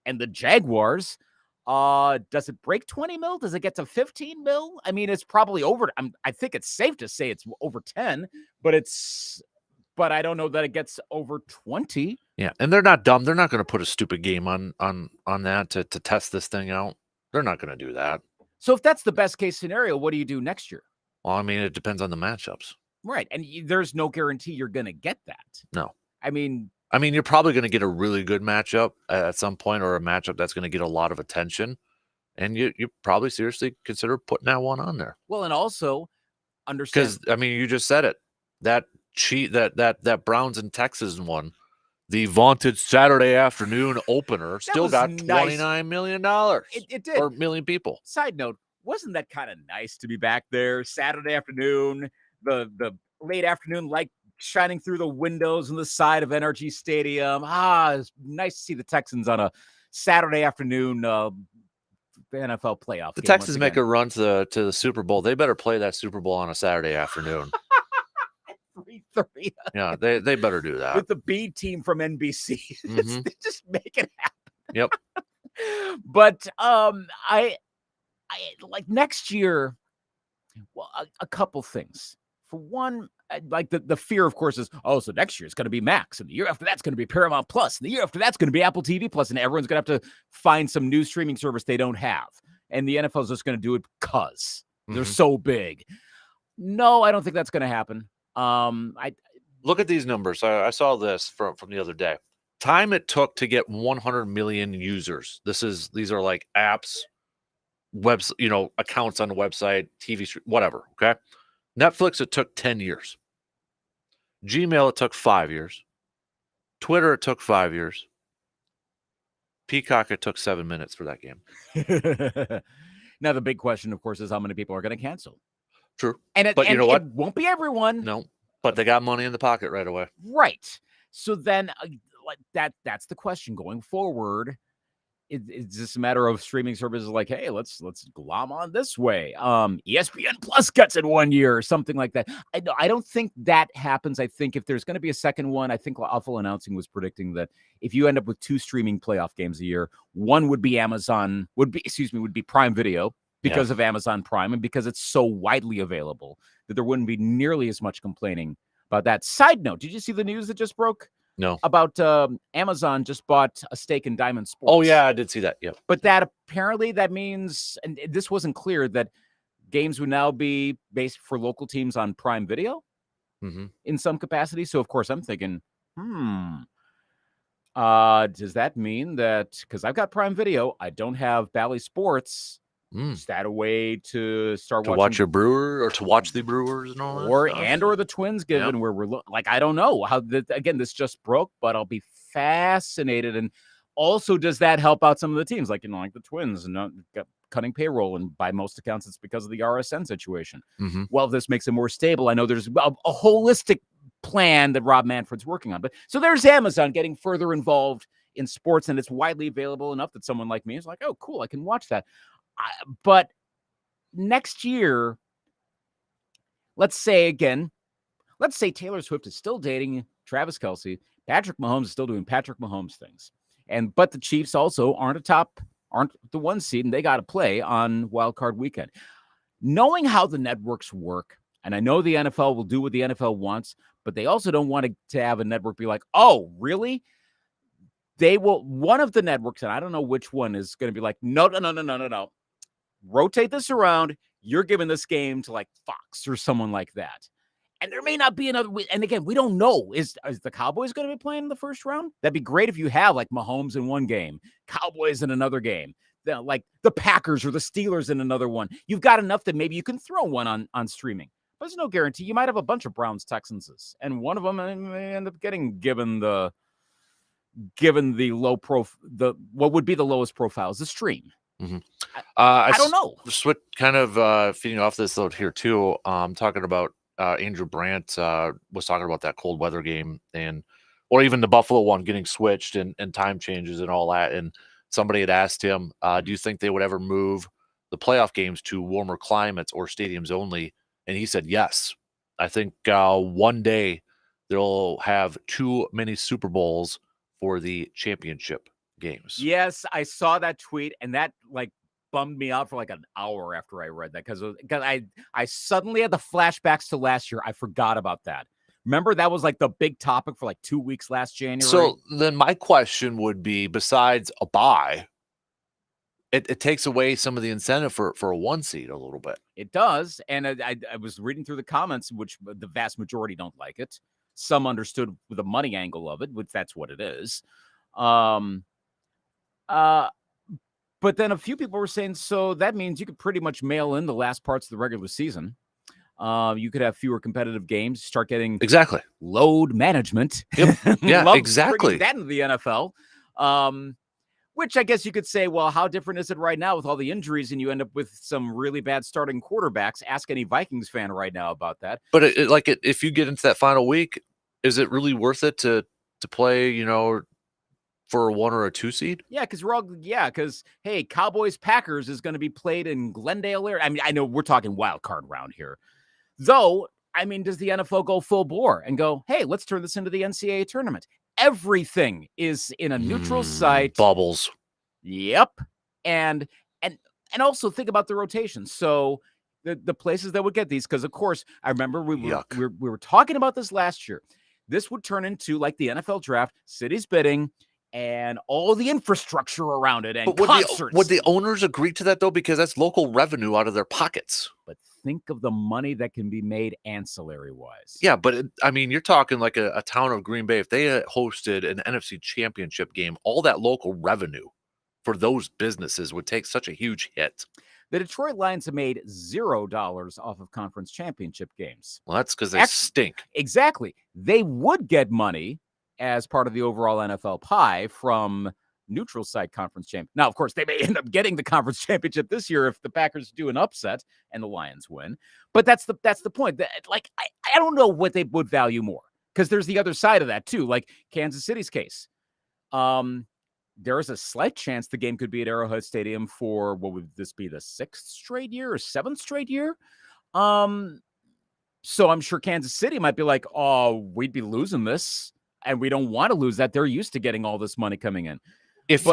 and the Jaguars, does it break 20 mil? Does it get to 15 mil? I mean, it's probably over. I think it's safe to say it's over 10, but I don't know that it gets over 20. Yeah, and they're not dumb. They're not going to put a stupid game on that to test this thing out. They're not going to do that. So if that's the best case scenario, what do you do next year? Well, I mean, it depends on the matchups. Right, and there's no guarantee you're going to get that. No. I mean, you're probably going to get a really good matchup at some point, or a matchup that's going to get a lot of attention, and you probably seriously consider putting that one on there. Well, and also understand, because you just said it, that Browns and Texans one, the vaunted Saturday afternoon opener, still got nice. $29 million. It did. Or million people. Side note, wasn't that kind of nice to be back there Saturday afternoon, the late afternoon light shining through the windows on the side of NRG Stadium? It's nice to see the Texans on a Saturday afternoon NFL playoff. The Texans make a run to the Super Bowl. They better play that Super Bowl on a Saturday afternoon. 3:30. Yeah, they better do that. With the B team from NBC. Mhm. Just make it happen. Yep. But I like next year, well, a couple things for one, like the fear, of course, is, oh, so next year it's going to be Max, and the year after that's going to be Paramount Plus, and the year after that's going to be Apple TV Plus, and everyone's going to have to find some new streaming service they don't have. And the NFL is just going to do it because they're so big. No, I don't think that's going to happen. I look at these numbers. I saw this from the other day. Time it took to get 100 million users. These are like apps, webs, accounts on the website, TV, whatever. Okay. Netflix, it took 10 years. Gmail, it took 5 years. Twitter, it took 5 years. Peacock, it took 7 minutes for that game. Now, the big question, of course, is how many people are going to cancel. True. But you know what? It won't be everyone. No, but they got money in the pocket right away. Right. So then that's the question going forward. Is this a matter of streaming services like, hey, let's glom on this way? ESPN Plus gets it 1 year or something like that. I don't think that happens. I think if there's going to be a second one, I think Awful Announcing was predicting that if you end up with 2 streaming playoff games a year, one would be would be Prime Video because of Amazon Prime and because it's so widely available that there wouldn't be nearly as much complaining about that. Side note, did you see the news that just broke? No. About Amazon just bought a stake in Diamond Sports. Oh, yeah, I did see that. Yep. But that means, and this wasn't clear, that games would now be based for local teams on Prime Video in some capacity. So, of course, I'm thinking, does that mean that, because I've got Prime Video, I don't have Bally Sports, is that a way to start watch your Brewer or to watch the Brewers and all that or the Twins, given where we're like, I don't know how again, this just broke, but I'll be fascinated. And also, does that help out some of the teams like the Twins and cutting payroll? And by most accounts, it's because of the RSN situation. Well, this makes it more stable. I know there's a holistic plan that Rob Manfred's working on, but so there's Amazon getting further involved in sports, and it's widely available enough that someone like me is like, oh, cool, I can watch that. But next year, let's say Taylor Swift is still dating Travis Kelce. Patrick Mahomes is still doing Patrick Mahomes things. But the Chiefs also aren't the 1 seed, and they got to play on Wild Card Weekend. Knowing how the networks work, and I know the NFL will do what the NFL wants, but they also don't want to have a network be like, oh, really? They will, one of the networks, and I don't know which one, is going to be like, no. Rotate this around. You're giving this game to like Fox or someone like that. And there may not be another. And again, we don't know. Is the Cowboys going to be playing in the first round? That'd be great if you have like Mahomes in one game, Cowboys in another game, like the Packers or the Steelers in another one. You've got enough that maybe you can throw one on streaming. But there's no guarantee. You might have a bunch of Browns Texanses, and one of them may end up getting given the low what would be the lowest profiles, the stream. I don't know. Kind of feeding off this though here too. Talking about Andrew Brandt was talking about that cold weather game or even the Buffalo one getting switched and time changes and all that. And somebody had asked him, do you think they would ever move the playoff games to warmer climates or stadiums only? And he said, yes. I think one day they'll have too many Super Bowls for the championship games. Yes, I saw that tweet, and that like bummed me out for like an hour after I read that because I suddenly had the flashbacks to last year. I forgot about that. Remember, that was like the big topic for like 2 weeks last January. So then my question would be, besides a bye, it takes away some of the incentive for a 1 seed a little bit. It does, and I was reading through the comments, which the vast majority don't like it. Some understood the money angle of it, which that's what it is. But then a few people were saying, so that means you could pretty much mail in the last parts of the regular season. You could have fewer competitive games, start getting load management. Yep. Yeah, exactly. That in the NFL. Which I guess you could say, well, how different is it right now with all the injuries and you end up with some really bad starting quarterbacks? Ask any Vikings fan right now about that. But if you get into that final week, is it really worth it to play, for a 1 or a 2 seed? Yeah, because hey, Cowboys Packers is going to be played in Glendale area. I mean, I know we're talking wild card round here. Though, I mean, does the NFL go full bore and go, hey, let's turn this into the NCAA tournament? Everything is in a neutral site. Bubbles. Yep. And also think about the rotation. So the places that would get these, because of course I remember we Yuck. were talking about this last year. This would turn into like the NFL draft, cities bidding, and all the infrastructure around it, and But concerts. would the owners agree to that though? Because that's local revenue out of their pockets. But think of the money that can be made ancillary wise. Yeah, but I mean, you're talking like a town of Green Bay. If they hosted an NFC Championship game, all that local revenue for those businesses would take such a huge hit. The Detroit Lions have made $0 off of conference championship games. Well, that's because they stink. Exactly. They would get money as part of the overall NFL pie from neutral site conference champ. Now, of course, they may end up getting the conference championship this year if the Packers do an upset and the Lions win. But that's the point. Like, I don't know what they would value more, because there's the other side of that too, like Kansas City's case. There is a slight chance the game could be at Arrowhead Stadium for, what would this be, the 6th straight year or 7th straight year? So I'm sure Kansas City might be like, oh, we'd be losing this, and we don't want to lose that. They're used to getting all this money coming in. If the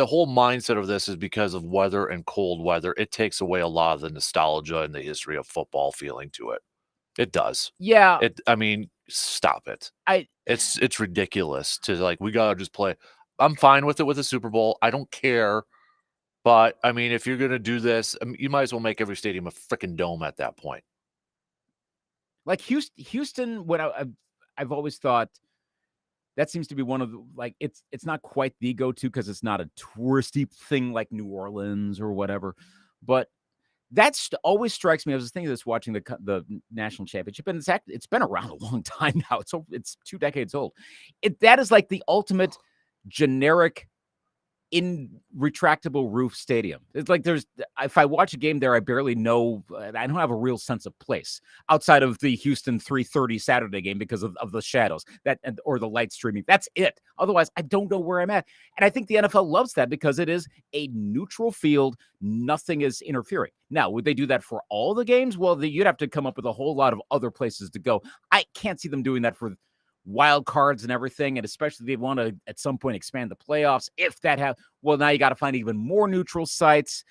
whole mindset of this is because of weather and cold weather, it takes away a lot of the nostalgia and the history of football feeling to it. It does. Yeah. I mean, stop it. It's ridiculous to like, we gotta just play. I'm fine with it with the Super Bowl. I don't care. But I mean, if you're gonna do this, you might as well make every stadium a freaking dome at that point. Like Houston, what I've always thought, that seems to be one of the, like, it's not quite the go-to because it's not a touristy thing like New Orleans or whatever. But that's always strikes me. I was thinking of this watching the national championship, and it's been around a long time now. It's 2 decades old. That is like the ultimate generic in retractable roof stadium. It's like if I watch a game there, I barely know. I don't have a real sense of place outside of the Houston 3:30 Saturday game because of the shadows or the light streaming. That's it. Otherwise, I don't know where I'm at. And I think the NFL loves that because it is a neutral field. Nothing is interfering. Now, would they do that for all the games? Well, you'd have to come up with a whole lot of other places to go. I can't see them doing that for wild cards and everything, and especially they want to at some point expand the playoffs. If that now you got to find even more neutral sites.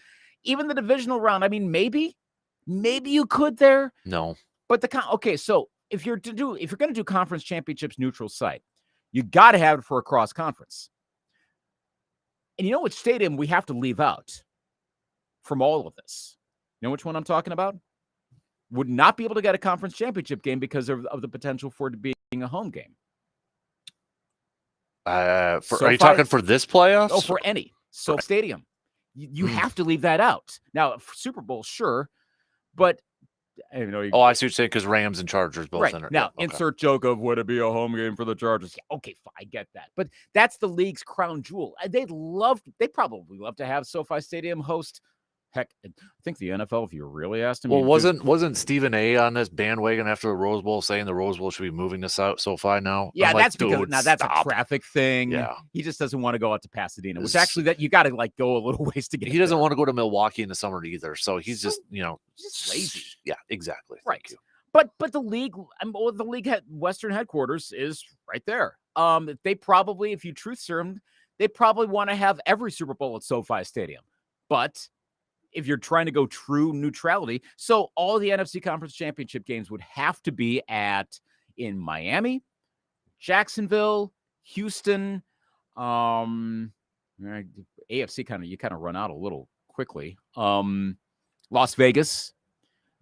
Even the divisional round, I mean, maybe you could there. No, but so if you're going to do conference championships neutral site, you got to have it for a cross conference. And you know which stadium we have to leave out from all of this? You know which one I'm talking about? Would not be able to get a conference championship game because of the potential for it being a home game. are you talking for this playoffs? Oh, for any. So stadium. You have to leave that out. Now, for Super Bowl, sure, but I see what you're saying, because Rams and Chargers both right. in it. Now, Yeah, insert joke of would it be a home game for the Chargers? Yeah, okay, fine, I get that. But that's the league's crown jewel. They'd probably love to have SoFi Stadium host. Heck, I think the NFL, if you really asked him. Well, wasn't Stephen A on this bandwagon after the Rose Bowl saying the Rose Bowl should be moving to SoFi now? Yeah, that's because that's a traffic thing. Yeah, he just doesn't want to go out to Pasadena, which actually that you got to like go a little ways to get. He doesn't want to go to Milwaukee in the summer either, so he's just lazy. Yeah, exactly. Right. Thank you. But the league, Western headquarters is right there. They probably, if you truth serum, they probably want to have every Super Bowl at SoFi Stadium, but if you're trying to go true neutrality. So all the NFC Conference Championship games would have to be in Miami, Jacksonville, Houston, AFC you kind of run out a little quickly. Las Vegas.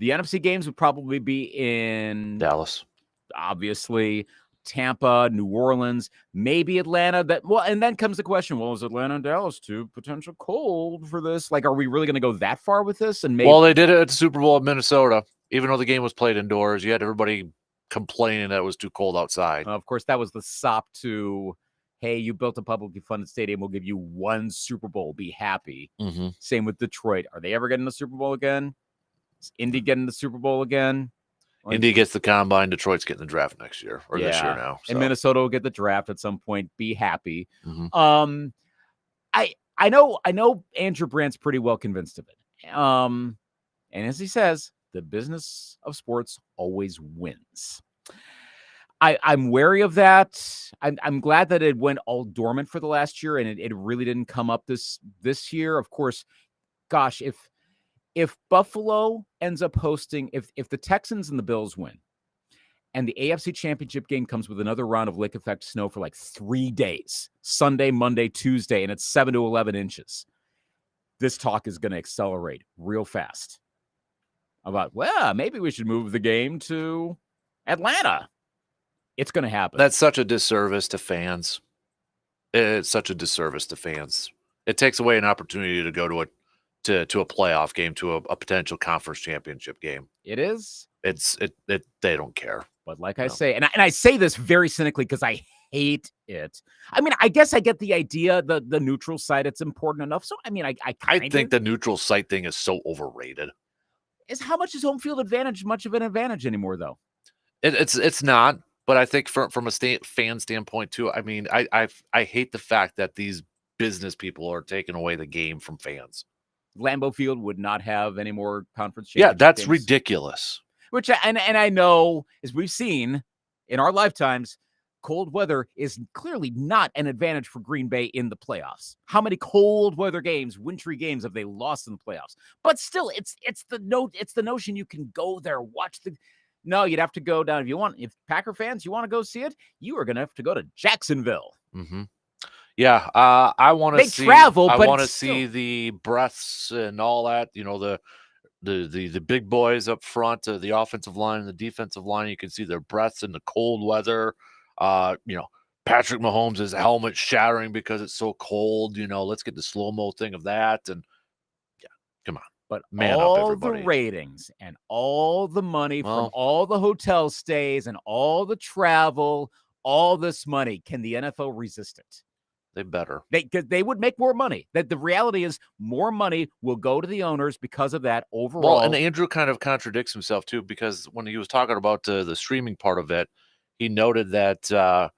The NFC games would probably be in Dallas, obviously, Tampa, New Orleans, maybe Atlanta. And then comes the question: well, is Atlanta and Dallas too potential cold for this? Like, are we really going to go that far with this? And well, they did it at the Super Bowl in Minnesota, even though the game was played indoors. You had everybody complaining that it was too cold outside. Of course, that was the sop to, hey, you built a publicly funded stadium. We'll give you one Super Bowl. Be happy. Mm-hmm. Same with Detroit. Are they ever getting the Super Bowl again? Is Indy getting the Super Bowl again? Indy gets the combine. Detroit's getting the draft next year or this year now. So. And Minnesota will get the draft at some point. Be happy. Mm-hmm. I know Andrew Brandt's pretty well convinced of it. And as he says, the business of sports always wins. I'm wary of that. I'm glad that it went all dormant for the last year and it really didn't come up this year. Of course, gosh, if Buffalo ends up hosting, if the Texans and the Bills win, and the AFC Championship game comes with another round of lake effect snow for like 3 days, Sunday, Monday, Tuesday, and it's 7 to 11 inches, this talk is going to accelerate real fast about, well, maybe we should move the game to Atlanta. It's going to happen. That's such a disservice to fans. It's such a disservice to fans. It takes away an opportunity to go to a playoff game, to a potential conference championship game. It is. They don't care. But like I say, and I say this very cynically because I hate it. I mean, I guess I get the idea, the neutral site, it's important enough. So, I mean, I think the neutral site thing is so overrated. How much is home field advantage much of an advantage anymore, though? It's not. But I think from a fan standpoint too, I mean, I hate the fact that these business people are taking away the game from fans. Lambeau Field would not have any more conference championship. Yeah, that's games. Ridiculous. Which and I know, as we've seen in our lifetimes, cold weather is clearly not an advantage for Green Bay in the playoffs. How many cold weather games, wintry games have they lost in the playoffs? But still, it's the notion you can go there, watch the. No, you'd have to go down. If Packer fans, you want to go see it, you are going to have to go to Jacksonville. Mm-hmm. Yeah, I want to see. Travel, I but want to see the breaths and all that. You know, the big boys up front, the offensive line and the defensive line. You can see their breaths in the cold weather. You know, Patrick Mahomes' helmet shattering because it's so cold. You know, let's get the slow-mo thing of that. And yeah, come on. But man all up, everybody. The ratings and all the money from all the hotel stays and all the travel, all this money, can the NFL resist it? They better. They would make more money. That the reality is more money will go to the owners because of that overall. Well, and Andrew kind of contradicts himself too, because when he was talking about the streaming part of it, he noted that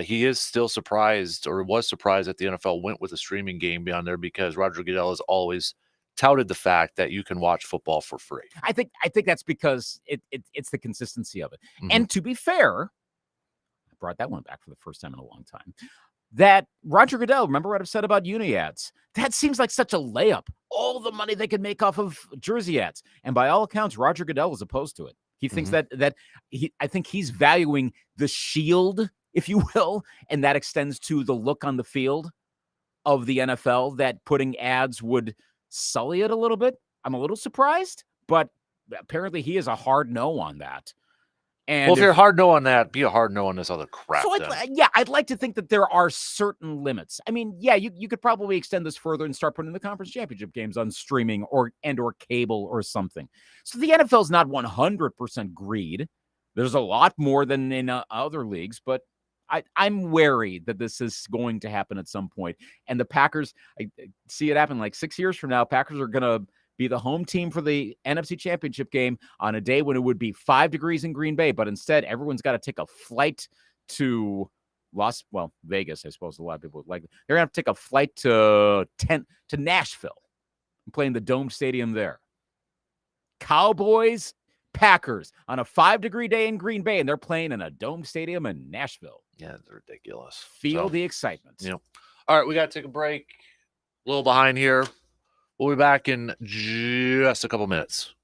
he is still surprised, or was surprised, that the NFL went with a streaming game beyond there, because Roger Goodell has always touted the fact that you can watch football for free. I think that's because it's the consistency of it. Mm-hmm. And to be fair, I brought that one back for the first time in a long time. That Roger Goodell, remember what I've said about uni ads? That seems like such a layup. All the money they could make off of jersey ads. And by all accounts, Roger Goodell was opposed to it. He thinks I think he's valuing the shield, if you will, and that extends to the look on the field of the NFL, that putting ads would sully it a little bit. I'm a little surprised, but apparently he is a hard no on that. And well, if you're a hard no on that, be a hard no on this other crap. So I'd like to think that there are certain limits. I mean, yeah, you could probably extend this further and start putting the conference championship games on streaming or cable or something. So the NFL is not 100% greed. There's a lot more than in other leagues, but I'm wary that this is going to happen at some point. And the Packers, I see it happen like 6 years from now. Packers are going to be the home team for the NFC Championship game on a day when it would be 5 degrees in Green Bay, but instead everyone's got to take a flight to Vegas. I suppose a lot of people would like. They're gonna have to take a flight to Nashville and play in the Dome Stadium there. Cowboys, Packers on a 5-degree day in Green Bay, and they're playing in a Dome Stadium in Nashville. Yeah, it's ridiculous. Feel the excitement. Yeah. All right, we got to take a break. A little behind here. We'll be back in just a couple minutes.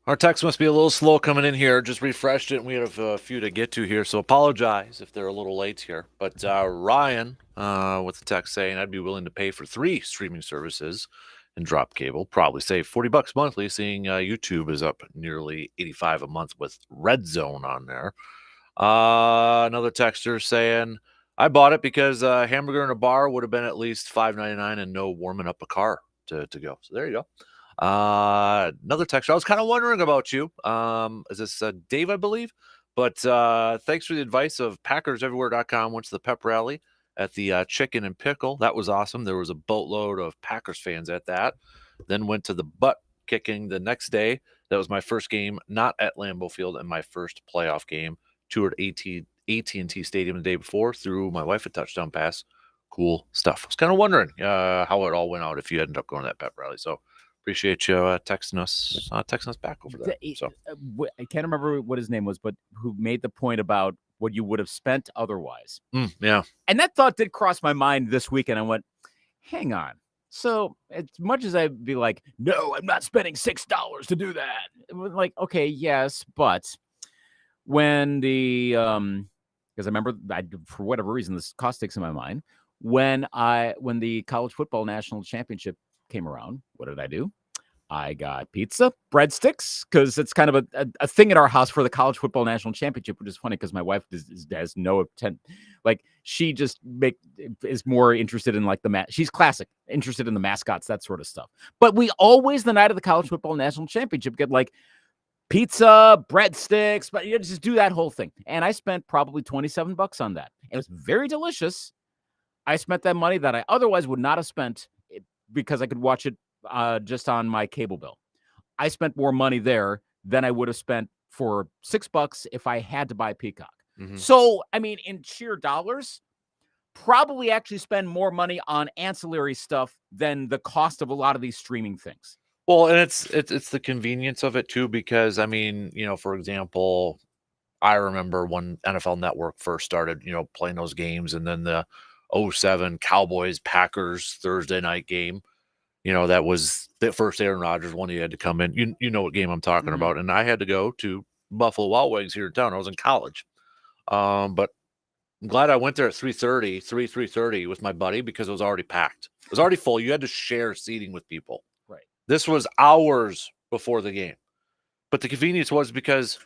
Our text must be a little slow coming in here. Just refreshed it, and we have a few to get to here, so apologize if they're a little late here. But Ryan with the text saying, I'd be willing to pay for 3 streaming services and drop cable. Probably save $40 monthly, seeing YouTube is up nearly $85 a month with Red Zone on there. Another texter saying, I bought it because hamburger in a bar would have been at least $5.99 and no warming up a car to go. So there you go. Another texture. I was kind of wondering about you. Is this Dave, I believe? But thanks for the advice of PackersEverywhere.com. Went to the pep rally at the Chicken and Pickle. That was awesome. There was a boatload of Packers fans at that. Then went to the butt kicking the next day. That was my first game, not at Lambeau Field, and my first playoff game. Toured AT&T Stadium the day before. Threw my wife a touchdown pass. Cool stuff. I was kind of wondering how it all went out if you ended up going to that pep rally. So appreciate you texting us back over there. So I can't remember what his name was, but who made the point about what you would have spent otherwise. Yeah. And that thought did cross my mind this weekend. I went, hang on. So as much as I'd be like, no, I'm not spending $6 to do that. It was like, okay, yes, but when the because I remember for whatever reason this cost sticks in my mind. When the college football national championship came around, what did I do? I got pizza, breadsticks, because it's kind of a thing at our house for the college football national championship, which is funny because my wife has no intent. Like she just is more interested in like she's classic, interested in the mascots, that sort of stuff. But we always, the night of the college football national championship, get like pizza, breadsticks, but you just do that whole thing. And I spent probably $27 on that. It was very delicious. I spent that money that I otherwise would not have spent because I could watch it just on my cable bill. I spent more money there than I would have spent for $6 if I had to buy Peacock. Mm-hmm. So, I mean, in sheer dollars, probably actually spend more money on ancillary stuff than the cost of a lot of these streaming things. Well, and it's the convenience of it too, because I mean, for example, I remember when NFL Network first started, playing those games, and then the 2007 Cowboys Packers Thursday night game. That was the first Aaron Rodgers one. He had to come in. You know what game I'm talking about. And I had to go to Buffalo Wild Wings here in town. I was in college. But I'm glad I went there at 3:30 with my buddy because it was already packed. It was already full. You had to share seating with people. Right. This was hours before the game. But the convenience was because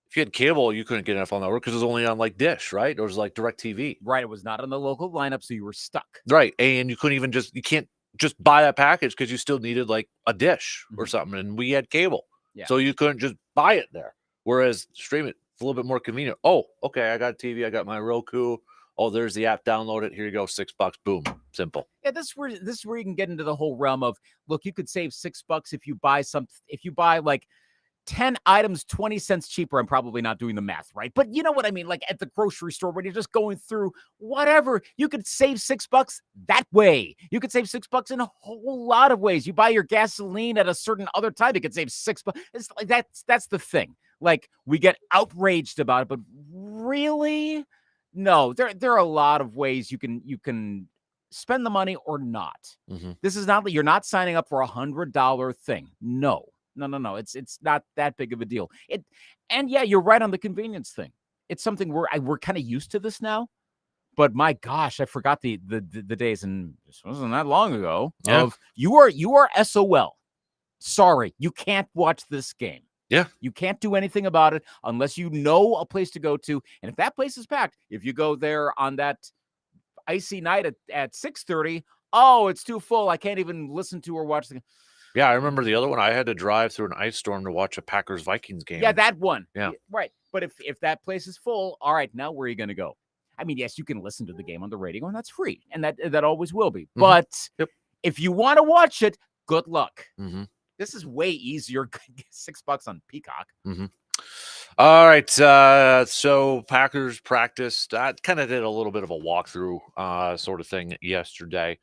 if you had cable, you couldn't get NFL Network because it was only on like Dish, right? It was like DirecTV. Right. It was not on the local lineup, so you were stuck. Right. And you can't just buy a package because you still needed like a dish or something. And we had cable. Yeah. So you couldn't just buy it there. Whereas stream it, it's a little bit more convenient. Oh, okay. I got a TV. I got my Roku. Oh, there's the app. Download it. Here you go. $6. Boom. Simple. Yeah. This is where you can get into the whole realm of, look, you could save $6 if you buy like 10 items, 20 cents cheaper. I'm probably not doing the math right, but you know what I mean? Like at the grocery store when you're just going through whatever, you could save $6 that way. You could save $6 in a whole lot of ways. You buy your gasoline at a certain other time, you could save $6. It's like that's the thing. Like we get outraged about it, but really, no, there are a lot of ways you can spend the money or not. Mm-hmm. This is not that you're not signing up for $100 thing. No. It's not that big of a deal. And yeah, you're right on the convenience thing. It's something we're kind of used to this now. But my gosh, I forgot the days, and this wasn't that long ago. Yeah. Of you are SOL. Sorry, you can't watch this game. Yeah, you can't do anything about it unless you know a place to go to. And if that place is packed, if you go there on that icy night at 6:30, oh, it's too full. I can't even listen to or watch the. Yeah, I remember the other one. I had to drive through an ice storm to watch a Packers-Vikings game. Yeah, that one. Yeah. Right. But if that place is full, all right, now where are you going to go? I mean, yes, you can listen to the game on the radio, and that's free, and that always will be. Mm-hmm. But if you want to watch it, good luck. Mm-hmm. This is way easier. $6 on Peacock. Mm-hmm. All right. So Packers practiced. I kind of did a little bit of a walkthrough sort of thing yesterday.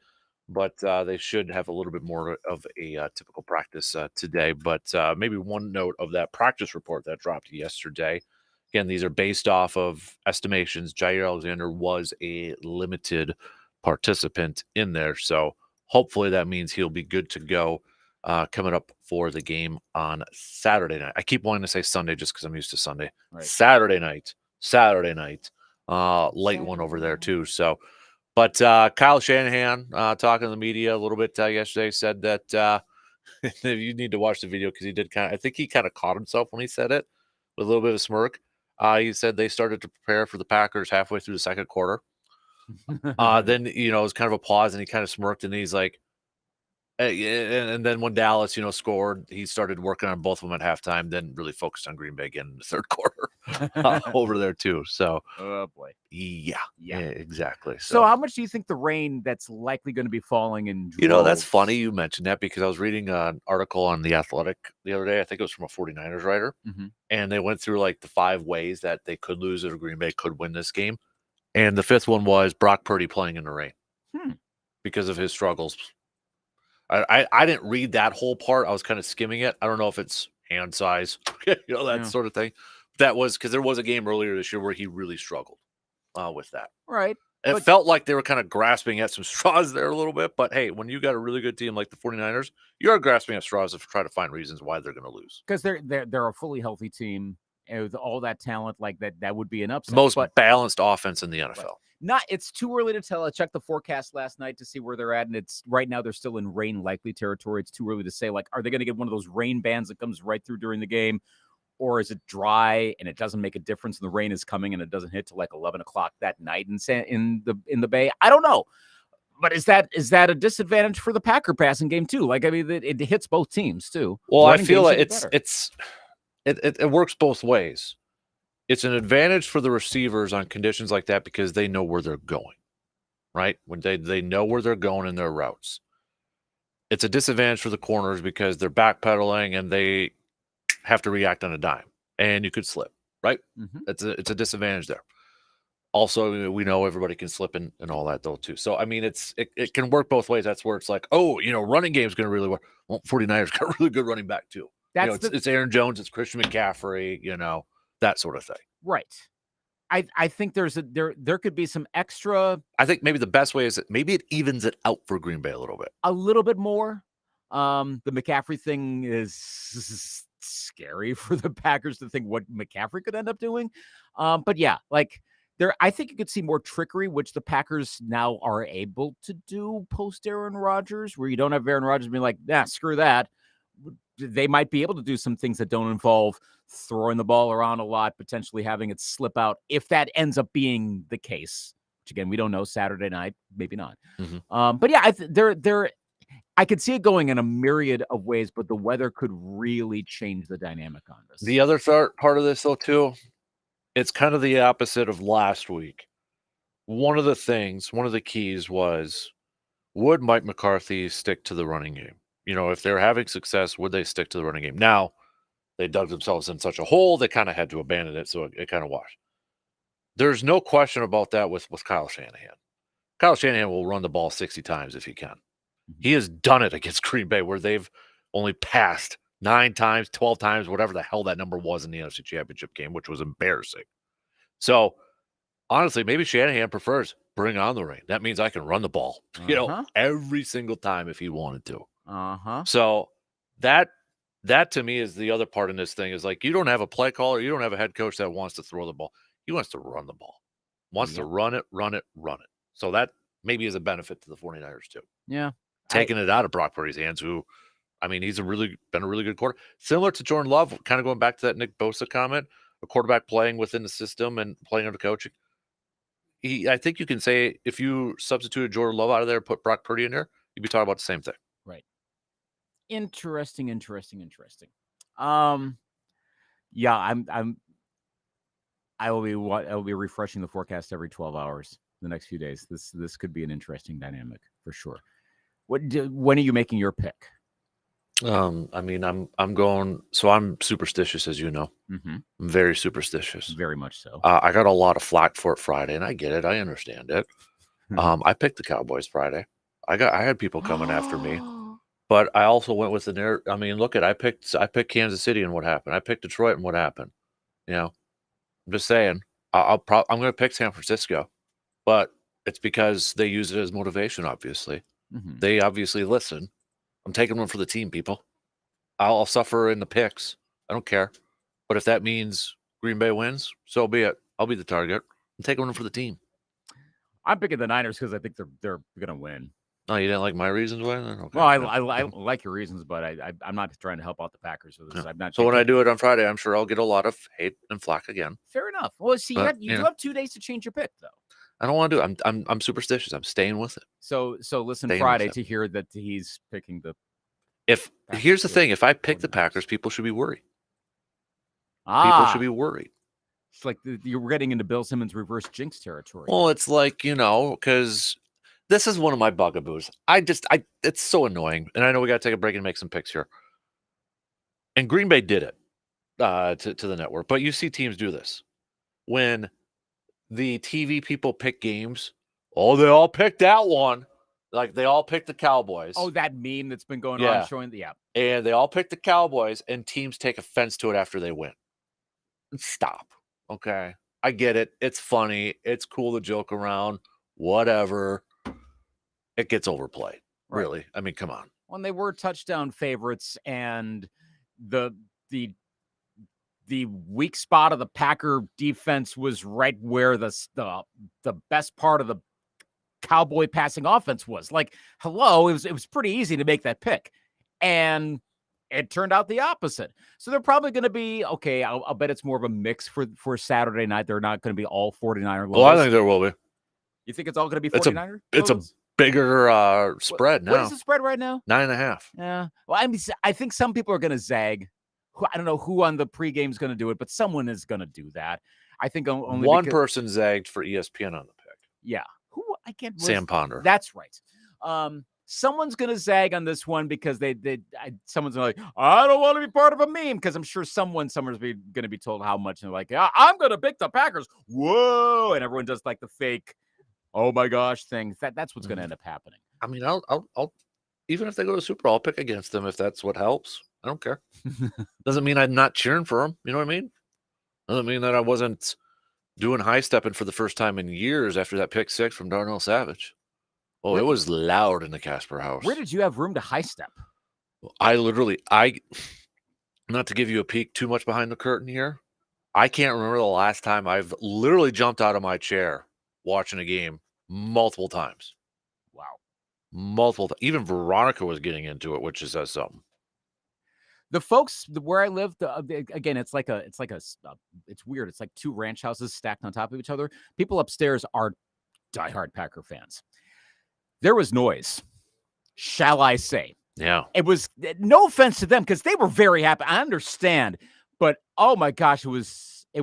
But they should have a little bit more of a typical practice today. But maybe one note of that practice report that dropped yesterday. Again, these are based off of estimations. Jair Alexander was a limited participant in there. So hopefully that means he'll be good to go coming up for the game on Saturday night. I keep wanting to say Sunday just because I'm used to Sunday. Right. Saturday night. Late one over there too. So, but Kyle Shanahan talking to the media a little bit yesterday said that you need to watch the video because he did I think he kind of caught himself when he said it with a little bit of a smirk. He said they started to prepare for the Packers halfway through the second quarter. Then, it was kind of a pause and he kind of smirked and he's like, and then when Dallas, scored, he started working on both of them at halftime, then really focused on Green Bay again in the third quarter over there too. So, oh boy. Yeah, exactly. So how much do you think the rain that's likely going to be falling in that's funny you mentioned that because I was reading an article on The Athletic the other day. I think it was from a 49ers writer. And they went through like the 5 ways that they could lose it or Green Bay could win this game. And the 5th one was Brock Purdy playing in the rain because of his struggles. I didn't read that whole part. I was kind of skimming it. I don't know if it's hand size, that sort of thing. That was because there was a game earlier this year where he really struggled with that. Right. It felt like they were kind of grasping at some straws there a little bit. But hey, when you got a really good team like the 49ers, you are grasping at straws to try to find reasons why they're going to lose. Because they're a fully healthy team. And with all that talent, like that would be an upset. The most balanced offense in the NFL. It's too early to tell. I checked the forecast last night to see where they're at, and it's right now they're still in rain likely territory. It's too early to say, like, are they going to get one of those rain bands that comes right through during the game, or is it dry and it doesn't make a difference and the rain is coming and it doesn't hit till like 11 o'clock that night in the Bay? I don't know. But is that a disadvantage for the Packer passing game too? Like, I mean, it hits both teams too. Well, I feel like it works both ways. It's an advantage for the receivers on conditions like that because they know where they're going, right? When they know where they're going in their routes. It's a disadvantage for the corners because they're backpedaling and they have to react on a dime, and you could slip, right? It's a disadvantage there. Also, we know everybody can slip and all that though too. So I mean, it can work both ways. That's where it's like, running game is going to really work. Well, 49ers got really good running back too. It's Aaron Jones, it's Christian McCaffrey, that sort of thing. Right. I think there could be some extra. I think maybe the best way is that maybe it evens it out for Green Bay a little bit more. The McCaffrey thing is scary for the Packers to think what McCaffrey could end up doing. But yeah, like I think you could see more trickery, which the Packers now are able to do post Aaron Rodgers, where you don't have Aaron Rodgers being like, screw that. They might be able to do some things that don't involve throwing the ball around a lot, potentially having it slip out if that ends up being the case, which again, we don't know. Saturday night, maybe not. But yeah, I could see it going in a myriad of ways, but the weather could really change the dynamic on this. The other part of this though too, it's kind of the opposite of last week. One of the keys was, would Mike McCarthy stick to the running game? If they're having success, would they stick to the running game? Now, they dug themselves in such a hole, they kind of had to abandon it, so it kind of washed. There's no question about that with Kyle Shanahan. Kyle Shanahan will run the ball 60 times if he can. He has done it against Green Bay where they've only passed 9 times, 12 times, whatever the hell that number was in the NFC Championship game, which was embarrassing. So, honestly, maybe Shanahan prefers bring on the rain. That means I can run the ball, every single time if he wanted to. So that to me is the other part in this thing is like, you don't have a play caller. You don't have a head coach that wants to throw the ball. He wants to run the ball, wants to run it. So that maybe is a benefit to the 49ers too. Yeah. Taking it out of Brock Purdy's hands, who, I mean, he's been a really good quarterback. Similar to Jordan Love, kind of going back to that Nick Bosa comment, a quarterback playing within the system and playing under coaching. I think you can say if you substituted Jordan Love out of there, put Brock Purdy in there, you'd be talking about the same thing. Right. Interesting. Yeah, I will be refreshing the forecast every 12 hours the next few days. This could be an interesting dynamic for sure. When are you making your pick? I mean, I'm going. So I'm superstitious, as you know. I'm very superstitious. Very much so. I got a lot of flack for it Friday, and I get it. I understand it. I picked the Cowboys Friday. I had people coming after me, but I also went with the narrative. I mean, look at I picked Kansas City and what happened. I picked Detroit and what happened. I'm just saying. I'm going to pick San Francisco, but it's because they use it as motivation. Obviously, they obviously listen. I'm taking one for the team, people. I'll suffer in the picks. I don't care. But if that means Green Bay wins, so be it. I'll be the target. I'm taking one for the team. I'm picking the Niners because I think they're going to win. Oh, you didn't like my reasons why? Okay. Well, I like your reasons, but I'm not trying to help out the Packers with this. Yeah. I'm not. So when I do it on Friday, I'm sure I'll get a lot of hate and flack again. Fair enough. Well, see, But, you do have 2 days to change your pick, though. I don't want to do it. I'm superstitious. I'm staying with it. So listen Staying Friday with it. to hear that he's picking the. Here's the thing: if I pick the 49ers. Packers, people should be worried. People should be worried. It's like you're getting into Bill Simmons reverse jinx territory. Well, it's like, because this is one of my bugaboos. It's so annoying. And I know we got to take a break and make some picks here. And Green Bay did it to the network. But you see teams do this. When the TV people pick games, they all picked that one. Like, they all picked the Cowboys. Oh, that meme that's been going Yeah. on showing the app. And they all picked the Cowboys, and teams take offense to it after they win. Stop. Okay. I get it. It's funny. It's cool to joke around. Whatever. It gets overplayed. Right. Really. I mean, come on. When they were touchdown favorites and the weak spot of the Packer defense was right where the best part of the Cowboy passing offense was. Like, hello, it was pretty easy to make that pick. And it turned out the opposite. So they're probably going to be, okay, I'll bet it's more of a mix for Saturday night. They're not going to be all 49er lows. Well, I think there will be. You think it's all going to be It's a- 49er? It's a bigger spread now. What is the spread right now? 9.5. Yeah. Well, I mean, I think some people are going to zag. I don't know who on the pregame is going to do it, but someone is going to do that. I think only One because, person zagged for ESPN on the pick. yeah. Who I can't. Sam Ponder. That's right. Someone's going to zag on this one because someone's like, I don't want to be part of a meme, because I'm sure someone's going to be told how much, and they're like, yeah, I'm going to pick the Packers. Whoa. And everyone does like the fake, oh my gosh thing. That's what's going to end up happening. I mean, I'll even if they go to Super Bowl, I'll pick against them if that's what helps. I don't care. Doesn't mean I'm not cheering for them. You know what I mean? Doesn't mean that I wasn't doing high stepping for the first time in years after that pick 6 from Darnell Savage. Oh, it was loud in the Kasper house. Where did you have room to high step? Not to give you a peek too much behind the curtain here, I can't remember the last time I've literally jumped out of my chair watching a game multiple times. Wow. Multiple. Even Veronica was getting into it, which says something. The folks where I live, again, it's weird. It's like 2 ranch houses stacked on top of each other. People upstairs are diehard Packer fans. There was noise, shall I say. Yeah. It was no offense to them, because they were very happy. I understand, but oh my gosh, it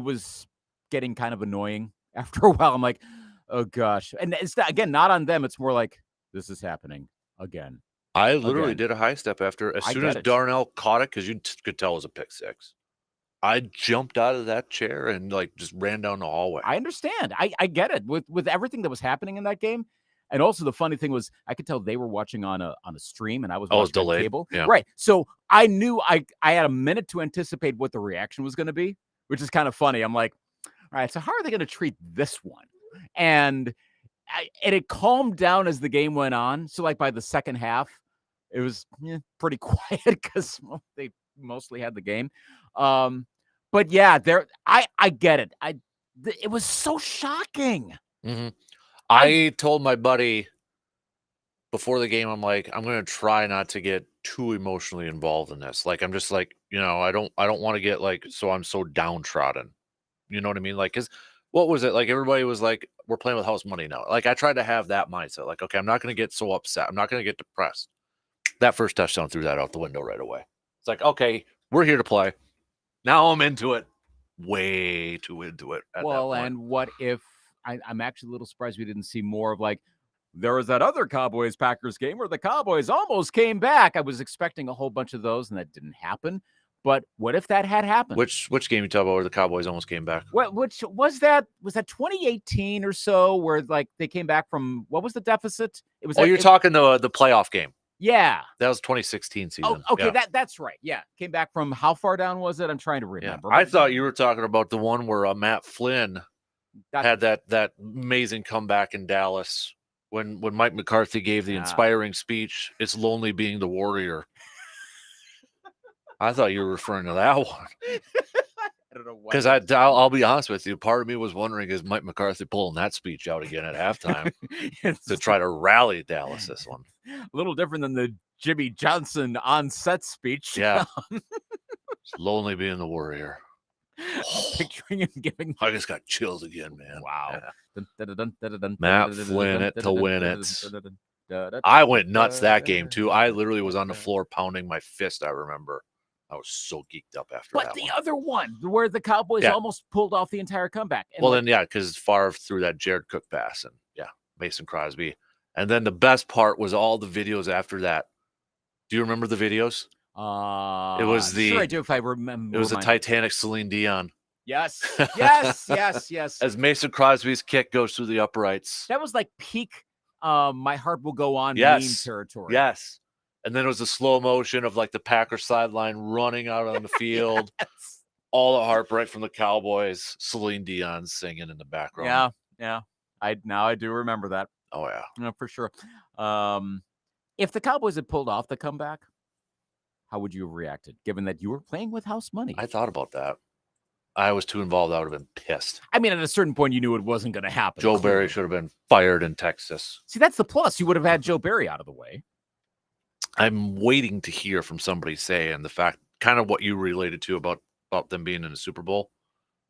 was getting kind of annoying after a while. I'm like, oh gosh. And it's not on them. It's more like, this is happening again. I literally did a high step after, as soon as Darnell caught it, because you could tell it was a pick 6. I jumped out of that chair and just ran down the hallway. I understand. I get it with everything that was happening in that game. And also the funny thing was, I could tell they were watching on a stream, and I was watching delayed. on cable. Yeah. Right. So I knew I had a minute to anticipate what the reaction was going to be, which is kind of funny. I'm like, all right, so how are they going to treat this one? And it calmed down as the game went on. So by the second half, it was pretty quiet, because they mostly had the game. But yeah, I get it. It was so shocking. Mm-hmm. I told my buddy before the game, I'm like, I'm going to try not to get too emotionally involved in this. I'm just I don't want to get so I'm so downtrodden. You know what I mean? Because what was it? Everybody was like, we're playing with house money now. I tried to have that mindset. Okay, I'm not going to get so upset. I'm not going to get depressed. That first touchdown threw that out the window right away. It's like, okay, we're here to play. Now I'm into it. Way too into it. Well, and what if I'm actually a little surprised we didn't see more of there was that other Cowboys-Packers game where the Cowboys almost came back. I was expecting a whole bunch of those, and that didn't happen. But what if that had happened? Which game you talk about where the Cowboys almost came back? Which was that? Was that 2018 or so, where they came back from, what was the deficit? It was. You're talking the playoff game. Yeah, that was 2016 season. Oh, okay, yeah. that's right. Yeah, came back from how far down was it? I'm trying to remember. Yeah. I thought you were talking about the one where Matt Flynn had that amazing comeback in Dallas, when Mike McCarthy gave the Yeah. inspiring speech, "It's lonely being the warrior." I thought you were referring to that one. I don't know why. Because I'll be honest with you, part of me was wondering, is Mike McCarthy pulling that speech out again at halftime It's to try to rally Dallas this one? a little different than the Jimmy Johnson on-set speech. Yeah. It's lonely being the warrior. Picturing him giving. I just got chills again, man. Wow. Yeah. Matt Flynn it to win it. I went nuts that game too. I literally was on the floor pounding my fist. I remember. I was so geeked up after But that the one. other one, where the Cowboys Yeah. almost pulled off the entire comeback. And Well, like, then yeah, because Favre threw that Jared Cook pass, and yeah, Mason Crosby. And then the best part was all the videos after that. Do you remember the videos? It was I'm sure I the do if I remember. it was the remind- Titanic Celine Dion Yes, yes, yes, yes. as Mason Crosby's kick goes through the uprights. That was like peak. My heart will go on. Meme Yes, territory. yes. And then it was the slow motion of like the Packers sideline running out on the field. Yes. All the heartbreak from the Cowboys. Celine Dion singing in the background. Yeah, yeah. I do remember that. Oh yeah. No, for sure. If the Cowboys had pulled off the comeback, how would you have reacted, given that you were playing with house money? I thought about that. I was too involved. I would have been pissed. I mean, at a certain point, you knew it wasn't going to happen. Joe clearly. Barry should have been fired in Texas. See, that's the plus. You would have had Joe Barry out of the way. I'm waiting to hear from somebody saying the fact, kind of what you related to about them being in the Super Bowl.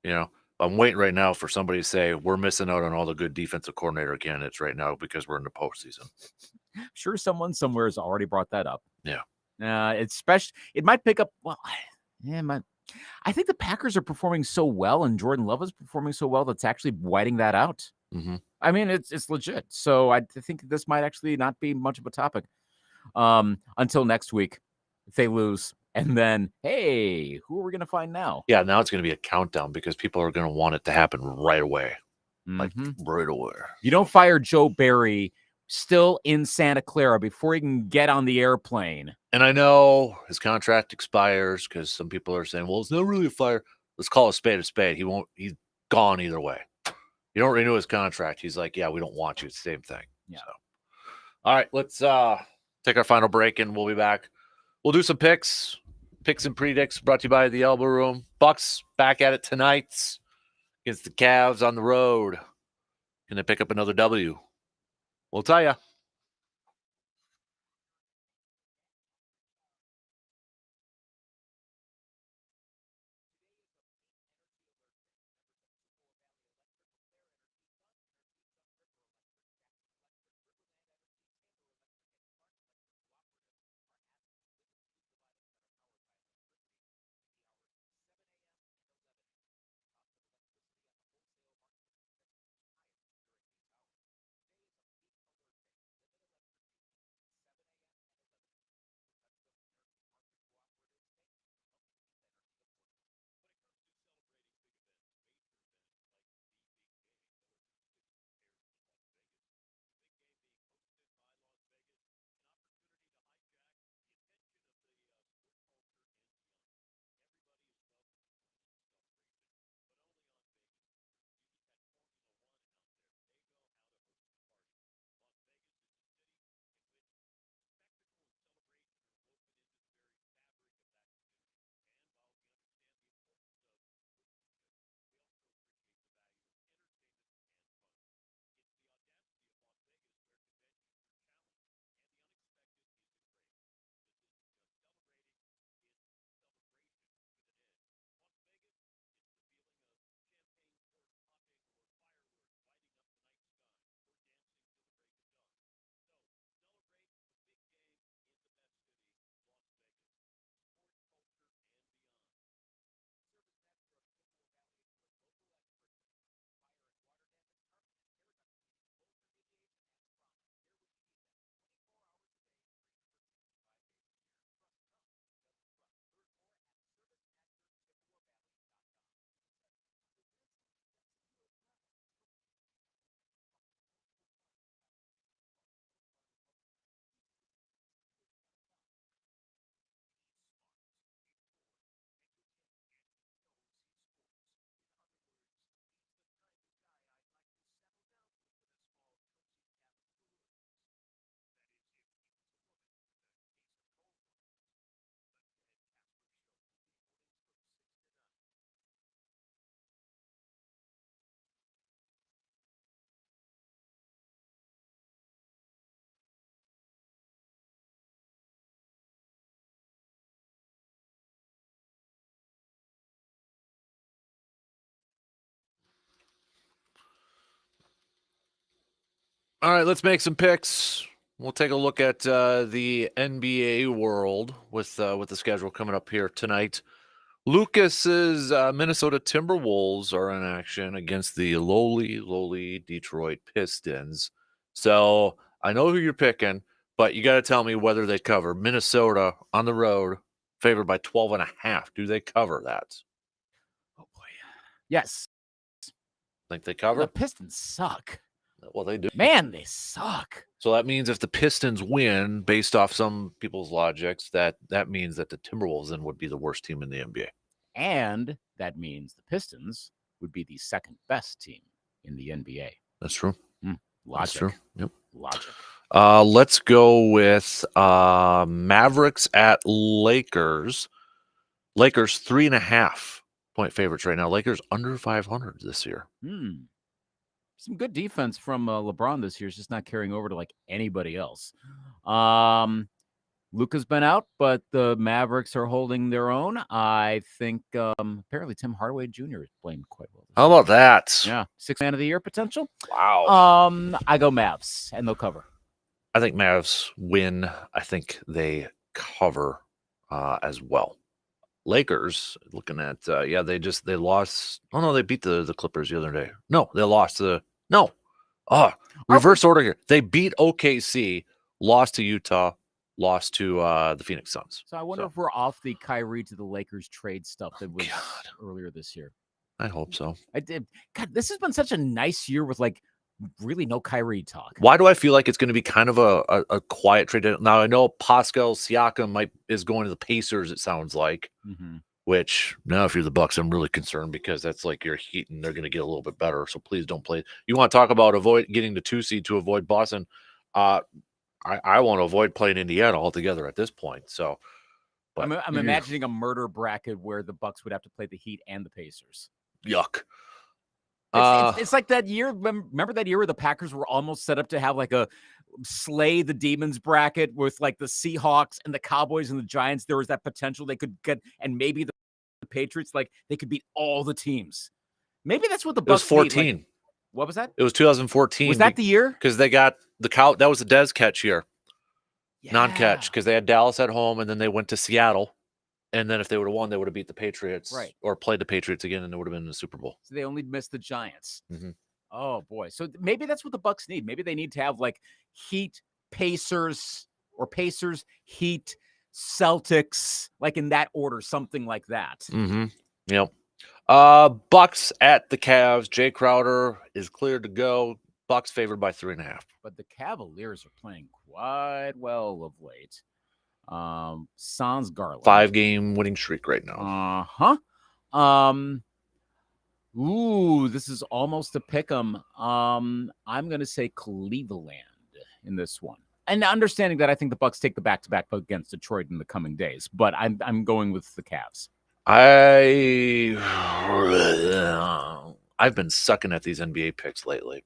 You know, I'm waiting right now for somebody to say we're missing out on all the good defensive coordinator candidates right now because we're in the postseason. I'm sure someone somewhere has already brought that up. Yeah. It's special. It might pick up. Well, yeah, it might. I think the Packers are performing so well, and Jordan Love is performing so well that's actually whiting that out. Mm-hmm. I mean, it's legit. So I think this might actually not be much of a topic until next week if they lose. And then, hey, who are we going to find now? Yeah, now it's going to be a countdown because people are going to want it to happen right away. Like right away. You don't fire Joe Barry still in Santa Clara before he can get on the airplane. And I know his contract expires because some people are saying, well, it's not really a fire. Let's call a spade a spade. He's gone either way. You don't renew his contract. He's like, yeah, we don't want you. It's the same thing. Yeah. So, all right, let's take our final break and we'll be back. We'll do some picks and predicts brought to you by the Elbow Room. Bucks back at it tonight against the Cavs on the road. Can they pick up another W? We'll tell you. All right, let's make some picks. We'll take a look at the NBA world with the schedule coming up here tonight. Lucas's Minnesota Timberwolves are in action against the lowly Detroit Pistons. So I know who you're picking, but you got to tell me whether they cover. Minnesota on the road, favored by 12.5. Do they cover that? Oh boy. Yes. Think they The cover? Pistons suck. Well, they do. Man, they suck. So that means if the Pistons win, based off some people's logics, that means that the Timberwolves then would be the worst team in the NBA. And that means the Pistons would be the second best team in the NBA. That's true. Logic. That's true. Yep. Logic. Let's go with Mavericks at Lakers. Lakers 3.5 point favorites right now. Lakers under 500 this year. Some good defense from LeBron this year. Is just not carrying over to like anybody else. Luka's been out, but the Mavericks are holding their own. I think apparently Tim Hardaway Jr. is playing quite well. How about that? Yeah, 6th man of the year potential. Wow. I go Mavs, and they'll cover. I think Mavs win. I think they cover as well. Lakers, looking at they lost. Oh no, they beat the Clippers the other day. No, they lost reverse order here. They beat OKC, lost to Utah, lost to the Phoenix Suns. So I wonder if we're off the Kyrie to the Lakers trade stuff that was God. earlier this year. I hope so. I did. God, this has been such a nice year with like really no Kyrie talk. Why do I feel like it's going to be kind of a quiet trade? Now I know Pascal Siakam is going to the Pacers. It sounds like, which now if you're the Bucks, I'm really concerned because that's like your Heat and they're going to get a little bit better. So please don't play. You want to talk about getting the 2 seed to avoid Boston? I want to avoid playing Indiana altogether at this point. So, but I'm imagining a murder bracket where the Bucks would have to play the Heat and the Pacers. Yuck. It's like that year. Remember that year where the Packers were almost set up to have like a slay the demons bracket with like the Seahawks and the Cowboys and the Giants. There was that potential they could get, and maybe the Patriots, like they could beat all the teams. Maybe that's what the Bucks. It was 14. Like, what was that? It was 2014. Was that the year? Because they got that was the Dez catch year. Yeah. Non-catch because they had Dallas at home and then they went to Seattle. And then if they would have won, they would have beat the Patriots, right? Or played the Patriots again, and it would have been in the Super Bowl. So they only missed the Giants. Oh boy! So maybe that's what the Bucks need. Maybe they need to have like Heat, Pacers, or Pacers, Heat, Celtics, like in that order, something like that. Yep. Bucks at the Cavs. Jay Crowder is cleared to go. Bucks favored by 3.5. But the Cavaliers are playing quite well of late. Sans Garland 5-game winning streak right now. This is almost a pick 'em. I'm gonna say Cleveland in this one, and understanding that I think the Bucks take the back-to-back against Detroit in the coming days, but I'm going with the Cavs. I've been sucking at these NBA picks lately.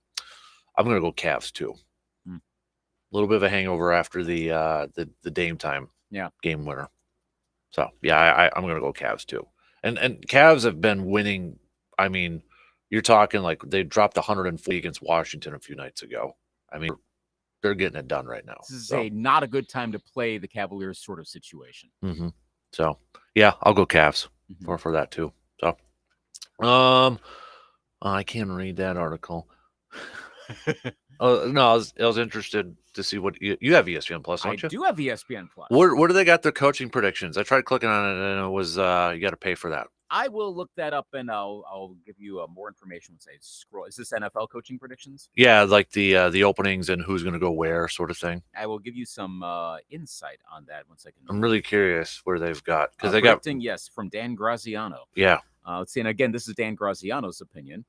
I'm gonna go Cavs too. A little bit of a hangover after the Dame time game winner. So yeah, I'm gonna go Cavs too. And Cavs have been winning. I mean, you're talking like they dropped 140 against Washington a few nights ago. I mean, they're getting it done right now. This is not a good time to play the Cavaliers sort of situation. So yeah, I'll go Cavs for that too. So I can't read that article. No, I was interested to see what you have ESPN Plus, don't you? I do have ESPN Plus. Where do they got their coaching predictions? I tried clicking on it and it was you got to pay for that. I will look that up and I'll give you more information once I scroll. Is this NFL coaching predictions? Yeah, like the openings and who's going to go where, sort of thing. I will give you some insight on that once I can. I'm really curious where they've got because they got from Dan Graziano. Yeah. Let's see, and again, this is Dan Graziano's opinion.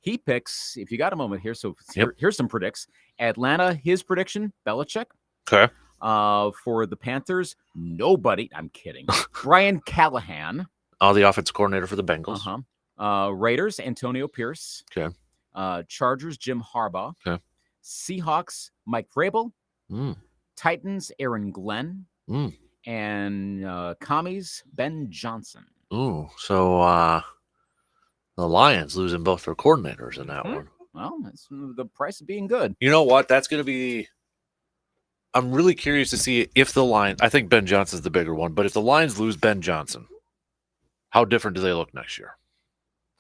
He picks, if you got a moment here, so here's some predicts. Atlanta, his prediction, Belichick. Okay. For the Panthers, nobody. I'm kidding. Brian Callahan. The offensive coordinator for the Bengals. Raiders, Antonio Pierce. Okay. Chargers, Jim Harbaugh. Okay. Seahawks, Mike Vrabel. Titans, Aaron Glenn. And Commies, Ben Johnson. Ooh, so the Lions losing both their coordinators in that one. Well, that's the price of being good. You know what? That's going to be. I'm really curious to see if the line. I think Ben Johnson's the bigger one, but if the Lions lose Ben Johnson, how different do they look next year?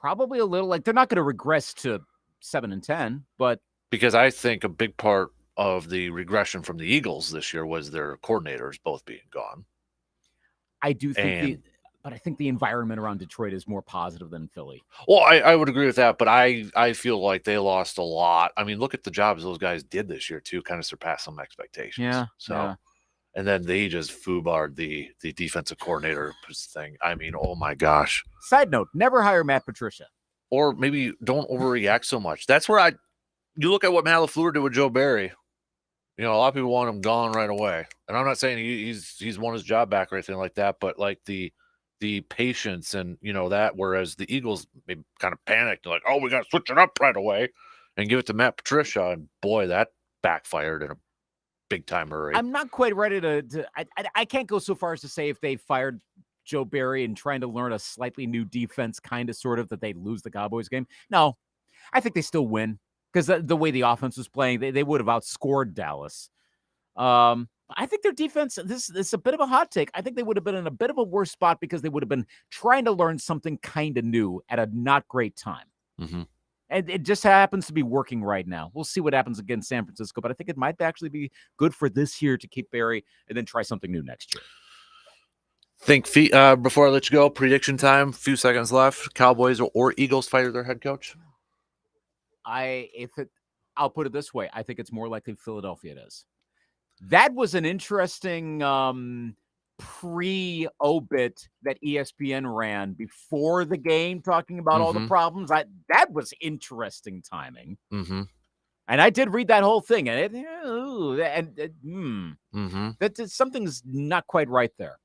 Probably a little like they're not going to regress to 7-10, but because I think a big part of the regression from the Eagles this year was their coordinators both being gone. I do think but I think the environment around Detroit is more positive than Philly. Well, I would agree with that, but I feel like they lost a lot. I mean, look at the jobs those guys did this year too, kind of surpassed some expectations. Yeah. So, yeah. and then they just foobarred the defensive coordinator thing. I mean, oh my gosh. Side note: never hire Matt Patricia. Or maybe don't overreact so much. That's where you look at what Matt LaFleur did with Joe Barry. You know, a lot of people want him gone right away, and I'm not saying he's won his job back or anything like that, but like the patience and that, whereas the Eagles maybe kind of panicked, like, oh, we got to switch it up right away and give it to Matt Patricia, and boy, that backfired in a big time hurry. I'm not quite ready to I can't go so far as to say if they fired Joe Barry and trying to learn a slightly new defense, kind of sort of, that they'd lose the Cowboys game. No, I think they still win because the way the offense was playing, they would have outscored Dallas. I think their defense, this is a bit of a hot take. I think they would have been in a bit of a worse spot because they would have been trying to learn something kind of new at a not great time. Mm-hmm. And it just happens to be working right now. We'll see what happens against San Francisco, but I think it might actually be good for this year to keep Barry and then try something new next year. Before I let you go, prediction time, few seconds left. Cowboys or Eagles fire their head coach? I'll put it this way. I think it's more likely Philadelphia does. That was an interesting pre-obit that ESPN ran before the game, talking about all the problems. That was interesting timing. Mm-hmm. And I did read that whole thing, and something's not quite right there.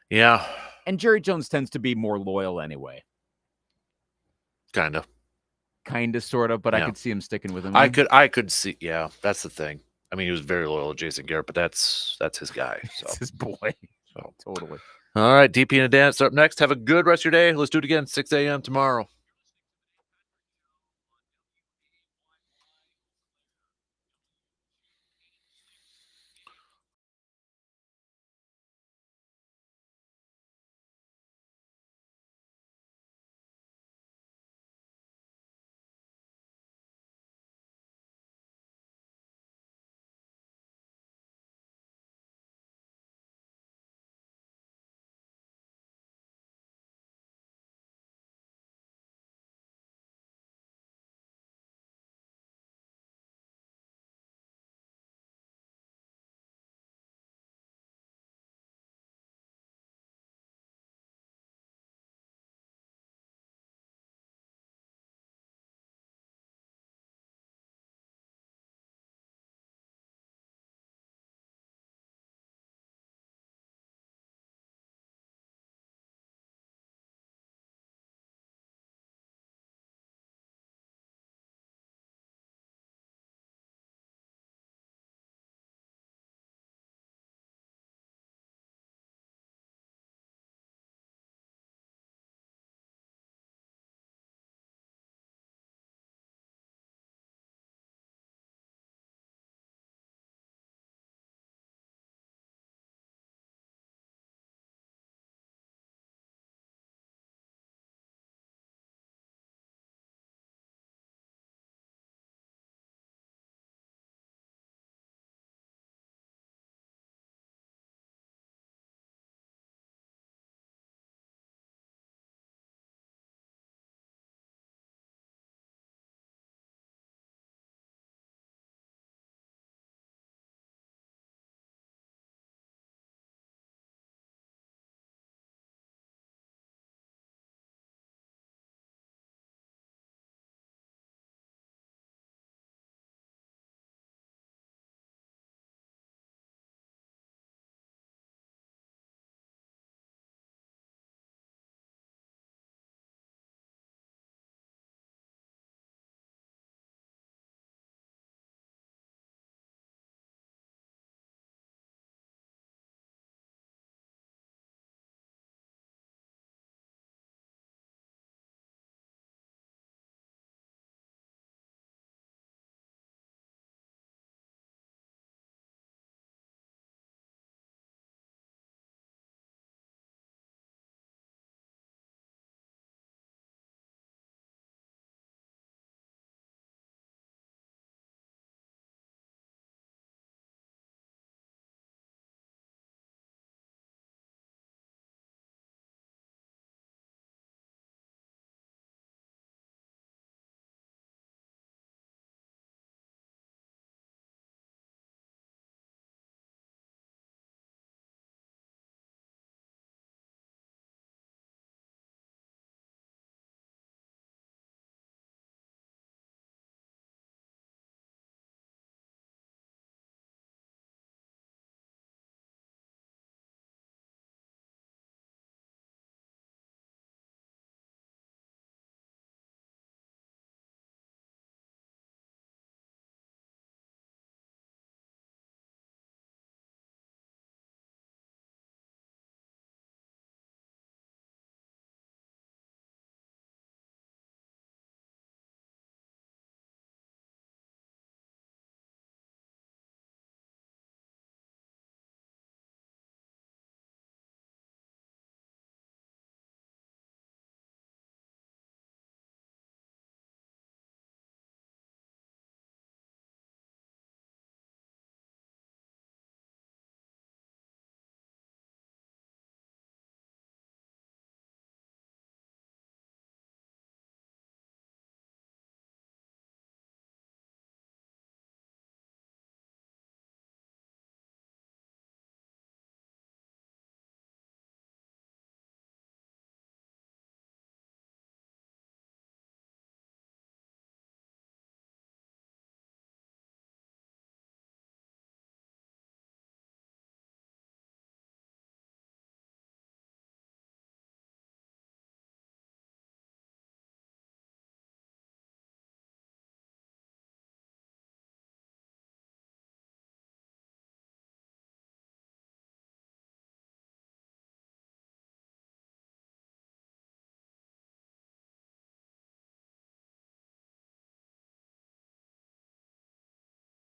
Yeah. And Jerry Jones tends to be more loyal anyway. Kind of, sort of, but yeah. I could see him sticking with him. I could see. Yeah, that's the thing. I mean, he was very loyal to Jason Garrett, but that's his guy. So. It's his boy. So totally. All right, DP and Dan, up next. Have a good rest of your day. Let's do it again, 6 a.m. tomorrow.